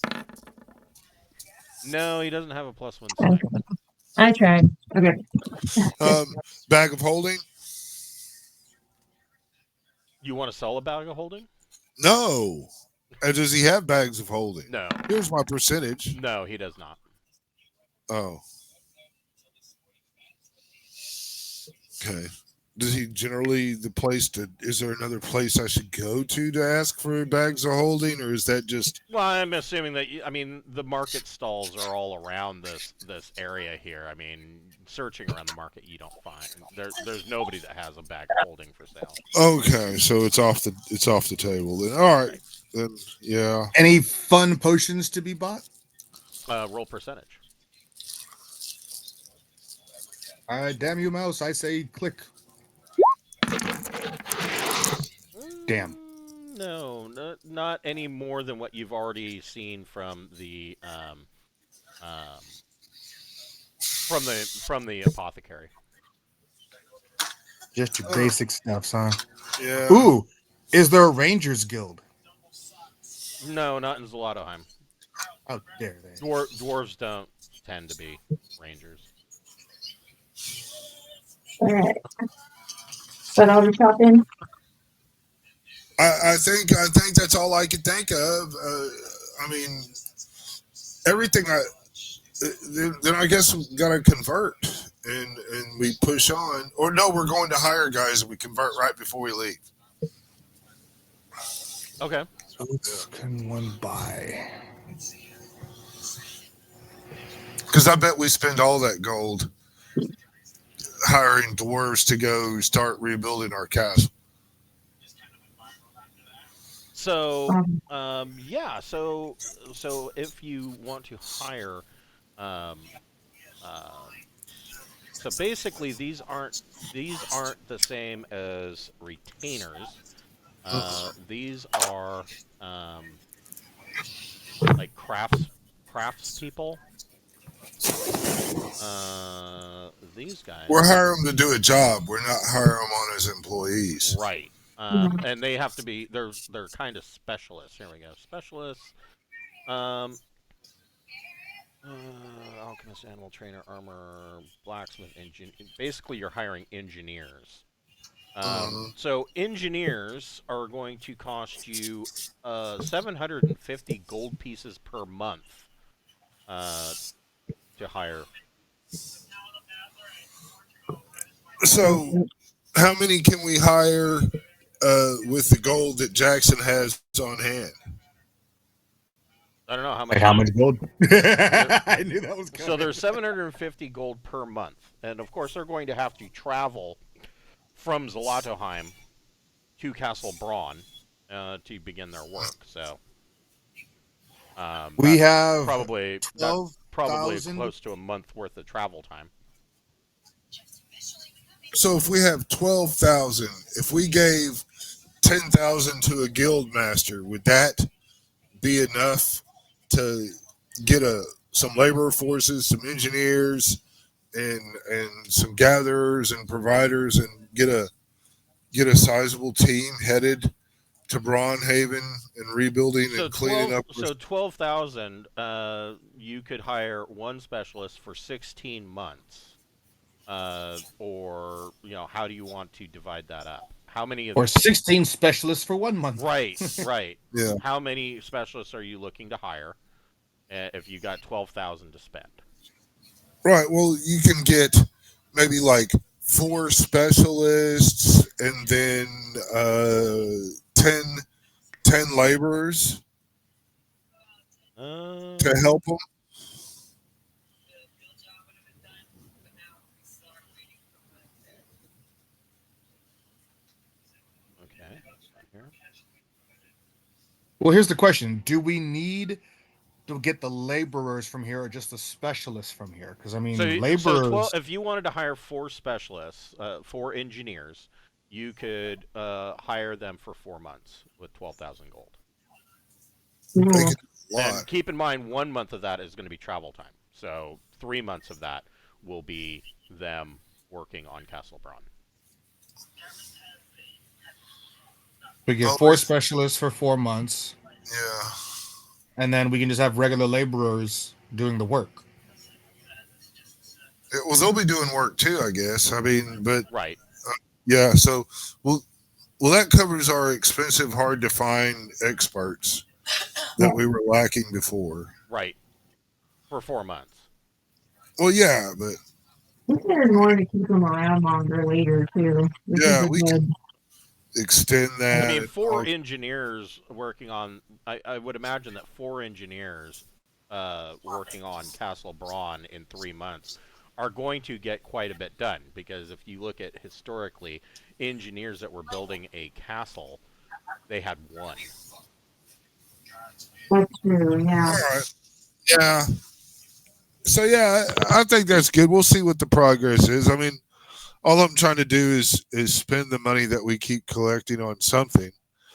clerics. No, he doesn't have a +1 sling. Okay. I tried. Okay. Bag of holding? You want to sell a bag of holding? No. Does he have bags of holding? No. Here's my percentage. No, he does not. Oh. Okay. Does he generally is there another place I should go to ask for bags of holding, or is that just Well, I'm assuming that the market stalls are all around this area here. I mean, searching around the market, you don't find there's nobody that has a bag of holding for sale. okay? So it's off the table then. All right, then yeah. Any fun potions to be bought? Roll percentage. Damn you, mouse! I say click. Damn. No, not any more than what you've already seen from the from the apothecary. Just your basic stuff, huh? Yeah. Ooh, is there a Rangers Guild? No, not in Zolotoheim. How dare they? Dwarves don't tend to be rangers. All right. But I'll be chopping. I think that's all I could think of. I mean, everything. Then I guess we gotta convert and we push on. Or no, we're going to hire guys and we convert right before we leave. Okay. What can one buy? Because I bet we spend all that gold hiring dwarves to go start rebuilding our castle. So, yeah. So if you want to hire, so basically these aren't the same as retainers. These are like crafts people. These guys. We're hiring them to do a job. We're not hiring them on as employees. Right. And they have to be they're kind of specialists. Here we go. Specialists. Alchemist, animal trainer, armor, blacksmith, engineer. Basically, you're hiring engineers. So engineers are going to cost you 750 gold pieces per month to hire. So, how many can we hire with the gold that Jackson has on hand? I don't know how much. Like how much gold? I knew that was coming. So there's 750 gold per month, and of course they're going to have to travel from Zolotoheim to Castle Braun to begin their work. So we have probably 12,000 close to a month worth of travel time. So if we have 12,000, if we gave 10,000 to a guild master, would that be enough to get some labor forces, some engineers, and some gatherers and providers, and get a sizable team headed to Braunhaven and rebuilding and cleaning up? So 12,000, you could hire one specialist for 16 months. Or how do you want to divide that up? How many of or 16 specialists for 1 month? Right. Yeah. How many specialists are you looking to hire if you got 12,000 to spend? Right. Well, you can get maybe like 4 specialists, and then 10, 10 laborers Um, to help them. okay. Here. Well, here's the question: do we need to get the laborers from here, or just the specialists from here? Because I mean, So 12. laborers. If you wanted to hire 4 specialists, 4 engineers, you could hire them for 4 months with 12,000 gold. They Yeah. could do a lot. And keep in mind, 1 month of that is going to be travel time. So 3 months of that will be them working on Castle Braun. We get Oh, 4 specialists for 4 months, yeah. and then we can just have regular laborers doing the work. Well, they'll be doing work too, I guess. I mean, but Right. yeah. So, well, that covers our expensive, hard to find experts that we were lacking before. Right. For 4 months. Well, yeah, but I think there's more to keep them around longer later too, which is yeah, a we can good. extend I that. mean, And four all, engineers working on. I would imagine that 4 engineers working on Castle Braun in 3 months are going to get quite a bit done because if you look at historically, engineers that were building a castle, they had one. That's true. Yeah. all right. Yeah. So yeah, I think that's good. We'll see what the progress is. I mean, all I'm trying to do is spend the money that we keep collecting on something,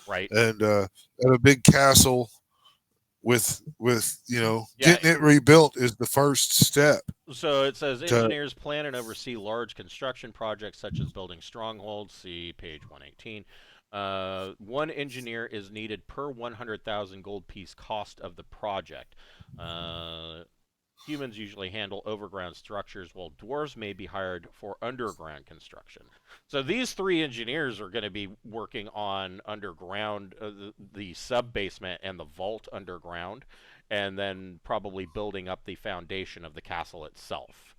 Right. and at a big castle with Yeah. getting it rebuilt is the first step. So it says To engineers plan and oversee large construction projects such as building strongholds. See page 118. 1 engineer is needed per 100,000 gold piece cost of the project. Uh, Humans usually handle overground structures, while dwarves may be hired for underground construction. So these 3 engineers are going to be working on underground, the sub basement and the vault underground, and then probably building up the foundation of the castle itself.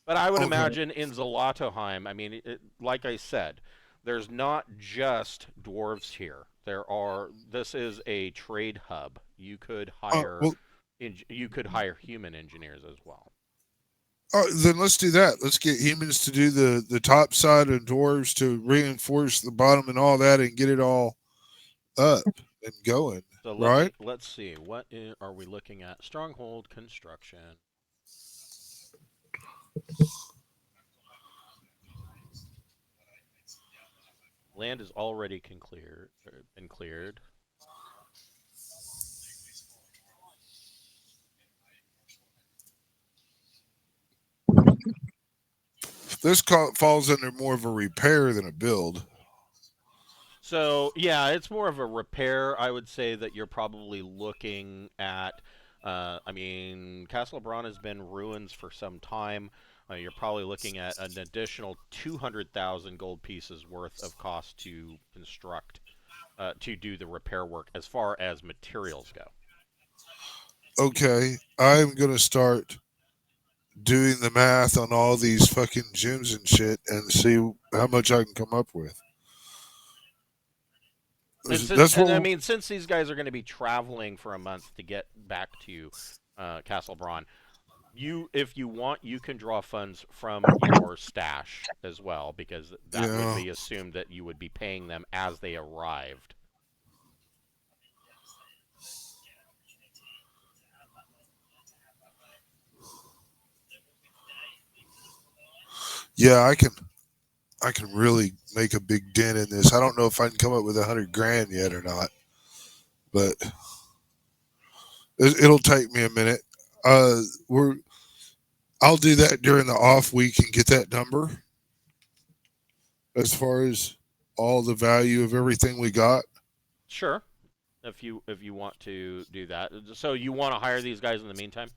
But I would okay, imagine in Zolotoheim, I mean, like I said, there's not just dwarves here. There are. This is a trade hub. You could hire, well, you could hire human engineers as well. then let's do that. Let's get humans to do the top side and dwarves to reinforce the bottom and all that, and get it all up and going. So Right? let's see. What are we looking at? Stronghold construction. Land is already been cleared. This falls under more of a repair than a build. So yeah, it's more of a repair. I would say that you're probably looking at. I mean, Castle Braun has been ruins for some time. You're probably looking at an additional 200,000 gold pieces worth of cost to construct, to do the repair work as far as materials go. Okay, I'm gonna start doing the math on all these fucking gems and shit and see how much I can come up with. That's And I what. mean, since these guys are going to be traveling for a month to get back to Castle Braun, if you want, you can draw funds from your stash as well, because that would Yeah. be assumed that you would be paying them as they arrived. Yeah, I can really make a big dent in this. I don't know if I can come up with 100 grand yet or not, but it'll take me a minute. We're I'll do that during the off week and get that number as far as all the value of everything we got. Sure, if you want to do that. So you want to hire these guys in the meantime?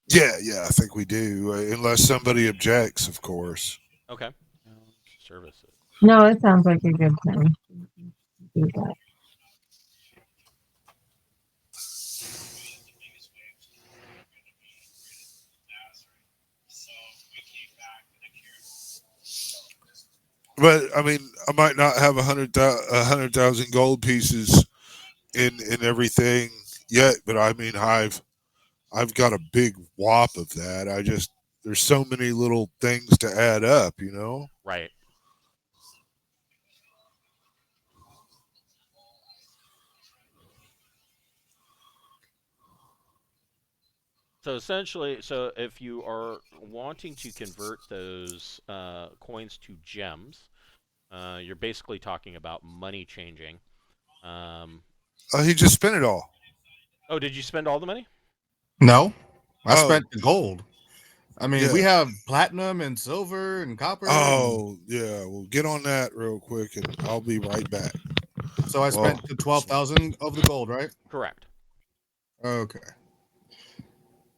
Yeah, yeah, I think we do, unless somebody objects, of course. Okay. Services. No, it sounds like a good plan. Do that. But I mean, I might not have 100,000 gold pieces in everything yet. But I mean, I've got a big whop of that. I just there's so many little things to add up, you know. Right. So essentially, so if you are wanting to convert those coins to gems, you're basically talking about money changing. Um, He just spent it all. oh, did you spend all the money? No, I Oh, spent the gold. I mean, yeah. we have platinum and silver and copper, and Oh, yeah. Well, get on that real quick, and I'll be right back. so I Well, spent the 12,000 of the gold, right? Correct. Okay.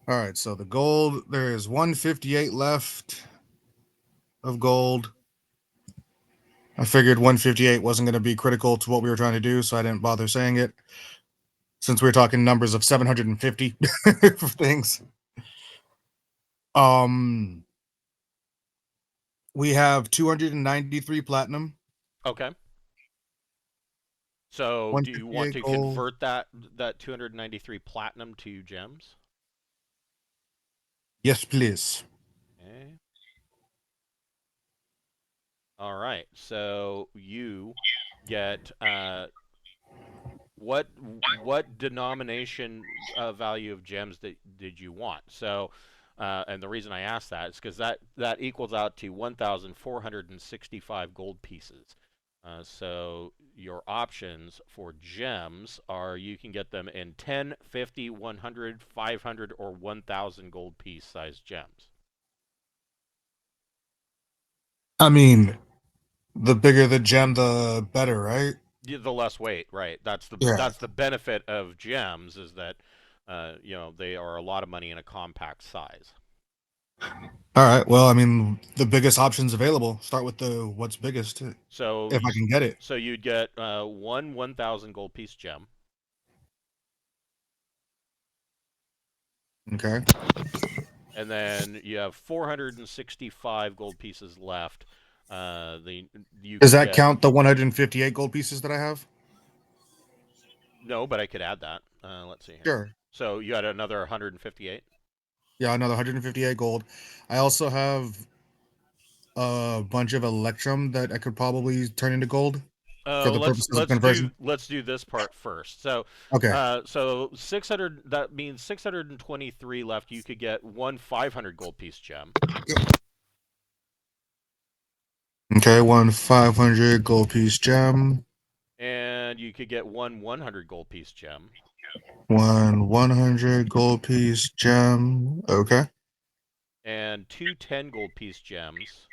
All right. So the gold, there is 158 left of gold. I figured 158 wasn't going to be critical to what we were trying to do, so I didn't bother saying it since we were talking numbers of 750 for things. Um, we have 293 platinum, Okay. So do you want 158 to gold. convert that 293 platinum to gems? Yes, please. Okay. All right. So you get what what denomination value of gems did you want? So, and the reason I asked that is because that equals out to 1,465 gold pieces. So your options for gems are you can get them in 10, 50, 100, 500, or 1,000 gold piece size gems. I mean, the bigger the gem, the better, right? The less weight, right? Yeah. That's the benefit of gems is that they are a lot of money in a compact size. All right. Well, I mean, the biggest options available. Start with the what's biggest, So if I can get it. so you'd get one 1,000 gold piece gem, Okay. and then you have 465 gold pieces left. The you Does could that get count the 158 gold pieces that I have? no, but I could add that. Let's see here. Sure. So you had another 158. Yeah, another 158 gold. I also have a bunch of electrum that I could probably turn into gold for the purposes of conversion. Let's do this part first. So, Okay. 600. That means 623 left. You could get one 500 gold piece gem, Okay. One 500 gold piece gem. and you could get one 100 gold piece gem, One 100 gold piece gem. Okay. and two 10 gold piece gems,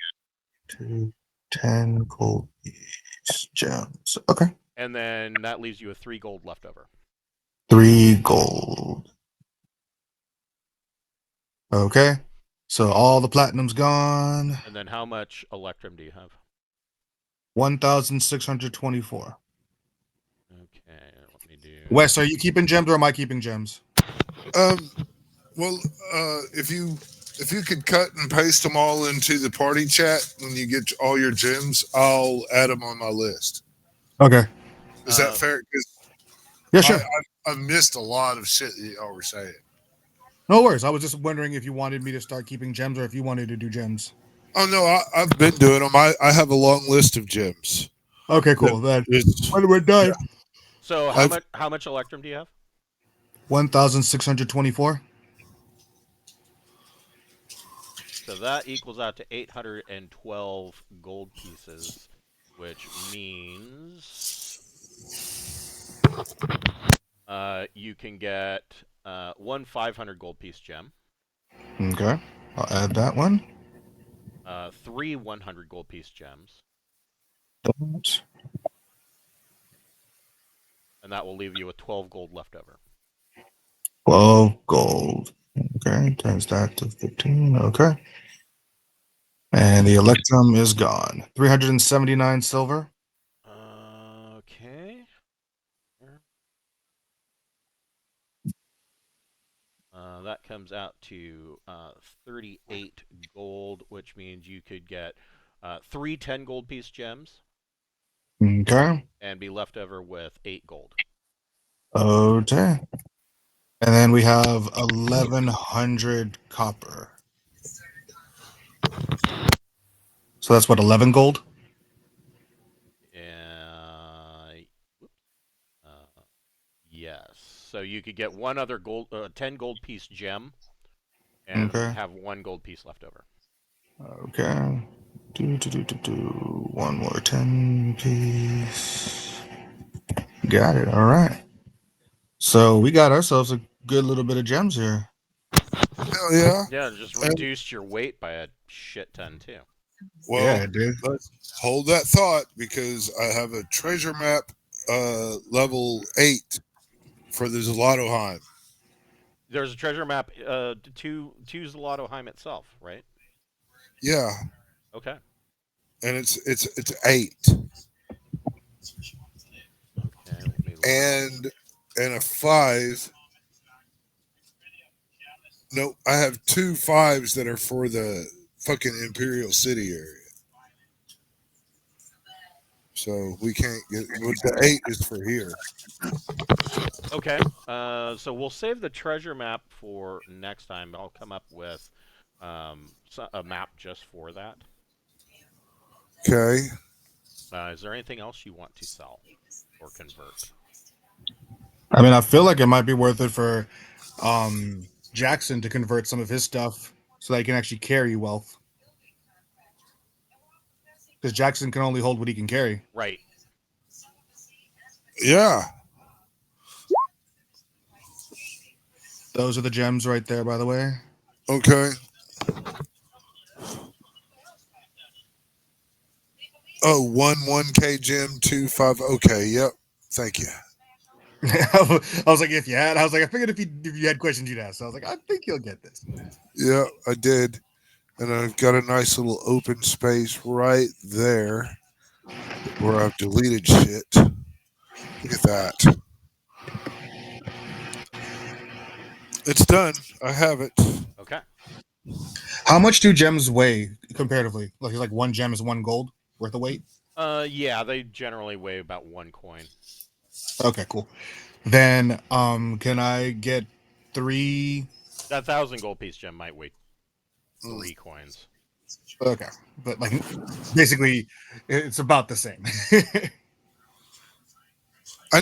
Two 10 gold piece gems. Okay. and then that leaves you with 3 gold left over. Three gold. Okay. So all the platinum's gone. And then how much electrum do you have? 1,624. Okay, let me do. Wes, are you keeping gems or am I keeping gems? um, well, if you could cut and paste them all into the party chat when you get all your gems, I'll add them on my list. Okay. Is that Uh, fair? Because Yeah, I, sure. I I've missed a lot of shit that y'all were saying. No worries. I was just wondering if you wanted me to start keeping gems or if you wanted to do gems. Oh no, I've been doing them. I have a long list of gems. Okay, That cool. Then is, when we're done, so I've how much electrum do you have? 1,624. So that equals out to 812 gold pieces, which means you can get one 500 gold piece gem, Okay. I'll add that one. three 100 gold piece gems, and that will leave you with 12 gold left over. 12 gold. Okay. Times that to 15. Okay. And the electrum is gone. 379 silver. Okay. That comes out to 38 gold, which means you could get 3 10 gold piece gems, Okay. and be left over with 8 gold. Okay. And then we have 1,100 copper. So that's what, 11 gold? Yes. So you could get one other 10 gold piece gem, and Okay. have 1 gold piece left over. Okay. One more 10 piece. Got it. All right. So we got ourselves a good little bit of gems here. Hell yeah. Yeah, it just And, reduced your weight by a shit ton too. well, Yeah, dude. let's hold that thought because I have a treasure map level 8 for the Zolotoheim. There's a treasure map to Zolotoheim itself, right? Yeah, Okay. and it's 8 Okay, let me look. and a 5. No, I have 2 5s that are for the fucking Imperial City area. So we can't get. But the 8 is for here. Okay. So we'll save the treasure map for next time. I'll come up with a map just for that. Okay. Is there anything else you want to sell or convert? I mean, I feel like it might be worth it for Jackson to convert some of his stuff so that he can actually carry wealth. Because Jackson can only hold what he can carry. Right. Yeah. Those are the gems right there, by the way. Okay. Oh, 1K gem, 2 5. Okay. Yep. Thank you. I was like, if you had, I was like, I figured if you had questions, you'd ask. So I was like, I think you'll get this. Yeah, I did. And I've got a nice little open space right there where I've deleted shit. Look at that. It's done. I have it. Okay. How much do gems weigh comparatively? Like one gem is 1 gold worth of weight? Yeah, they generally weigh about 1 coin. Okay, cool. Then can I get 3? That 1,000 gold piece gem might weigh 3 coins. Okay. But like basically it's about the same. I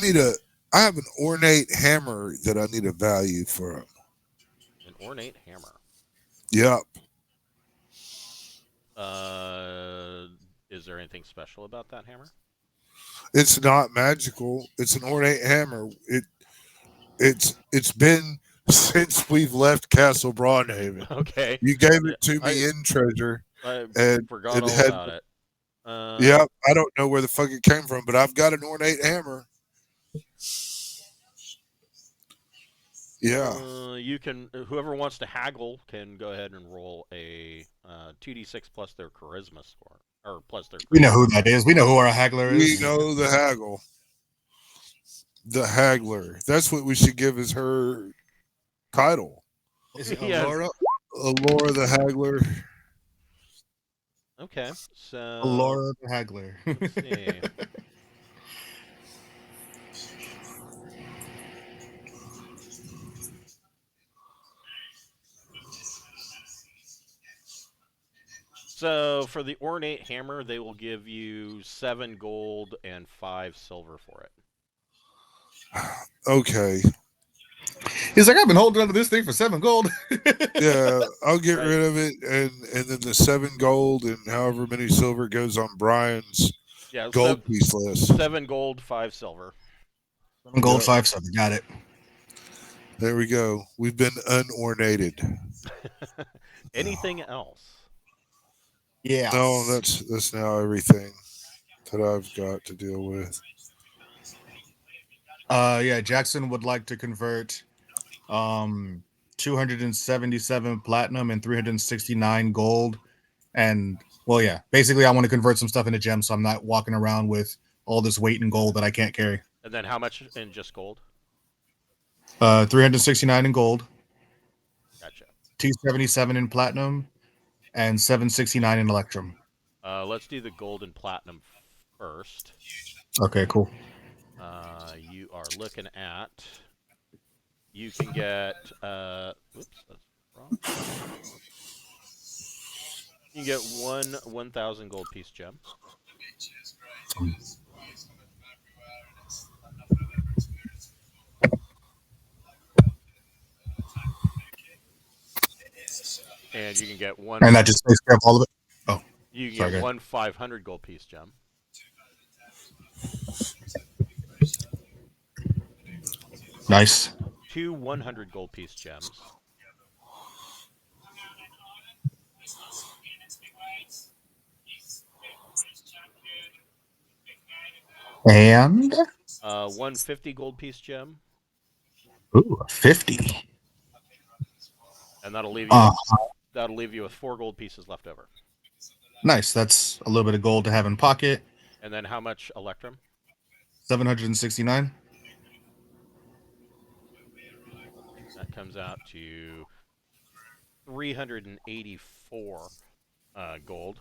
have an ornate hammer that I need a value for. An ornate hammer. Yep. Is there anything special about that hammer? It's not magical. It's an ornate hammer. It's been since we've left Castle Braunhaven. Okay. You gave Yeah, it to me in treasure, I and forgot it all had. about it. Yep. I don't know where the fuck it came from, but I've got an ornate hammer. Yeah. You can. Whoever wants to haggle can go ahead and roll a 2d6 plus their charisma score, or plus their. We know who that is. We know who our haggler We is. know the haggle. The haggler. That's what we should give as her title. Is it Yes. Alora? Laura the haggler. Okay, so Alora the haggler. let's see. So for the ornate hammer, they will give you 7 gold and 5 silver for it. Okay. He's like, I've been holding onto this thing for 7 gold. Yeah, I'll get Right. rid of it, and then the 7 gold and however many silver goes on Brian's Yeah, gold piece list. 7 gold, 5 silver. 7 gold, Yep. 5 7. Got it. There we go. We've been unornated. Anything else? Yeah. No, that's now everything that I've got to deal with. Yeah, Jackson would like to convert 277 platinum and 369 gold. And well, yeah, basically I want to convert some stuff into gems so I'm not walking around with all this weight in gold that I can't carry. And then how much in just gold? 369 in gold, Gotcha. 277 in platinum, and 769 in electrum. Let's do the gold and platinum first. Okay, cool. You are looking at. You can get. Whoops, that's wrong. You can get 1,000 gold piece gem. And you can get one. And that just takes care of all of it. Oh, You can sorry, get guys. one 500 gold piece gem. Nice. Two 100 gold piece gems. And 150 gold piece gem. ooh, 50. And that'll leave you. That'll leave you with 4 gold pieces left over. Nice. That's a little bit of gold to have in pocket. And then how much electrum? 769. That comes out to 384 gold.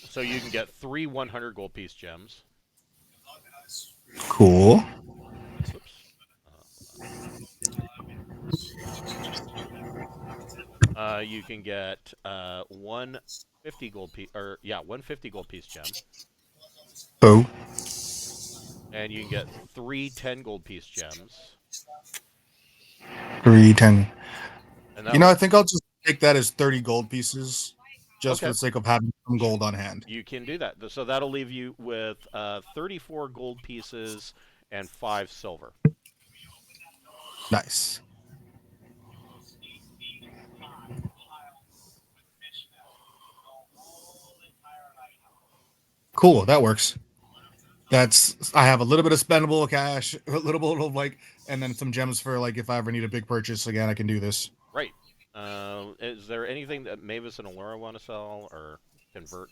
So you can get 3 100 gold piece gems. Cool. Oops. You can get 150 gold piece, or yeah, 150 gold piece gem. Boo. And you can get 3 10 gold piece gems. 310. And You know, I think I'll just take that as 30 gold pieces, just Okay. for the sake of having some gold on hand. You can do that. So that'll leave you with 34 gold pieces and 5 silver. Nice. Cool, that works. I have a little bit of spendable cash, a little bit of like, and then some gems for like if I ever need a big purchase again, I can do this. Right. Is there anything that Mavis and Allura want to sell or convert?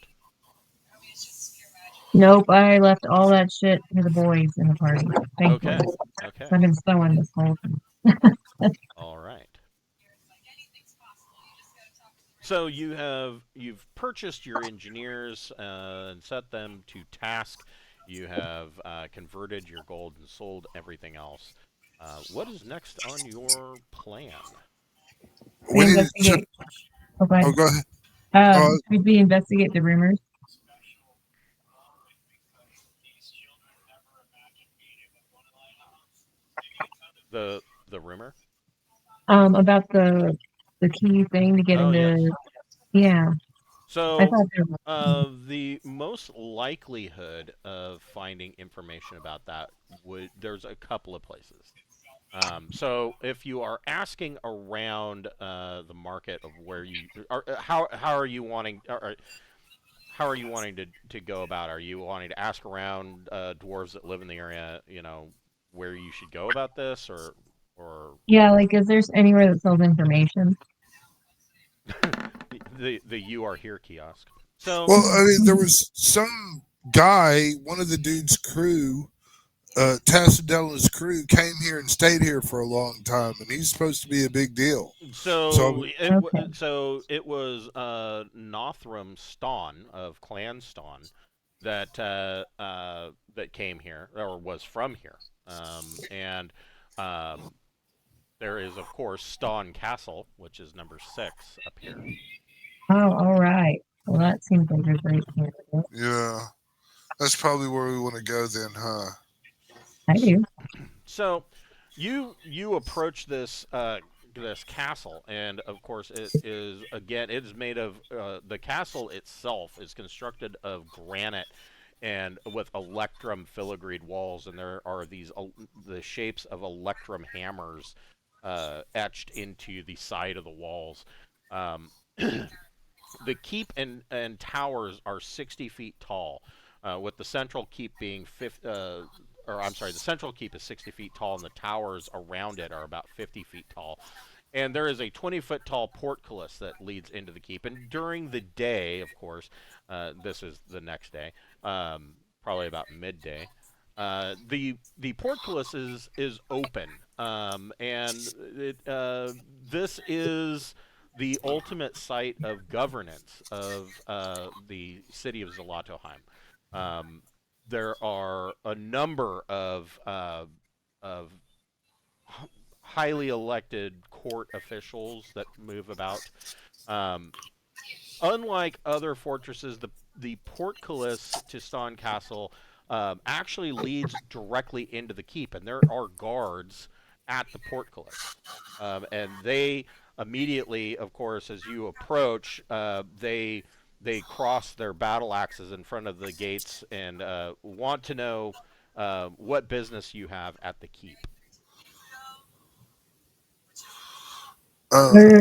Nope, I left all that shit to the boys in the party. Thankfully. Okay. Okay. I've been sewing this whole time. All right. So you've purchased your engineers and set them to task. You have converted your gold and sold everything else. What is next on your plan? We need to investigate. Okay. oh, go ahead. Should we investigate the rumors? The rumor? About the key thing to get Oh, into. yes. Yeah, I So thought there was. the most likelihood of finding information about that there's a couple of places. So if you are asking around the market of where you are, how are you wanting how are you wanting to go about? Are you wanting to ask around dwarves that live in the area, where you should go about this, or Yeah, like, is there anywhere that sells information? the you are here kiosk? So Well, I mean, there was some guy, one of the dude's crew, Tassadella's crew, came here and stayed here for a long time, and he's supposed to be a big deal. So Okay. it was Nothram Stawn of Clan Stawn that came here or was from here, and um, there is of course Stawn Castle, which is number 6 up here. Oh, all right. Well, that seems like a great candidate. Yeah, that's probably where we want to go then, huh? I do. So you approach this castle, and of course it is made of the castle itself is constructed of granite and with electrum filigreed walls, and there are the shapes of electrum hammers etched into the side of the walls. Um, the keep and towers are 60 feet tall, with the central keep being the central keep is 60 feet tall, and the towers around it are about 50 feet tall. And there is a 20-foot tall portcullis that leads into the keep. And during the day, of course, this is the next day, probably about midday. The portcullis is open, and this is the ultimate site of governance of the city of Zolotoheim. Um, there are a number of highly elected court officials that move about. Um, Unlike other fortresses, the portcullis to Ston Castle actually leads directly into the keep, and there are guards at the portcullis, and they immediately, of course, as you approach, they cross their battle axes in front of the gates and want to know what business you have at the keep. Uh,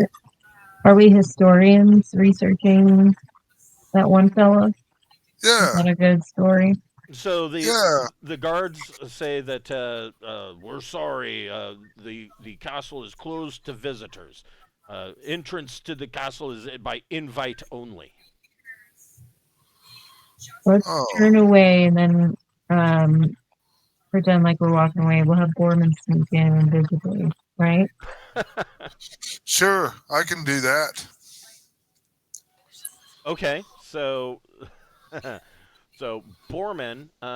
Are we historians researching that one fella? Is yeah, that a good story? So yeah. the guards say that we're sorry. The castle is closed to visitors. Entrance to the castle is by invite only. Let's Oh, turn away and then um, pretend like we're walking away. We'll have Gorman sneak in invisibly, right? sure. I can do that. Okay, so so Borman, go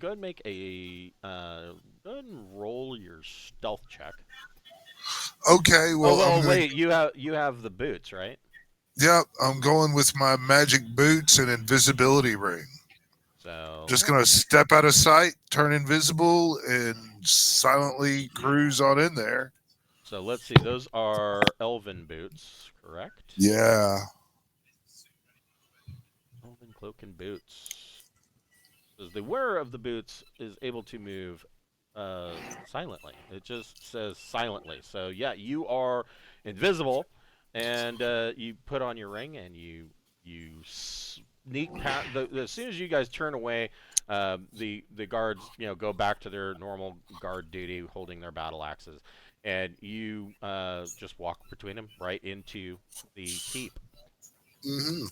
ahead and make a go ahead and roll your stealth check. Okay. Oh Well, I'm well, gonna. wait, you have the boots, right? Yep. I'm going with my magic boots and invisibility ring. So Just gonna step out of sight, turn invisible, and silently cruise on in there. let's see. Those are elven boots, correct? Yeah. Elven cloak and boots. Says the wearer of the boots is able to move silently. It just says silently. So yeah, you are invisible, and you put on your ring, and you sneak past. As soon as you guys turn away, the guards go back to their normal guard duty, holding their battle axes, and you just walk between them right into the keep. Hmm.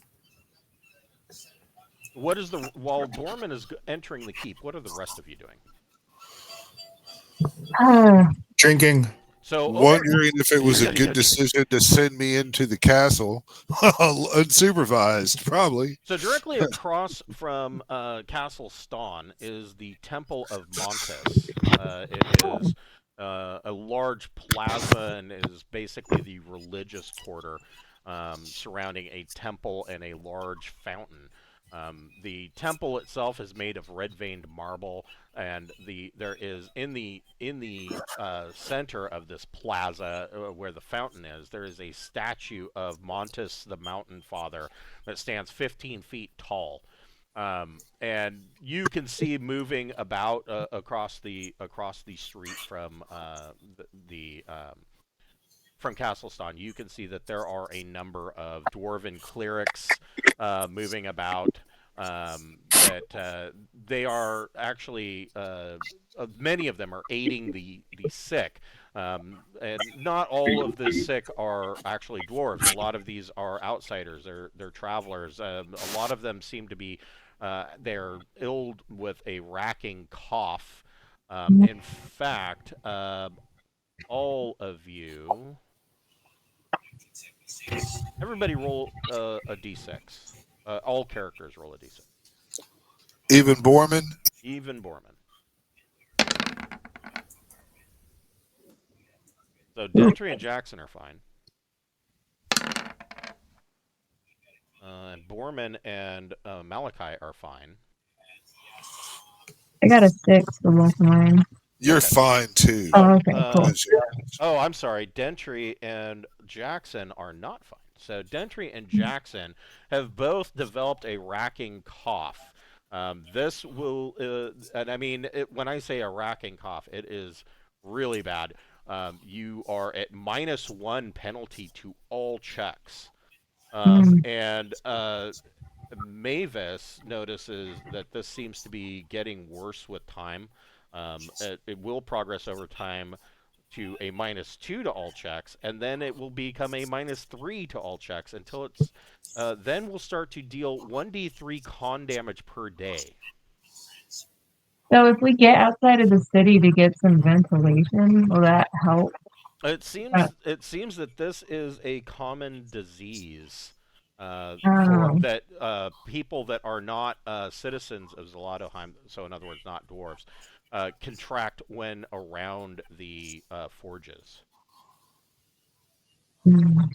What is the while Borman is entering the keep? What are the rest of you doing? Ah, Drinking. So Wondering if it was a yeah, good decision to send me into the castle unsupervised. Probably. so directly across from Castle Ston is the Temple of Montes. It is a large plaza and is basically the religious quarter surrounding a temple and a large fountain. The temple itself is made of red-veined marble, and there is in the center of this plaza where the fountain is, there is a statue of Montes the Mountain Father that stands 15 feet tall. And you can see moving about across the street from Castlestone, you can see that there are a number of dwarven clerics moving about. That they are actually many of them are aiding the sick, and not all of the sick are actually dwarves. A lot of these are outsiders. They're travelers. A lot of them seem to be they're ill with a racking cough. In fact, all of you. Everybody roll a d6. All characters roll a d6. Even Borman. Even Borman. So Dentry and Jackson are fine. And Borman and Malachi are fine. I got a 6 for both of mine. You're Okay. fine too. Oh, okay, cool. Oh, I'm sorry. Dentry and Jackson are not fine. So Dentry and Jackson have both developed a racking cough. This will, and I mean, when I say a racking cough, it is really bad. You are at -1 penalty to all checks. And Mavis notices that this seems to be getting worse with time. It will progress over time to a -2 to all checks, and then it will become a -3 to all checks until it's then we'll start to deal 1d3 con damage per day. So if we get outside of the city to get some ventilation, will that help? Uh, it seems that this is a common disease for um, that people that are not citizens of Zolotoheim, so in other words, not dwarves, contract when around the forges. mm.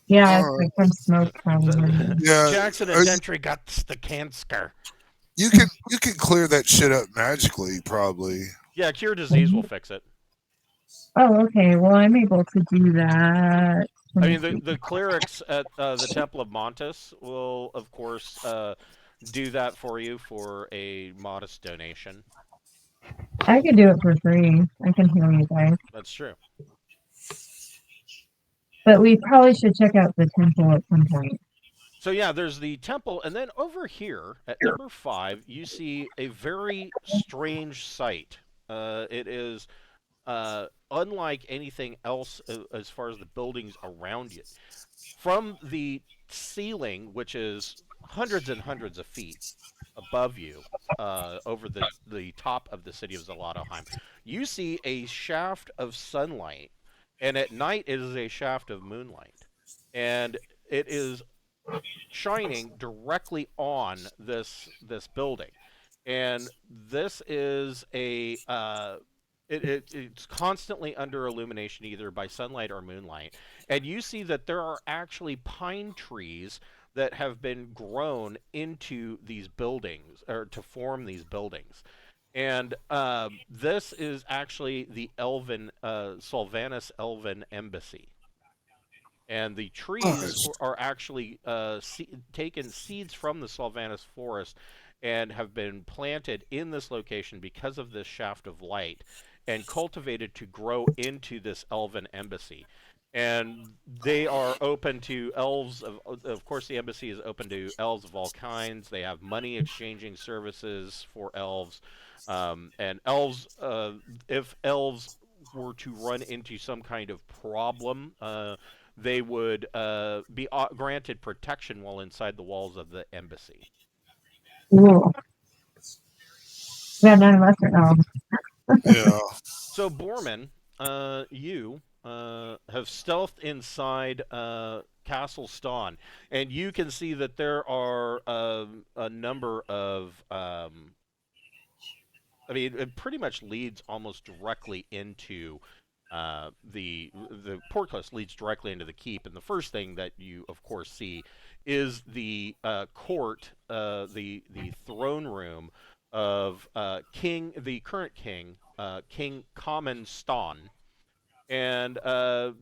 Yeah, it's All right. like from smoke probably. Yeah. Jackson and Dentry got the cancer. You can clear that shit up magically, probably. Yeah, cure disease will fix it. Oh, okay. Well, I'm able to do that. Let I me mean, see. the clerics at the Temple of Montes will, of course, do that for you for a modest donation. I could do it for free. I can heal you guys. That's true. But we probably should check out the temple at some point. So yeah, there's the temple, and then over here at number 5, you see a very strange sight. It is unlike anything else as far as the buildings around you. From the ceiling, which is hundreds and hundreds of feet above you, over the top of the city of Zolotoheim, you see a shaft of sunlight, and at night it is a shaft of moonlight, and it is shining directly on this building, and this is a it's constantly under illumination either by sunlight or moonlight, and you see that there are actually pine trees that have been grown into these buildings or to form these buildings. And this is actually the Elven Sylvanas Elven Embassy, and the trees Nice. are actually taken seeds from the Sylvanas forest and have been planted in this location because of this shaft of light and cultivated to grow into this elven embassy. And they are open to elves. Of course, the embassy is open to elves of all kinds. They have money exchanging services for elves. And elves, if elves were to run into some kind of problem, they would be granted protection while inside the walls of the embassy. Cool. Yeah, none of us are elves. Yeah. So, Borman, you have stealthed inside Castle Stawn, and you can see that there are a number of. I mean, it pretty much leads almost directly into the portcullis leads directly into the keep, and the first thing that you, of course, see is the court, the throne room of the current king, King Common Ston, and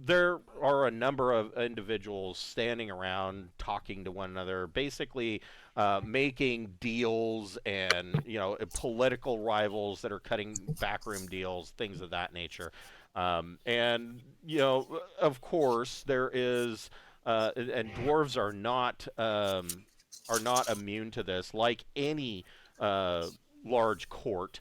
there are a number of individuals standing around talking to one another, basically making deals and, political rivals that are cutting backroom deals, things of that nature. And, of course, there is, and dwarves are not immune to this, like any large court.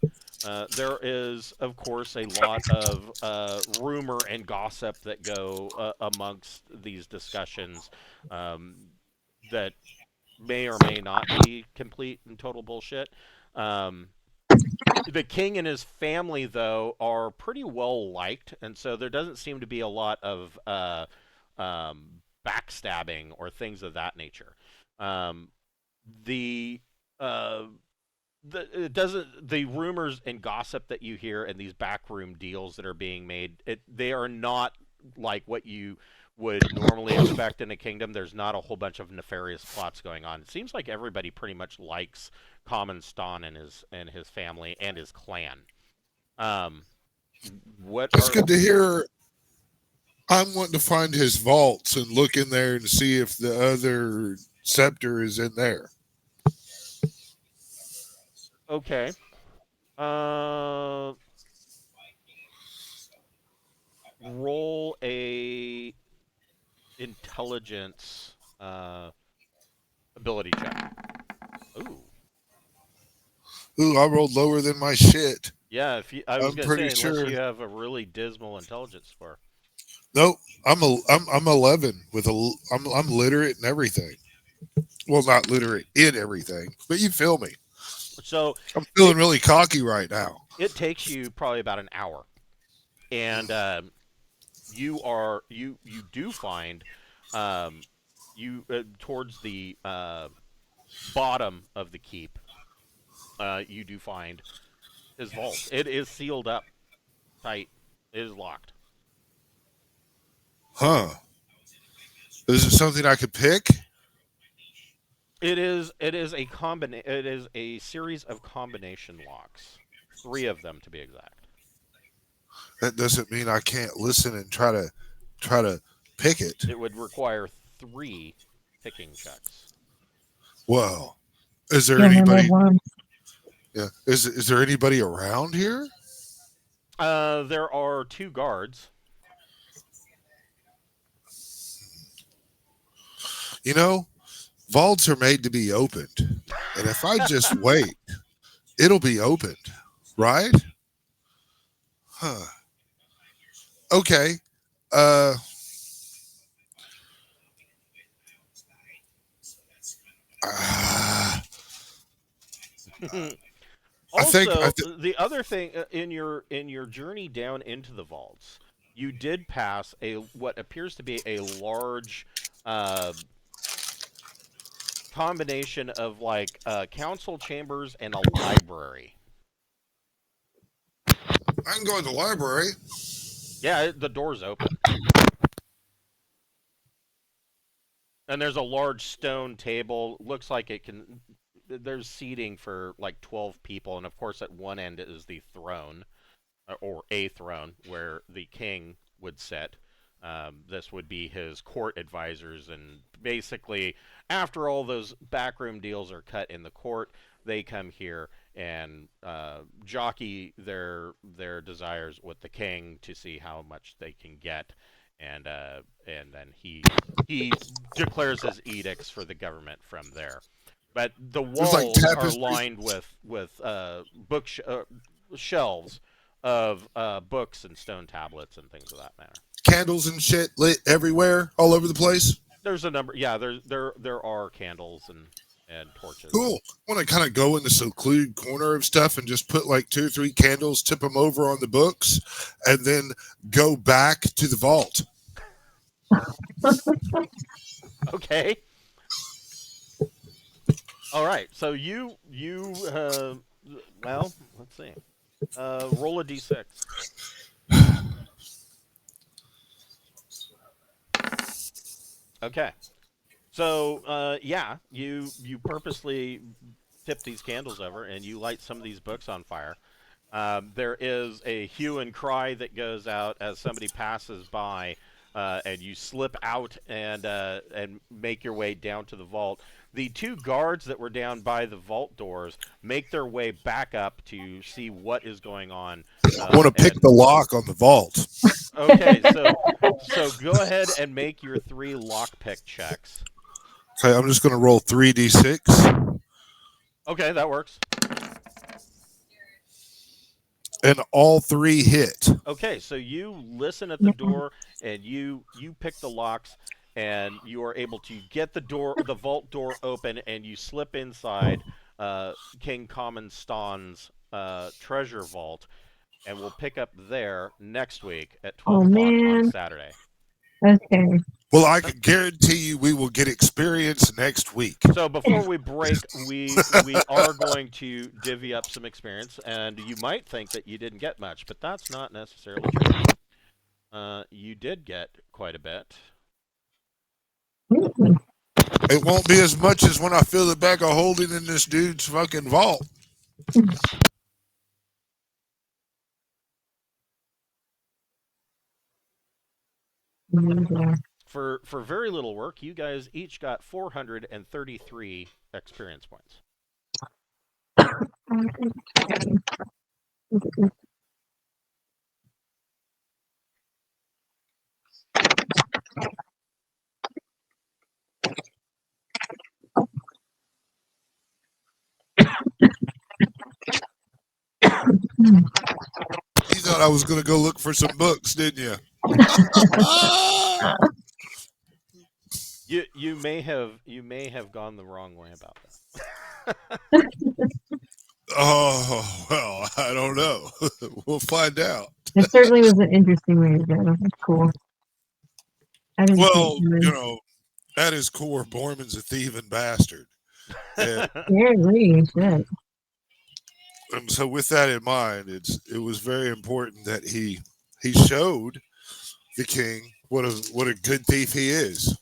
There is, of course, a lot of rumor and gossip that go amongst these discussions, um, that may or may not be complete and total bullshit. Um, the king and his family, though, are pretty well liked, and so there doesn't seem to be a lot of backstabbing or things of that nature. Um, the uh, it doesn't the rumors and gossip that you hear and these backroom deals that are being made, they are not like what you would normally expect in a kingdom. There's not a whole bunch of nefarious plots going on. It seems like everybody pretty much likes Common Ston and his family and his clan. Um, what That's are good to hear. I'm wanting to find his vaults and look in there and see if the other scepter is in there. okay? Uh, roll a intelligence ability check. Ooh. Ooh, I rolled lower than my shit. Yeah, I was I'm gonna pretty say unless sure. you have a really dismal intelligence score. Nope. I'm 11 with I'm literate and everything. Well, not literate in everything, but you feel me. So I'm it feeling really cocky right now. it takes you probably about an hour, and you do find you towards the bottom of the keep. You do find his vault. It is sealed up tight. It is locked. Huh? Is it something I could pick? It is a series of combination locks. 3 of them to be exact. That doesn't mean I can't listen and try to pick it. It would require 3 picking checks. Well, is there You only anybody? rolled one. Yeah, is there anybody around here? There are 2 guards. You know, vaults are made to be opened, and if I just wait, it'll be opened, right? Huh. Okay. Uh. Also, the other thing in your journey down into the vaults, you did pass what appears to be a large combination of like council chambers and a library. I can go in the library. Yeah, the door's open. And there's a large stone table. Looks like it can. There's seating for like 12 people, and of course, at one end is the throne, or a throne, where the king would sit. This would be his court advisors, and basically, after all those backroom deals are cut in the court, they come here and jockey their desires with the king to see how much they can get, and then he declares his edicts for the government from there. But the walls are lined with shelves of books and stone tablets and things of that manner. Candles and shit lit everywhere, all over the place. There's a number. Yeah, there are candles and torches. Cool. I want to kind of go in the secluded corner of stuff and just put like 2 or 3 candles, tip them over on the books, and then go back to the vault. Okay. All right. So you well, let's see. Roll a d6. Okay. So yeah, you purposely tip these candles over and you light some of these books on fire. There is a hue and cry that goes out as somebody passes by, and you slip out and make your way down to the vault. The 2 guards that were down by the vault doors make their way back up to see what is going on. I want to pick the lock on the vault. Okay, so go ahead and make your 3 lockpick checks. Okay, I'm just going to roll 3d6. Okay, that works. And all 3 hit. Okay, so you listen at the door and you pick the locks and you are able to get the vault door open and you slip inside King Common Stan's treasure vault, and we'll pick up there next week at 12 o'clock on Saturday. Okay. Well, I can guarantee you we will get experience next week. So before we break, we are going to divvy up some experience, and you might think that you didn't get much, but that's not necessarily true. You did get quite a bit. It won't be as much as when I feel the bag of holding in this dude's fucking vault. For very little work, you guys each got 433 experience points. You thought I was going to go look for some books, didn't you? You may have gone the wrong way about that. Oh, well, I don't know. We'll find out. It certainly was an interesting way to go. That's cool. I didn't see Well, it. you know, at his core, Borman's a thieving bastard. And, Yeah, I agree. Shit. and so with that in mind, it was very important that he showed the king what a good thief he is.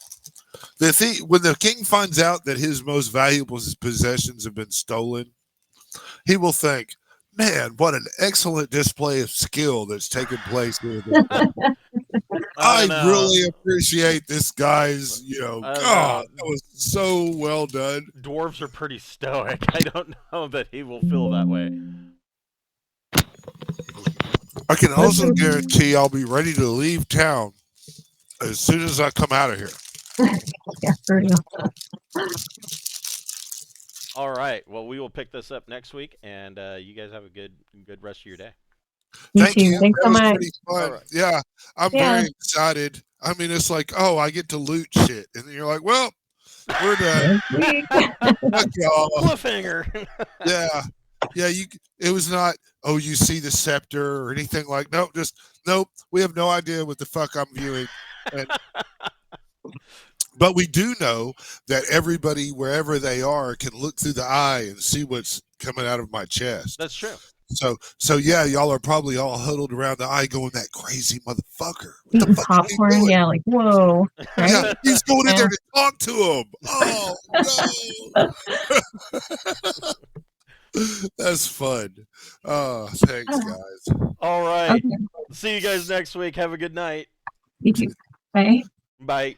When the king finds out that his most valuable possessions have been stolen, he will think, "Man, what an excellent display of skill that's taken place here." I I don't know. really appreciate this guy's, I don't God, know. that was so well done. Dwarves are pretty stoic. I don't know that he will feel that way. I can What's also the- guarantee I'll be ready to leave town as soon as I come out of here. Yeah, for real. All right. Well, we will pick this up next week, and you guys have a good rest of your day. You Thank too. you. Thanks That so was much. pretty All fun. right. Yeah, I'm Yeah. very excited. I mean, it's like, oh, I get to loot shit, and then you're like, well, we're done. Sweet. Fuck y'all. Cliffhanger. Yeah, yeah. It was not. Oh, you see the scepter or anything like? Nope. Just nope. We have no idea what the fuck I'm viewing. And, but we do know that everybody, wherever they are, can look through the eye and see what's coming out of my chest. That's true. So yeah, y'all are probably all huddled around the eye going, that crazy motherfucker. What the Eating fuck is he popcorn. doing? Yeah, like, whoa. Right? Yeah, he's going in Yeah. there to talk to him. Oh no. That's fun. Oh, thanks, guys. All right. Okay. See you guys next week. Have a good night. You too. Bye. Bye.